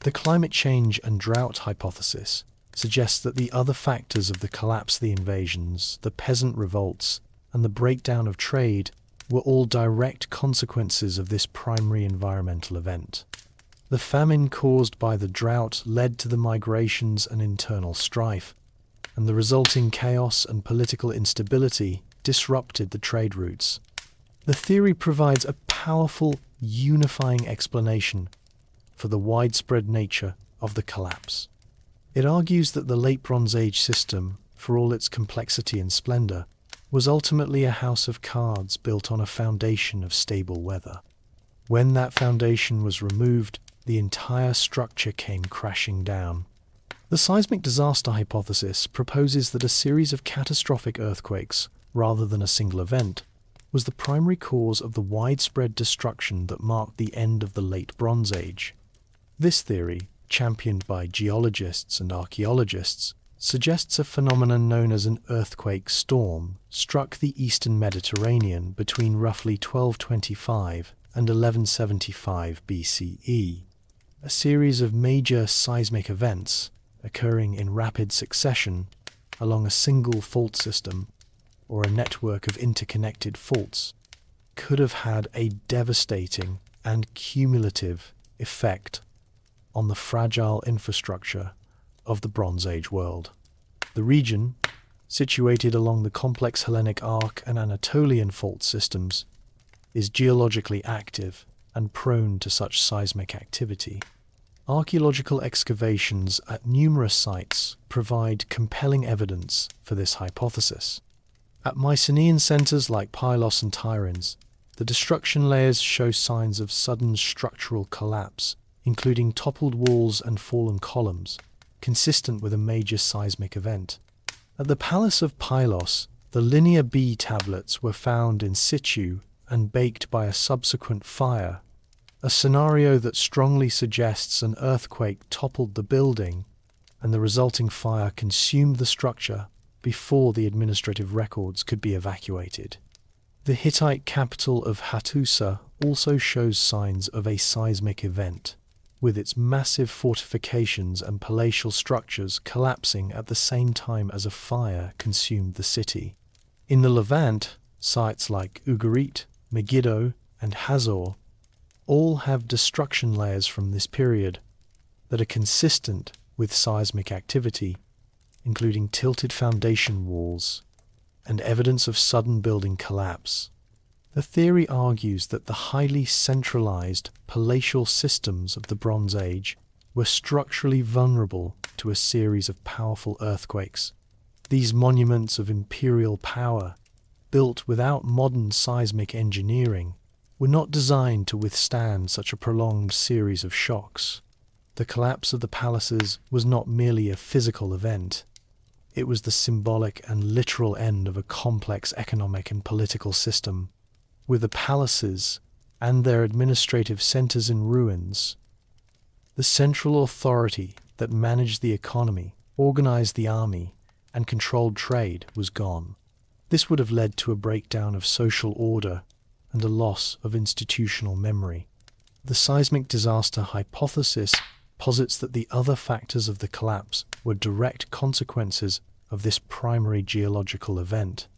The climate change and drought hypothesis suggests that the other factors of the collapse of the invasions, the peasant revolts, and the breakdown of trade were all direct consequences of this primary environmental event. The famine caused by the drought led to the migrations and internal strife, and the resulting chaos and political instability disrupted the trade routes. The theory provides a powerful, unifying explanation for the widespread nature of the collapse. It argues that the Late Bronze Age system for all its complexity and splendor, was ultimately a house of cards built on a foundation of stable weather. When that foundation was removed, the entire structure came crashing down. The seismic disaster hypothesis proposes that a series of catastrophic earthquakes, rather than a single event, was the primary cause of the widespread destruction that marked the end of the Late Bronze Age. This theory, championed by geologists and archaeologists, suggests a phenomenon known as an earthquake storm struck the eastern Mediterranean between roughly 1225 and 1175 BCE. A series of major seismic events occurring in rapid succession along a single fault system or a network of interconnected faults could have had a devastating and cumulative effect on the fragile infrastructure of the Bronze Age world. The region, situated along the complex Hellenic Arc and Anatolian fault systems, is geologically active and prone to such seismic activity. Archaeological excavations at numerous sites provide compelling evidence for this hypothesis. At Mycenaean centers like Pylos and Tiryns, the destruction layers show signs of sudden structural collapse, including toppled walls and fallen columns, consistent with a major seismic event. At the Palace of Pylos, the linear B tablets were found in situ and baked by a subsequent fire, a scenario that strongly suggests an earthquake toppled the building and the resulting fire consumed the structure before the administrative records could be evacuated. The Hittite capital of Hattusa also shows signs of a seismic event, with its massive fortifications and palatial structures collapsing at the same time as a fire consumed the city. In the Levant, sites like Ugarit, Megiddo, and Hazor all have destruction layers from this period that are consistent with seismic activity, including tilted foundation walls and evidence of sudden building collapse. The theory argues that the highly centralized palatial systems of the Bronze Age were structurally vulnerable to a series of powerful earthquakes. These monuments of imperial power, built without modern seismic engineering, were not designed to withstand such a prolonged series of shocks. The collapse of the palaces was not merely a physical event. It was the symbolic and literal end of a complex economic and political system. With the palaces and their administrative centers in ruins, the central authority that managed the economy, organized the army, and controlled trade was gone. This would have led to a breakdown of social order and a loss of institutional memory. The seismic disaster hypothesis posits that the other factors of the collapse were direct consequences of this primary geological event.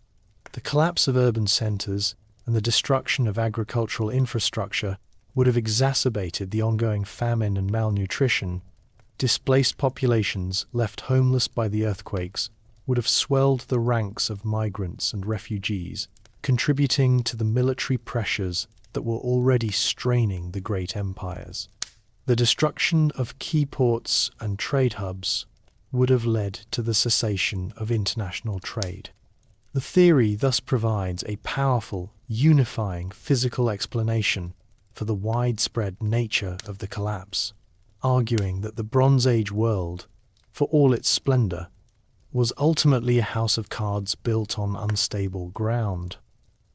The collapse of urban centers and the destruction of agricultural infrastructure would have exacerbated the ongoing famine and malnutrition. Displaced populations left homeless by the earthquakes would have swelled the ranks of migrants and refugees, contributing to the military pressures that were already straining the great empires. The destruction of key ports and trade hubs would have led to the cessation of international trade. The theory thus provides a powerful, unifying physical explanation for the widespread nature of the collapse, arguing that the Bronze Age world, for all its splendor, was ultimately a house of cards built on unstable ground.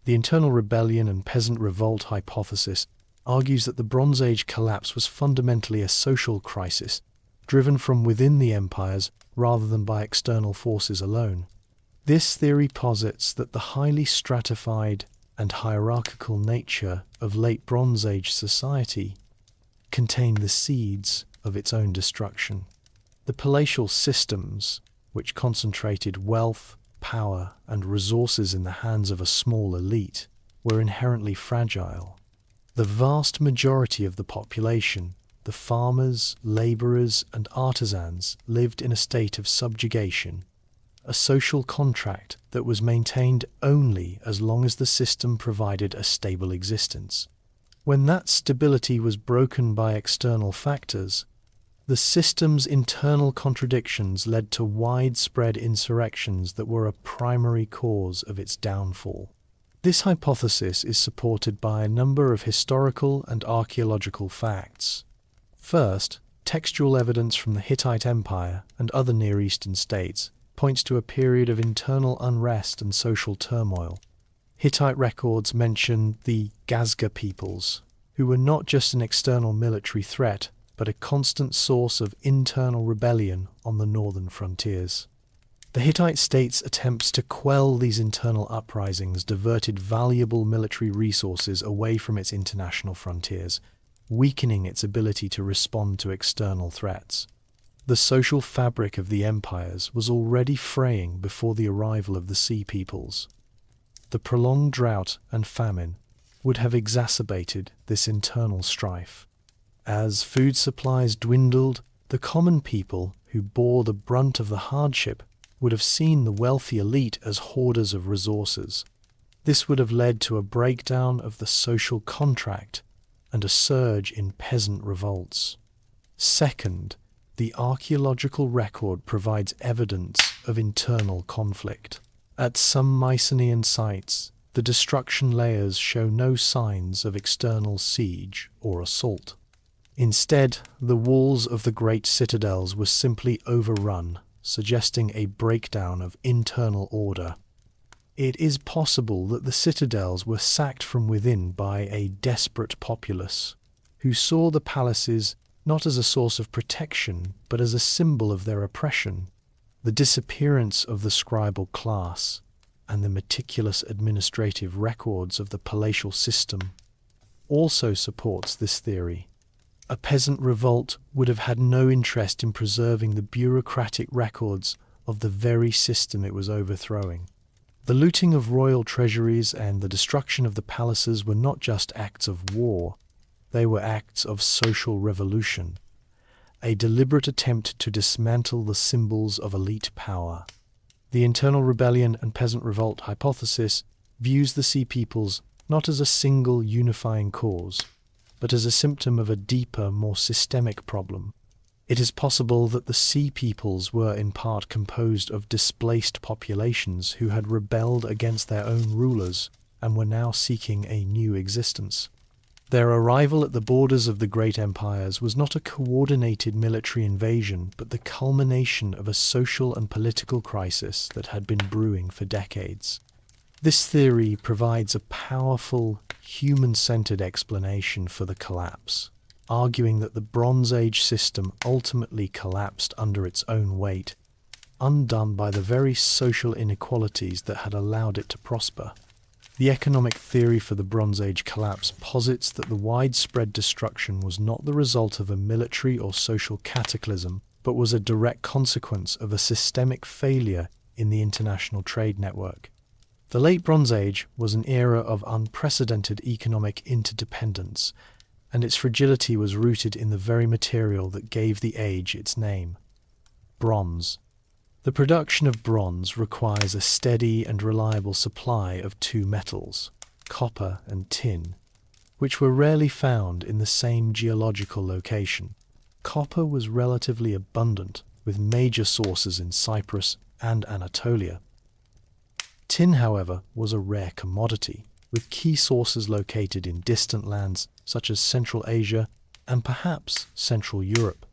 The internal rebellion and peasant revolt hypothesis argues that the Bronze Age collapse was fundamentally a social crisis, driven from within the empires rather than by external forces alone. This theory posits that the highly stratified and hierarchical nature of late Bronze Age society contained the seeds of its own destruction. The palatial systems, which concentrated wealth, power, and resources in the hands of a small elite, were inherently fragile. The vast majority of the population, the farmers, laborers, and artisans, lived in a state of subjugation, a social contract that was maintained only as long as the system provided a stable existence. When that stability was broken by external factors, The system's internal contradictions led to widespread insurrections that were a primary cause of its downfall. This hypothesis is supported by a number of historical and archaeological facts. First, textual evidence from the Hittite Empire and other Near Eastern states points to a period of internal unrest and social turmoil. Hittite records mention the Gazga peoples, who were not just an external military threat, but a constant source of internal rebellion on the northern frontiers. The Hittite state's attempts to quell these internal uprisings diverted valuable military resources away from its international frontiers, weakening its ability to respond to external threats. The social fabric of the empires was already fraying before the arrival of the Sea Peoples. The prolonged drought and famine would have exacerbated this internal strife. As food supplies dwindled, the common people who bore the brunt of the hardship would have seen the wealthy elite as hoarders of resources. This would have led to a breakdown of the social contract and a surge in peasant revolts. Second, the archaeological record provides evidence of internal conflict. At some Mycenaean sites, the destruction layers show no signs of external siege or assault. Instead, the walls of the great citadels were simply overrun, suggesting a breakdown of internal order. It is possible that the citadels were sacked from within by a desperate populace, who saw the palaces not as a source of protection, but as a symbol of their oppression. The disappearance of the scribal class and the meticulous administrative records of the palatial system also supports this theory. A peasant revolt would have had no interest in preserving the bureaucratic records of the very system it was overthrowing. The looting of royal treasuries and the destruction of the palaces were not just acts of war, they were acts of social revolution, a deliberate attempt to dismantle the symbols of elite power. The internal rebellion and peasant revolt hypothesis views the Sea Peoples not as a single unifying cause, but as a symptom of a deeper, more systemic problem. It is possible that the Sea Peoples were in part composed of displaced populations who had rebelled against their own rulers and were now seeking a new existence. Their arrival at the borders of the great empires was not a coordinated military invasion, but the culmination of a social and political crisis that had been brewing for decades. This theory provides a powerful, human-centered explanation for the collapse, arguing that the Bronze Age system ultimately collapsed under its own weight, undone by the very social inequalities that had allowed it to prosper. The economic theory for the Bronze Age collapse posits that the widespread destruction was not the result of a military or social cataclysm, but was a direct consequence of a systemic failure in the international trade network. The Late Bronze Age was an era of unprecedented economic interdependence, and its fragility was rooted in the very material that gave the age its name: bronze. The production of bronze requires a steady and reliable supply of two metals, copper and tin, which were rarely found in the same geological location. Copper was relatively abundant, with major sources in Cyprus and Anatolia. Tin, however, was a rare commodity, with key sources located in distant lands such as Central Asia and perhaps Central Europe.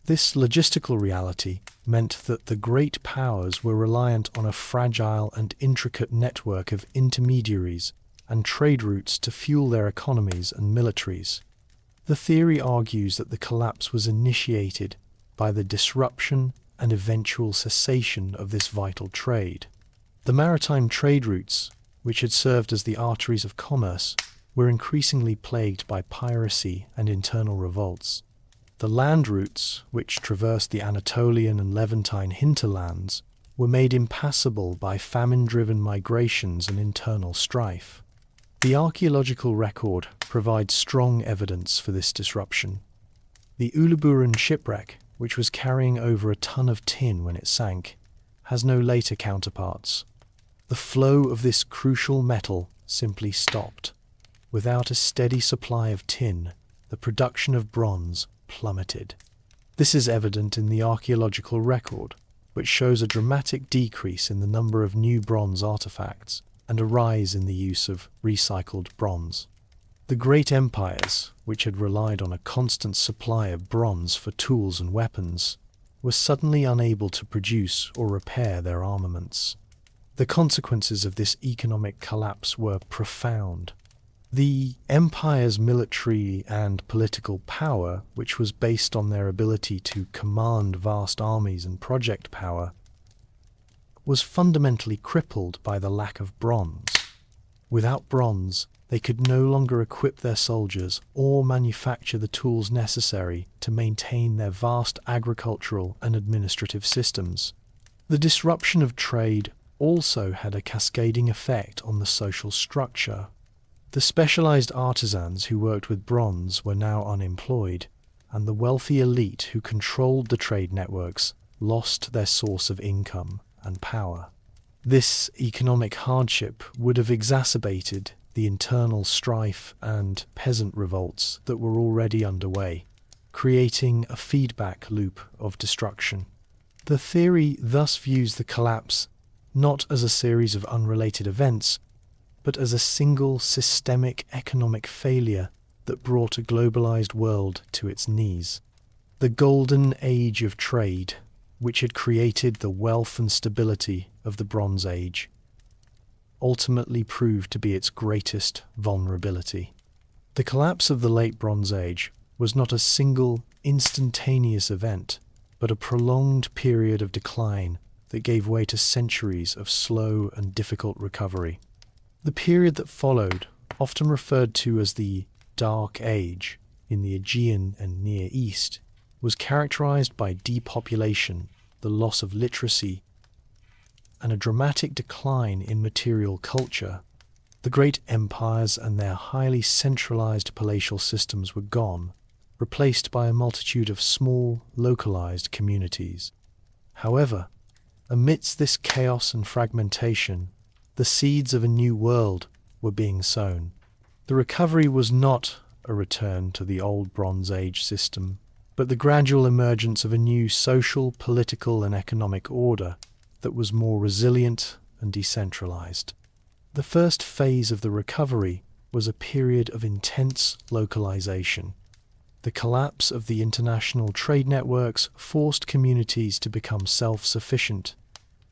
This logistical reality meant that the great powers were reliant on a fragile and intricate network of intermediaries and trade routes to fuel their economies and militaries. The theory argues that the collapse was initiated by the disruption and eventual cessation of this vital trade. The maritime trade routes, which had served as the arteries of commerce, were increasingly plagued by piracy and internal revolts. The land routes, which traversed the Anatolian and Levantine hinterlands, were made impassable by famine-driven migrations and internal strife. The archaeological record provides strong evidence for this disruption. The Uluburun shipwreck, which was carrying over a ton of tin when it sank, has no later counterparts. The flow of this crucial metal simply stopped. Without a steady supply of tin, the production of bronze plummeted. This is evident in the archaeological record, which shows a dramatic decrease in the number of new bronze artifacts and a rise in the use of recycled bronze. The great empires, which had relied on a constant supply of bronze for tools and weapons, were suddenly unable to produce or repair their armaments. The consequences of this economic collapse were profound. The empire's military and political power, which was based on their ability to command vast armies and project power, was fundamentally crippled by the lack of bronze. Without bronze, they could no longer equip their soldiers or manufacture the tools necessary to maintain their vast agricultural and administrative systems. The disruption of trade also had a cascading effect on the social structure. The specialized artisans who worked with bronze were now unemployed, and the wealthy elite who controlled the trade networks lost their source of income and power. This economic hardship would have exacerbated the internal strife and peasant revolts that were already underway, creating a feedback loop of destruction. The theory thus views the collapse not as a series of unrelated events, but as a single systemic economic failure that brought a globalized world to its knees. The golden age of trade, which had created the wealth and stability of the Bronze Age, ultimately proved to be its greatest vulnerability. The collapse of the Late Bronze Age was not a single, instantaneous event, but a prolonged period of decline that gave way to centuries of slow and difficult recovery. The period that followed, often referred to as the Dark Age in the Aegean and Near East, was characterized by depopulation, the loss of literacy, and a dramatic decline in material culture. The great empires and their highly centralized palatial systems were gone, replaced by a multitude of small, localized communities. However, amidst this chaos and fragmentation, the seeds of a new world were being sown. The recovery was not a return to the old Bronze Age system, but the gradual emergence of a new social, political, and economic order that was more resilient and decentralized. The first phase of the recovery was a period of intense localization. The collapse of the international trade networks forced communities to become self-sufficient.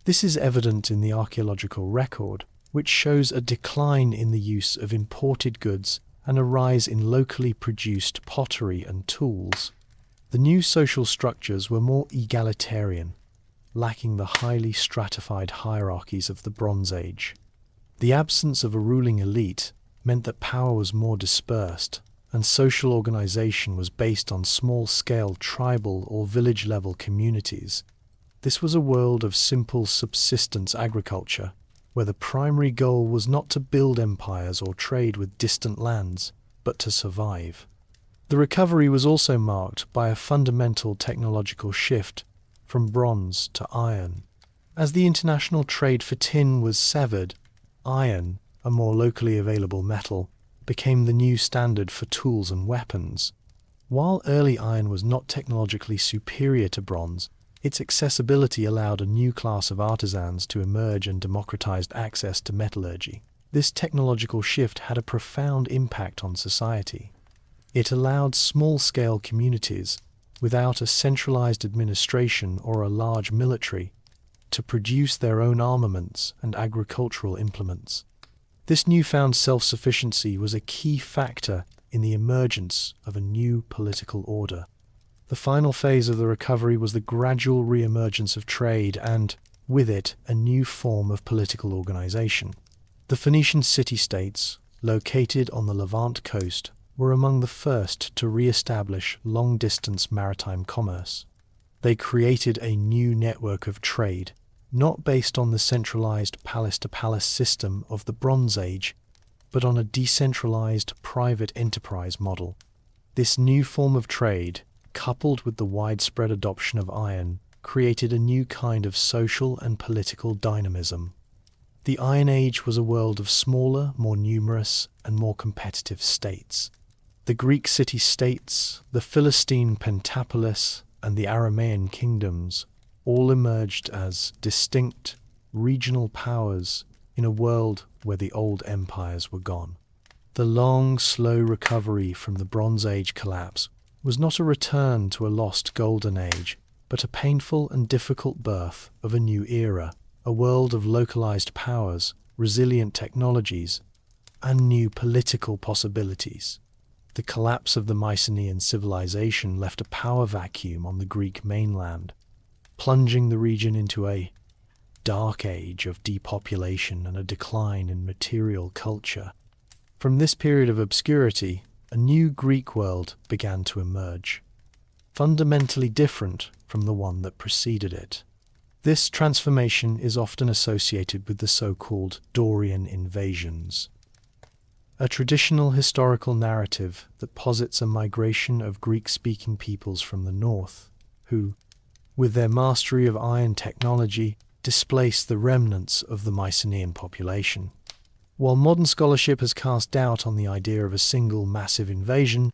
This is evident in the archaeological record, which shows a decline in the use of imported goods and a rise in locally produced pottery and tools. The new social structures were more egalitarian, lacking the highly stratified hierarchies of the Bronze Age. The absence of a ruling elite meant that power was more dispersed, and social organization was based on small-scale tribal or village-level communities. This was a world of simple subsistence agriculture, where the primary goal was not to build empires or trade with distant lands, but to survive. The recovery was also marked by a fundamental technological shift from bronze to iron. As the international trade for tin was severed, iron, a more locally available metal, became the new standard for tools and weapons. While early iron was not technologically superior to bronze, its accessibility allowed a new class of artisans to emerge and democratized access to metallurgy. This technological shift had a profound impact on society. It allowed small-scale communities, without a centralized administration or a large military, to produce their own armaments and agricultural implements. This newfound self-sufficiency was a key factor in the emergence of a new political order. The final phase of the recovery was the gradual re-emergence of trade and, with it, a new form of political organization. The Phoenician city-states, located on the Levant coast, were among the first to re-establish long-distance maritime commerce. They created a new network of trade, not based on the centralized palace-to-palace system of the Bronze Age, but on a decentralized private enterprise model. This new form of trade, coupled with the widespread adoption of iron, created a new kind of social and political dynamism. The Iron Age was a world of smaller, more numerous, and more competitive states. The Greek city-states, the Philistine Pentapolis, and the Aramaean kingdoms all emerged as distinct regional powers in a world where the old empires were gone. The long, slow recovery from the Bronze Age collapse was not a return to a lost golden age, but a painful and difficult birth of a new era, a world of localized powers, resilient technologies, and new political possibilities. The collapse of the Mycenaean civilization left a power vacuum on the Greek mainland, plunging the region into a dark age of depopulation and a decline in material culture. From this period of obscurity, a new Greek world began to emerge, fundamentally different from the one that preceded it. This transformation is often associated with the so-called Dorian invasions, a traditional historical narrative that posits a migration of Greek-speaking peoples from the north, who, with their mastery of iron technology, displaced the remnants of the Mycenaean population. While modern scholarship has cast doubt on the idea of a single massive invasion,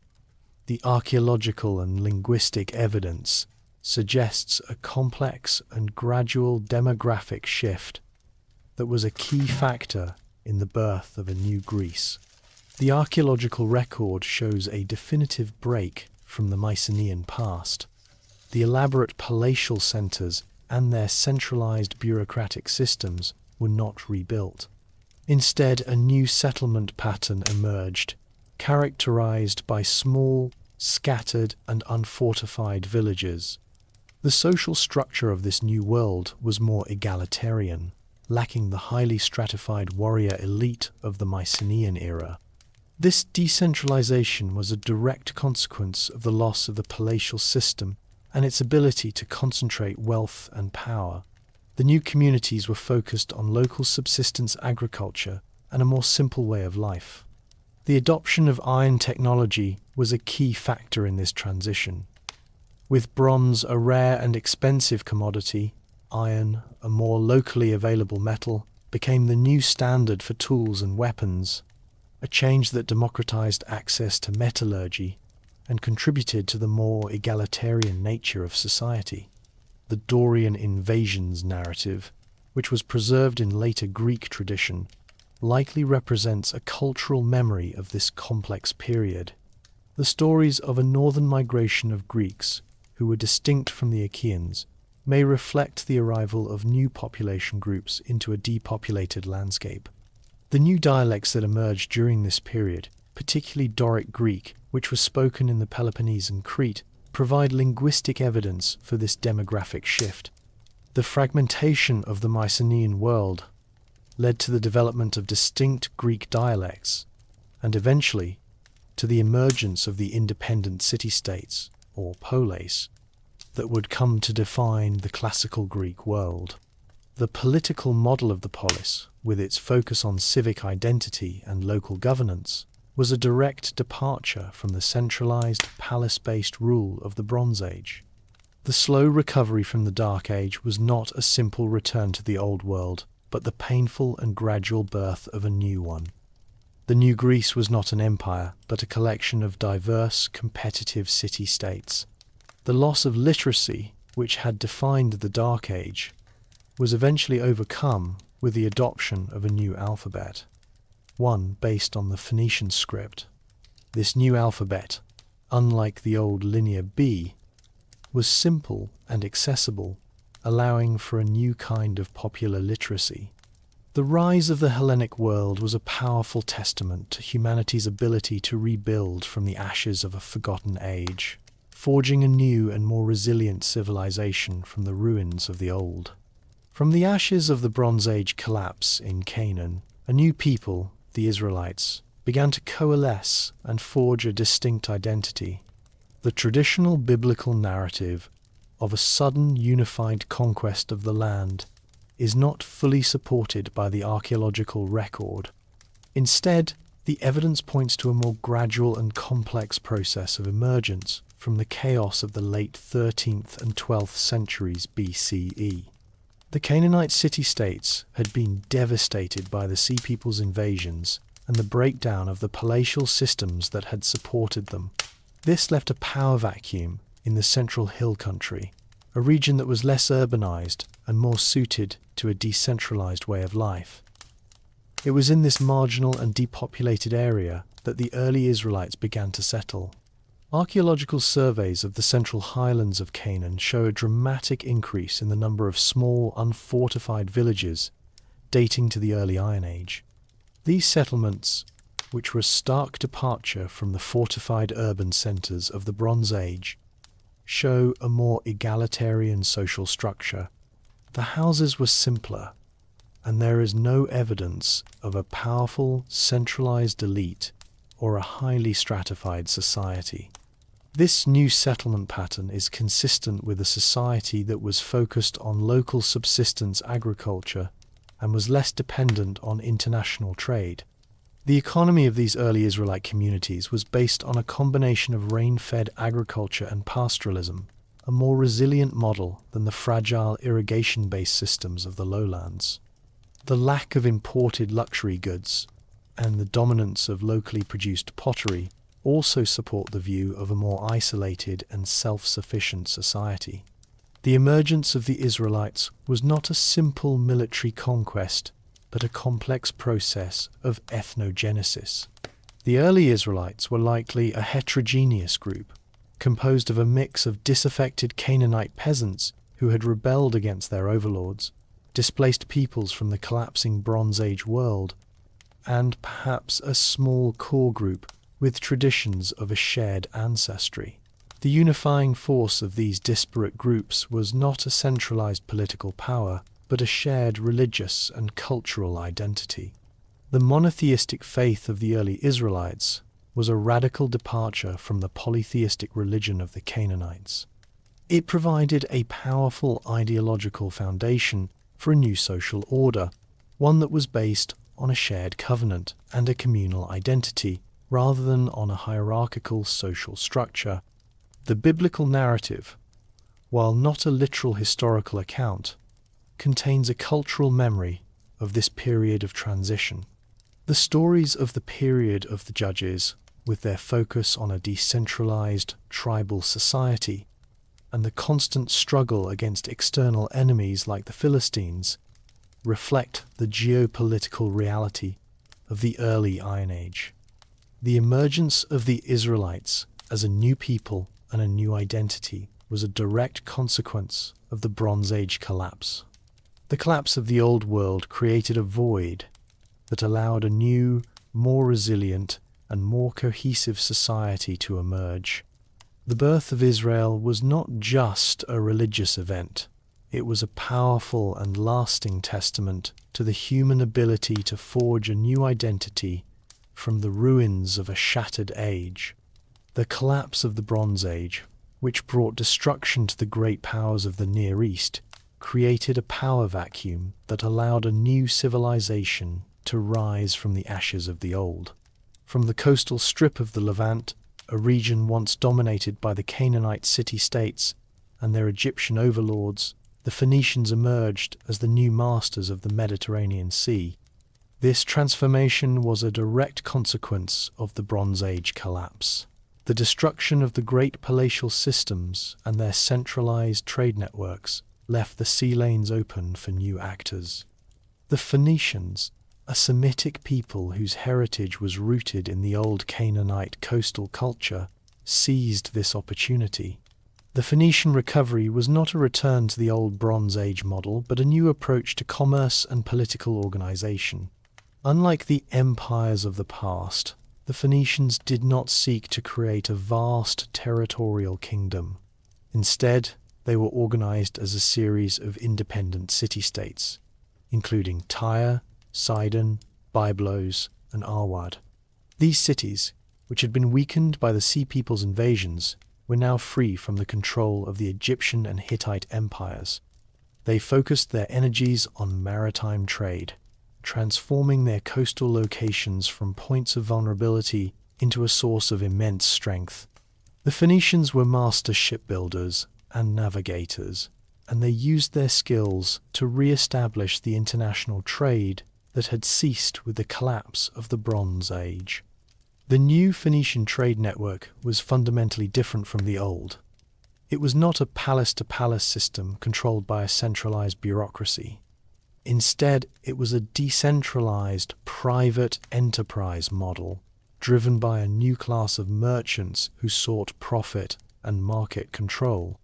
the archaeological and linguistic evidence suggests a complex and gradual demographic shift that was a key factor in the birth of a new Greece. The archaeological record shows a definitive break from the Mycenaean past. The elaborate palatial centers and their centralized bureaucratic systems were not rebuilt. Instead, a new settlement pattern emerged, characterized by small, scattered, and unfortified villages. The social structure of this new world was more egalitarian, lacking the highly stratified warrior elite of the Mycenaean era. This decentralization was a direct consequence of the loss of the palatial system and its ability to concentrate wealth and power. The new communities were focused on local subsistence agriculture and a more simple way of life. The adoption of iron technology was a key factor in this transition. With bronze a rare and expensive commodity, iron, a more locally available metal, became the new standard for tools and weapons, a change that democratized access to metallurgy and contributed to the more egalitarian nature of society. The Dorian invasions narrative, which was preserved in later Greek tradition, likely represents a cultural memory of this complex period. The stories of a northern migration of Greeks, who were distinct from the Achaeans, may reflect the arrival of new population groups into a depopulated landscape. The new dialects that emerged during this period, particularly Doric Greek, which was spoken in the Peloponnese and Crete, provide linguistic evidence for this demographic shift. The fragmentation of the Mycenaean world led to the development of distinct Greek dialects, and eventually to the emergence of the independent city-states, or polis, that would come to define the classical Greek world. The political model of the polis, with its focus on civic identity and local governance, was a direct departure from the centralized, palace-based rule of the Bronze Age. The slow recovery from the Dark Age was not a simple return to the old world, but the painful and gradual birth of a new one. The new Greece was not an empire, but a collection of diverse, competitive city-states. The loss of literacy, which had defined the Dark Age, was eventually overcome with the adoption of a new alphabet, one based on the Phoenician script. This new alphabet, unlike the old Linear B, was simple and accessible, allowing for a new kind of popular literacy. The rise of the Hellenic world was a powerful testament to humanity's ability to rebuild from the ashes of a forgotten age, forging a new and more resilient civilization from the ruins of the old. From the ashes of the Bronze Age collapse in Canaan, a new people, the Israelites, began to coalesce and forge a distinct identity. The traditional biblical narrative of a sudden unified conquest of the land is not fully supported by the archaeological record. Instead, the evidence points to a more gradual and complex process of emergence from the chaos of the late 13th and 12th centuries BCE. The Canaanite city-states had been devastated by the Sea People's invasions and the breakdown of the palatial systems that had supported them. This left a power vacuum in the central hill country, a region that was less urbanized and more suited to a decentralized way of life. It was in this marginal and depopulated area that the early Israelites began to settle. Archaeological surveys of the central highlands of Canaan show a dramatic increase in the number of small, unfortified villages dating to the early Iron Age. These settlements, which were a stark departure from the fortified urban centers of the Bronze Age, show a more egalitarian social structure. The houses were simpler, and there is no evidence of a powerful, centralized elite or a highly stratified society. This new settlement pattern is consistent with a society that was focused on local subsistence agriculture and was less dependent on international trade. The economy of these early Israelite communities was based on a combination of rain-fed agriculture and pastoralism, a more resilient model than the fragile irrigation-based systems of the lowlands. The lack of imported luxury goods and the dominance of locally produced pottery also support the view of a more isolated and self-sufficient society. The emergence of the Israelites was not a simple military conquest, but a complex process of ethnogenesis. The early Israelites were likely a heterogeneous group, composed of a mix of disaffected Canaanite peasants who had rebelled against their overlords, displaced peoples from the collapsing Bronze Age world, and perhaps a small core group with traditions of a shared ancestry. The unifying force of these disparate groups was not a centralized political power, but a shared religious and cultural identity. The monotheistic faith of the early Israelites was a radical departure from the polytheistic religion of the Canaanites. It provided a powerful ideological foundation for a new social order, one that was based on a shared covenant and a communal identity, rather than on a hierarchical social structure. The biblical narrative, while not a literal historical account, contains a cultural memory of this period of transition. The stories of the period of the Judges, with their focus on a decentralized tribal society and the constant struggle against external enemies like the Philistines, reflect the geopolitical reality of the early Iron Age. The emergence of the Israelites as a new people and a new identity was a direct consequence of the Bronze Age collapse. The collapse of the old world created a void that allowed a new, more resilient and more cohesive society to emerge. The birth of Israel was not just a religious event. It was a powerful and lasting testament to the human ability to forge a new identity from the ruins of a shattered age. The collapse of the Bronze Age, which brought destruction to the great powers of the Near East, created a power vacuum that allowed a new civilization to rise from the ashes of the old. From the coastal strip of the Levant, a region once dominated by the Canaanite city-states and their Egyptian overlords, the Phoenicians emerged as the new masters of the Mediterranean Sea. This transformation was a direct consequence of the Bronze Age collapse. The destruction of the great palatial systems and their centralized trade networks left the sea lanes open for new actors. The Phoenicians, a Semitic people whose heritage was rooted in the old Canaanite coastal culture, seized this opportunity. The Phoenician recovery was not a return to the old Bronze Age model, but a new approach to commerce and political organization. Unlike the empires of the past, the Phoenicians did not seek to create a vast territorial kingdom. Instead, they were organized as a series of independent city-states, including Tyre, Sidon, Byblos, and Arwad. These cities, which had been weakened by the Sea People's invasions, were now free from the control of the Egyptian and Hittite empires. They focused their energies on maritime trade, transforming their coastal locations from points of vulnerability into a source of immense strength. The Phoenicians were master shipbuilders and navigators, and they used their skills to re-establish the international trade that had ceased with the collapse of the Bronze Age. The new Phoenician trade network was fundamentally different from the old. It was not a palace-to-palace system controlled by a centralized bureaucracy. Instead, it was a decentralized, private enterprise model, driven by a new class of merchants who sought profit and market control.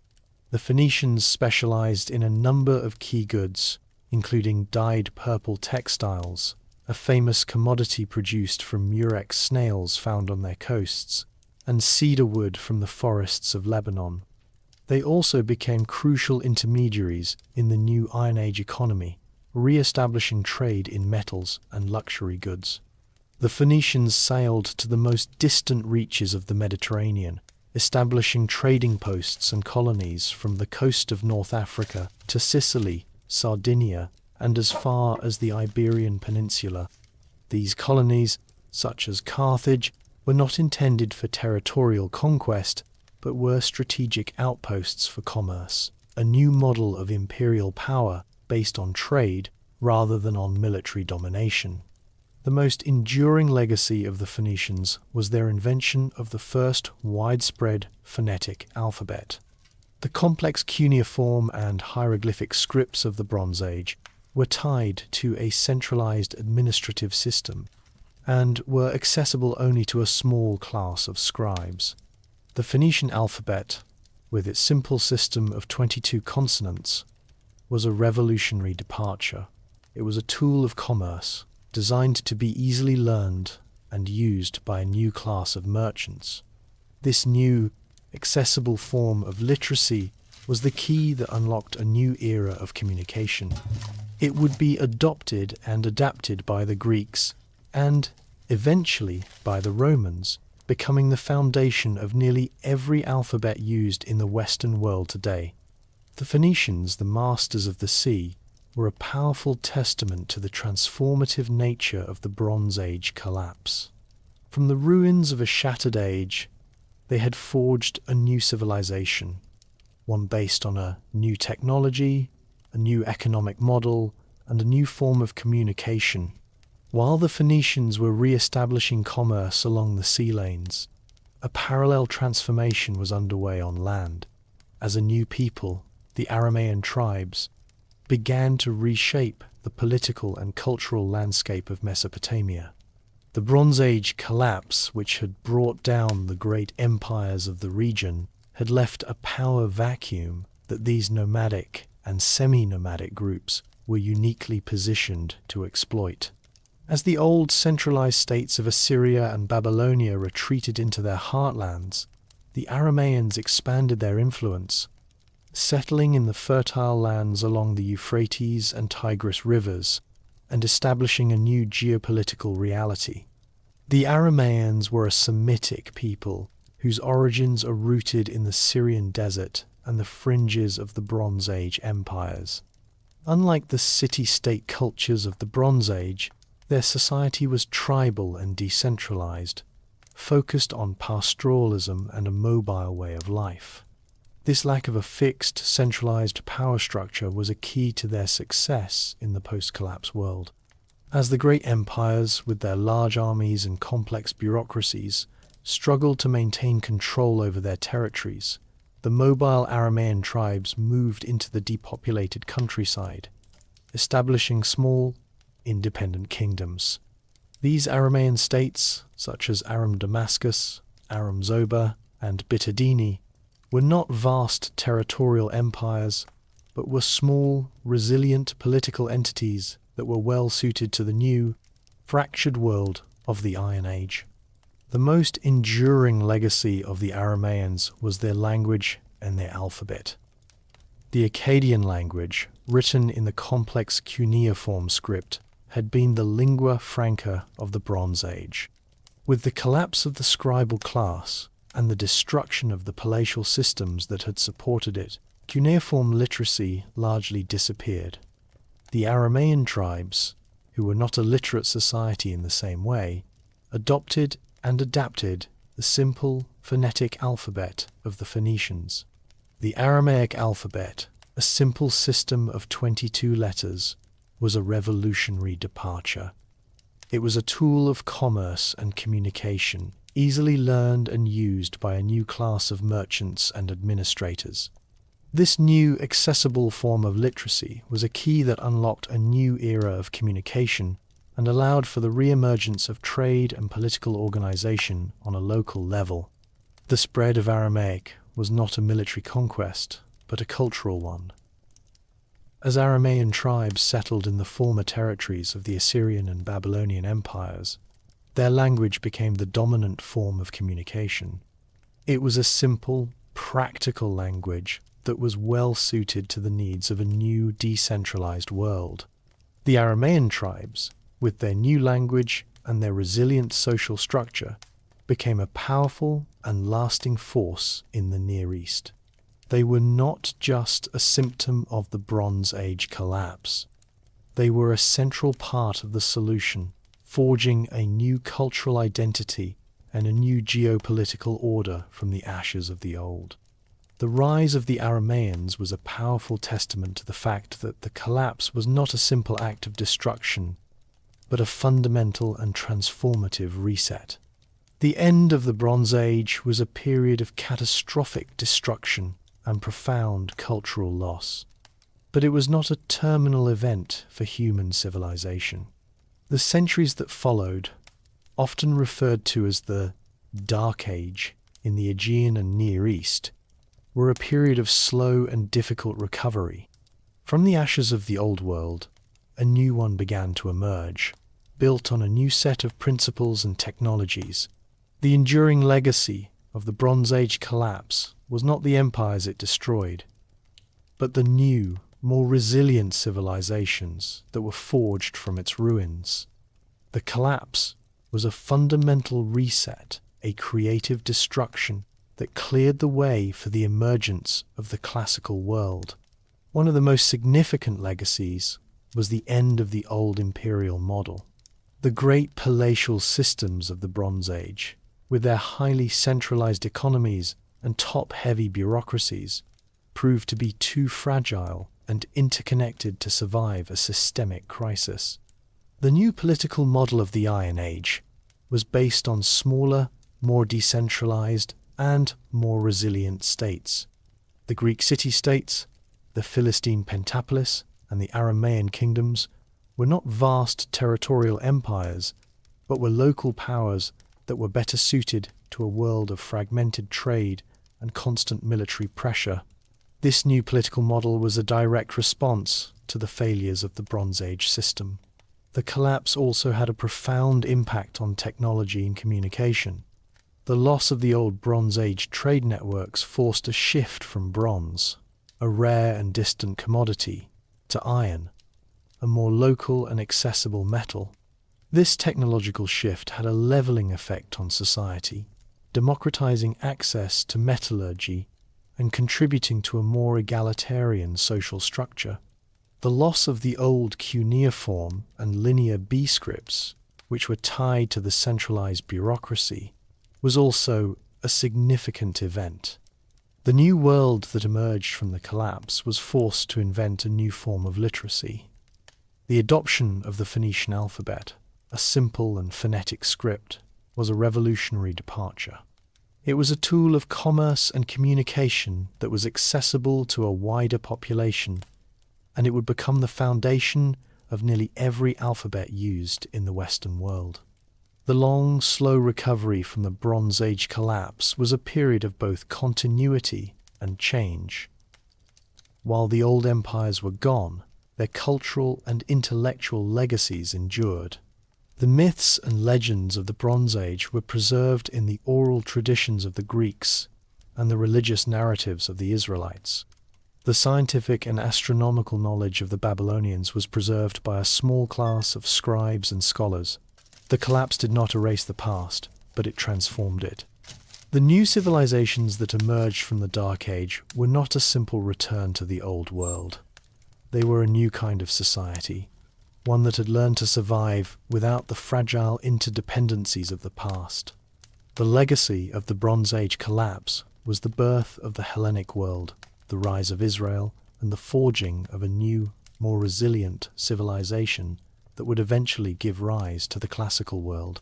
The Phoenicians specialized in a number of key goods, including dyed purple textiles, a famous commodity produced from murex snails found on their coasts, and cedar wood from the forests of Lebanon. They also became crucial intermediaries in the new Iron Age economy, re-establishing trade in metals and luxury goods. The Phoenicians sailed to the most distant reaches of the Mediterranean, establishing trading posts and colonies from the coast of North Africa to Sicily, Sardinia, and as far as the Iberian Peninsula. These colonies, such as Carthage, were not intended for territorial conquest, but were strategic outposts for commerce, a new model of imperial power based on trade rather than on military domination. The most enduring legacy of the Phoenicians was their invention of the first widespread phonetic alphabet. The complex cuneiform and hieroglyphic scripts of the Bronze Age were tied to a centralized administrative system and were accessible only to a small class of scribes. The Phoenician alphabet, with its simple system of 22 consonants, was a revolutionary departure. It was a tool of commerce, designed to be easily learned and used by a new class of merchants. This new, accessible form of literacy was the key that unlocked a new era of communication. It would be adopted and adapted by the Greeks and, eventually, by the Romans, becoming the foundation of nearly every alphabet used in the Western world today. The Phoenicians, the masters of the sea, were a powerful testament to the transformative nature of the Bronze Age collapse. From the ruins of a shattered age, they had forged a new civilization, one based on a new technology, a new economic model, and a new form of communication. While the Phoenicians were re-establishing commerce along the sea lanes, a parallel transformation was underway on land, as a new people, the Aramaean tribes, began to reshape the political and cultural landscape of Mesopotamia. The Bronze Age collapse, which had brought down the great empires of the region, had left a power vacuum that these nomadic and semi-nomadic groups were uniquely positioned to exploit. As the old centralized states of Assyria and Babylonia retreated into their heartlands, the Aramaeans expanded their influence, settling in the fertile lands along the Euphrates and Tigris rivers and establishing a new geopolitical reality. The Aramaeans were a Semitic people whose origins are rooted in the Syrian desert and the fringes of the Bronze Age empires. Unlike the city-state cultures of the Bronze Age, their society was tribal and decentralized, focused on pastoralism and a mobile way of life. This lack of a fixed, centralized power structure was a key to their success in the post-collapse world. As the great empires, with their large armies and complex bureaucracies, struggled to maintain control over their territories, the mobile Aramaean tribes moved into the depopulated countryside, establishing small, independent kingdoms. These Aramaean states, such as Aram Damascus, Aram Zoba, and Bitadini, were not vast territorial empires, but were small, resilient political entities that were well suited to the new, fractured world of the Iron Age. The most enduring legacy of the Aramaeans was their language and their alphabet. The Akkadian language, written in the complex cuneiform script, had been the lingua franca of the Bronze Age. With the collapse of the scribal class and the destruction of the palatial systems that had supported it, cuneiform literacy largely disappeared. The Aramaean tribes, who were not a literate society in the same way, adopted and adapted the simple phonetic alphabet of the Phoenicians. The Aramaic alphabet, a simple system of 22 letters, was a revolutionary departure. It was a tool of commerce and communication, easily learned and used by a new class of merchants and administrators. This new, accessible form of literacy was a key that unlocked a new era of communication and allowed for the re-emergence of trade and political organization on a local level. The spread of Aramaic was not a military conquest, but a cultural one. As Aramaean tribes settled in the former territories of the Assyrian and Babylonian empires, their language became the dominant form of communication. It was a simple, practical language that was well suited to the needs of a new, decentralized world. The Aramaean tribes, with their new language and their resilient social structure, became a powerful and lasting force in the Near East. They were not just a symptom of the Bronze Age collapse. They were a central part of the solution, forging a new cultural identity and a new geopolitical order from the ashes of the old. The rise of the Aramaeans was a powerful testament to the fact that the collapse was not a simple act of destruction, but a fundamental and transformative reset. The end of the Bronze Age was a period of catastrophic destruction and profound cultural loss. But it was not a terminal event for human civilization. The centuries that followed, often referred to as the Dark Age in the Aegean and Near East, were a period of slow and difficult recovery. From the ashes of the old world, a new one began to emerge, built on a new set of principles and technologies. The enduring legacy of the Bronze Age collapse was not the empires it destroyed, but the new, more resilient civilizations that were forged from its ruins. The collapse was a fundamental reset, a creative destruction that cleared the way for the emergence of the classical world. One of the most significant legacies was the end of the old imperial model. The great palatial systems of the Bronze Age, with their highly centralized economies and top-heavy bureaucracies, proved to be too fragile and interconnected to survive a systemic crisis. The new political model of the Iron Age was based on smaller, more decentralized, and more resilient states. The Greek city-states, the Philistine Pentapolis, and the Aramaean kingdoms were not vast territorial empires, but were local powers that were better suited to a world of fragmented trade and constant military pressure. This new political model was a direct response to the failures of the Bronze Age system. The collapse also had a profound impact on technology and communication. The loss of the old Bronze Age trade networks forced a shift from bronze, a rare and distant commodity, to iron, a more local and accessible metal. This technological shift had a leveling effect on society, democratizing access to metallurgy and contributing to a more egalitarian social structure. The loss of the old cuneiform and linear B scripts, which were tied to the centralized bureaucracy, was also a significant event. The new world that emerged from the collapse was forced to invent a new form of literacy. The adoption of the Phoenician alphabet, a simple and phonetic script, was a revolutionary departure. It was a tool of commerce and communication that was accessible to a wider population, and it would become the foundation of nearly every alphabet used in the Western world. The long, slow recovery from the Bronze Age collapse was a period of both continuity and change. While the old empires were gone, their cultural and intellectual legacies endured. The myths and legends of the Bronze Age were preserved in the oral traditions of the Greeks and the religious narratives of the Israelites. The scientific and astronomical knowledge of the Babylonians was preserved by a small class of scribes and scholars. The collapse did not erase the past, but it transformed it. The new civilizations that emerged from the Dark Age were not a simple return to the old world. They were a new kind of society, one that had learned to survive without the fragile interdependencies of the past. The legacy of the Bronze Age collapse was the birth of the Hellenic world, the rise of Israel, and the forging of a new, more resilient civilization that would eventually give rise to the classical world.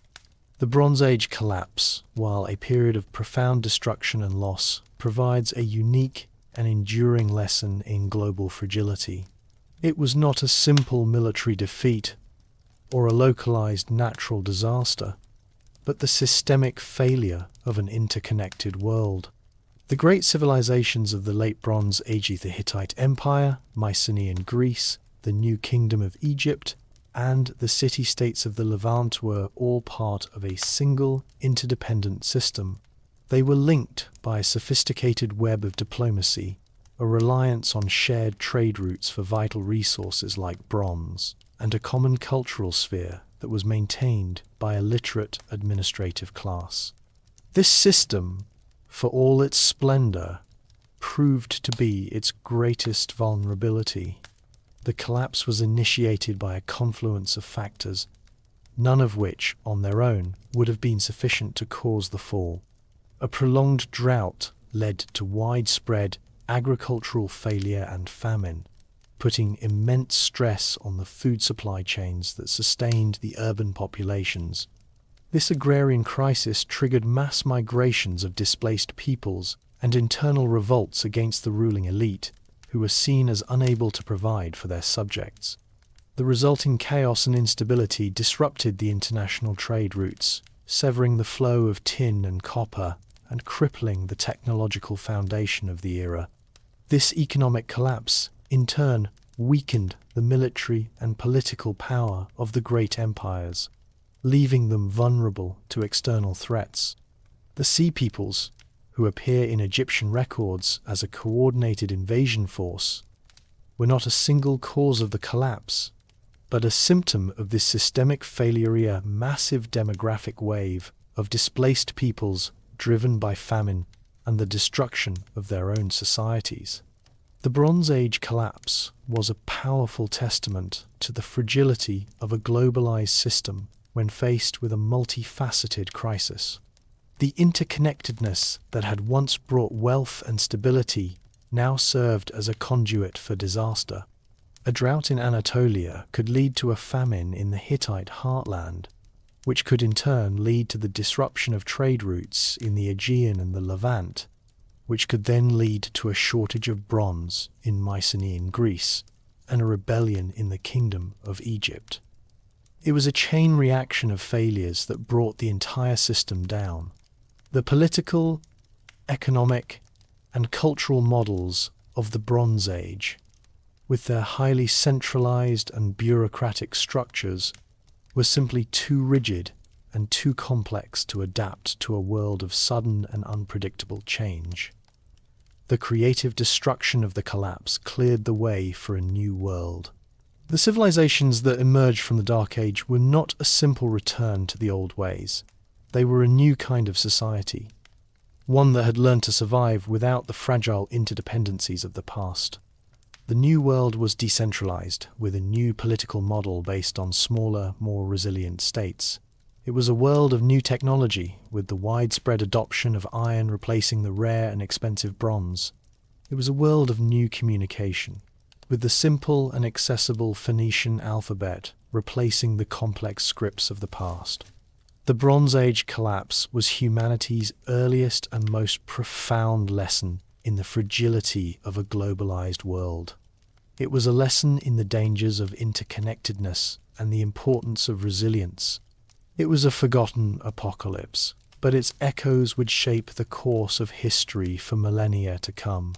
The Bronze Age collapse, while a period of profound destruction and loss, provides a unique and enduring lesson in global fragility. It was not a simple military defeat or a localized natural disaster, but the systemic failure of an interconnected world. The great civilizations of the Late Bronze Age, the Hittite Empire, Mycenaean Greece, the New Kingdom of Egypt, and the city-states of the Levant were all part of a single, interdependent system. They were linked by a sophisticated web of diplomacy, a reliance on shared trade routes for vital resources like bronze, and a common cultural sphere that was maintained by a literate administrative class. This system, for all its splendor, proved to be its greatest vulnerability. The collapse was initiated by a confluence of factors, none of which, on their own, would have been sufficient to cause the fall. A prolonged drought led to widespread agricultural failure and famine, putting immense stress on the food supply chains that sustained the urban populations. This agrarian crisis triggered mass migrations of displaced peoples and internal revolts against the ruling elite, who were seen as unable to provide for their subjects. The resulting chaos and instability disrupted the international trade routes, severing the flow of tin and copper and crippling the technological foundation of the era. This economic collapse, in turn, weakened the military and political power of the great empires, leaving them vulnerable to external threats. The Sea Peoples, who appear in Egyptian records as a coordinated invasion force, were not a single cause of the collapse, but a symptom of this systemic failure, a massive demographic wave of displaced peoples driven by famine and the destruction of their own societies. The Bronze Age collapse was a powerful testament to the fragility of a globalized system when faced with a multifaceted crisis. The interconnectedness that had once brought wealth and stability now served as a conduit for disaster. A drought in Anatolia could lead to a famine in the Hittite heartland, which could in turn lead to the disruption of trade routes in the Aegean and the Levant, which could then lead to a shortage of bronze in Mycenaean Greece and a rebellion in the Kingdom of Egypt. It was a chain reaction of failures that brought the entire system down. The political, economic, and cultural models of the Bronze Age, with their highly centralized and bureaucratic structures, were simply too rigid and too complex to adapt to a world of sudden and unpredictable change. The creative destruction of the collapse cleared the way for a new world. The civilizations that emerged from the Dark Age were not a simple return to the old ways. They were a new kind of society, one that had learned to survive without the fragile interdependencies of the past. The new world was decentralized, with a new political model based on smaller, more resilient states. It was a world of new technology, with the widespread adoption of iron replacing the rare and expensive bronze. It was a world of new communication, with the simple and accessible Phoenician alphabet replacing the complex scripts of the past. The Bronze Age collapse was humanity's earliest and most profound lesson in the fragility of a globalized world. It was a lesson in the dangers of interconnectedness and the importance of resilience. It was a forgotten apocalypse, but its echoes would shape the course of history for millennia to come.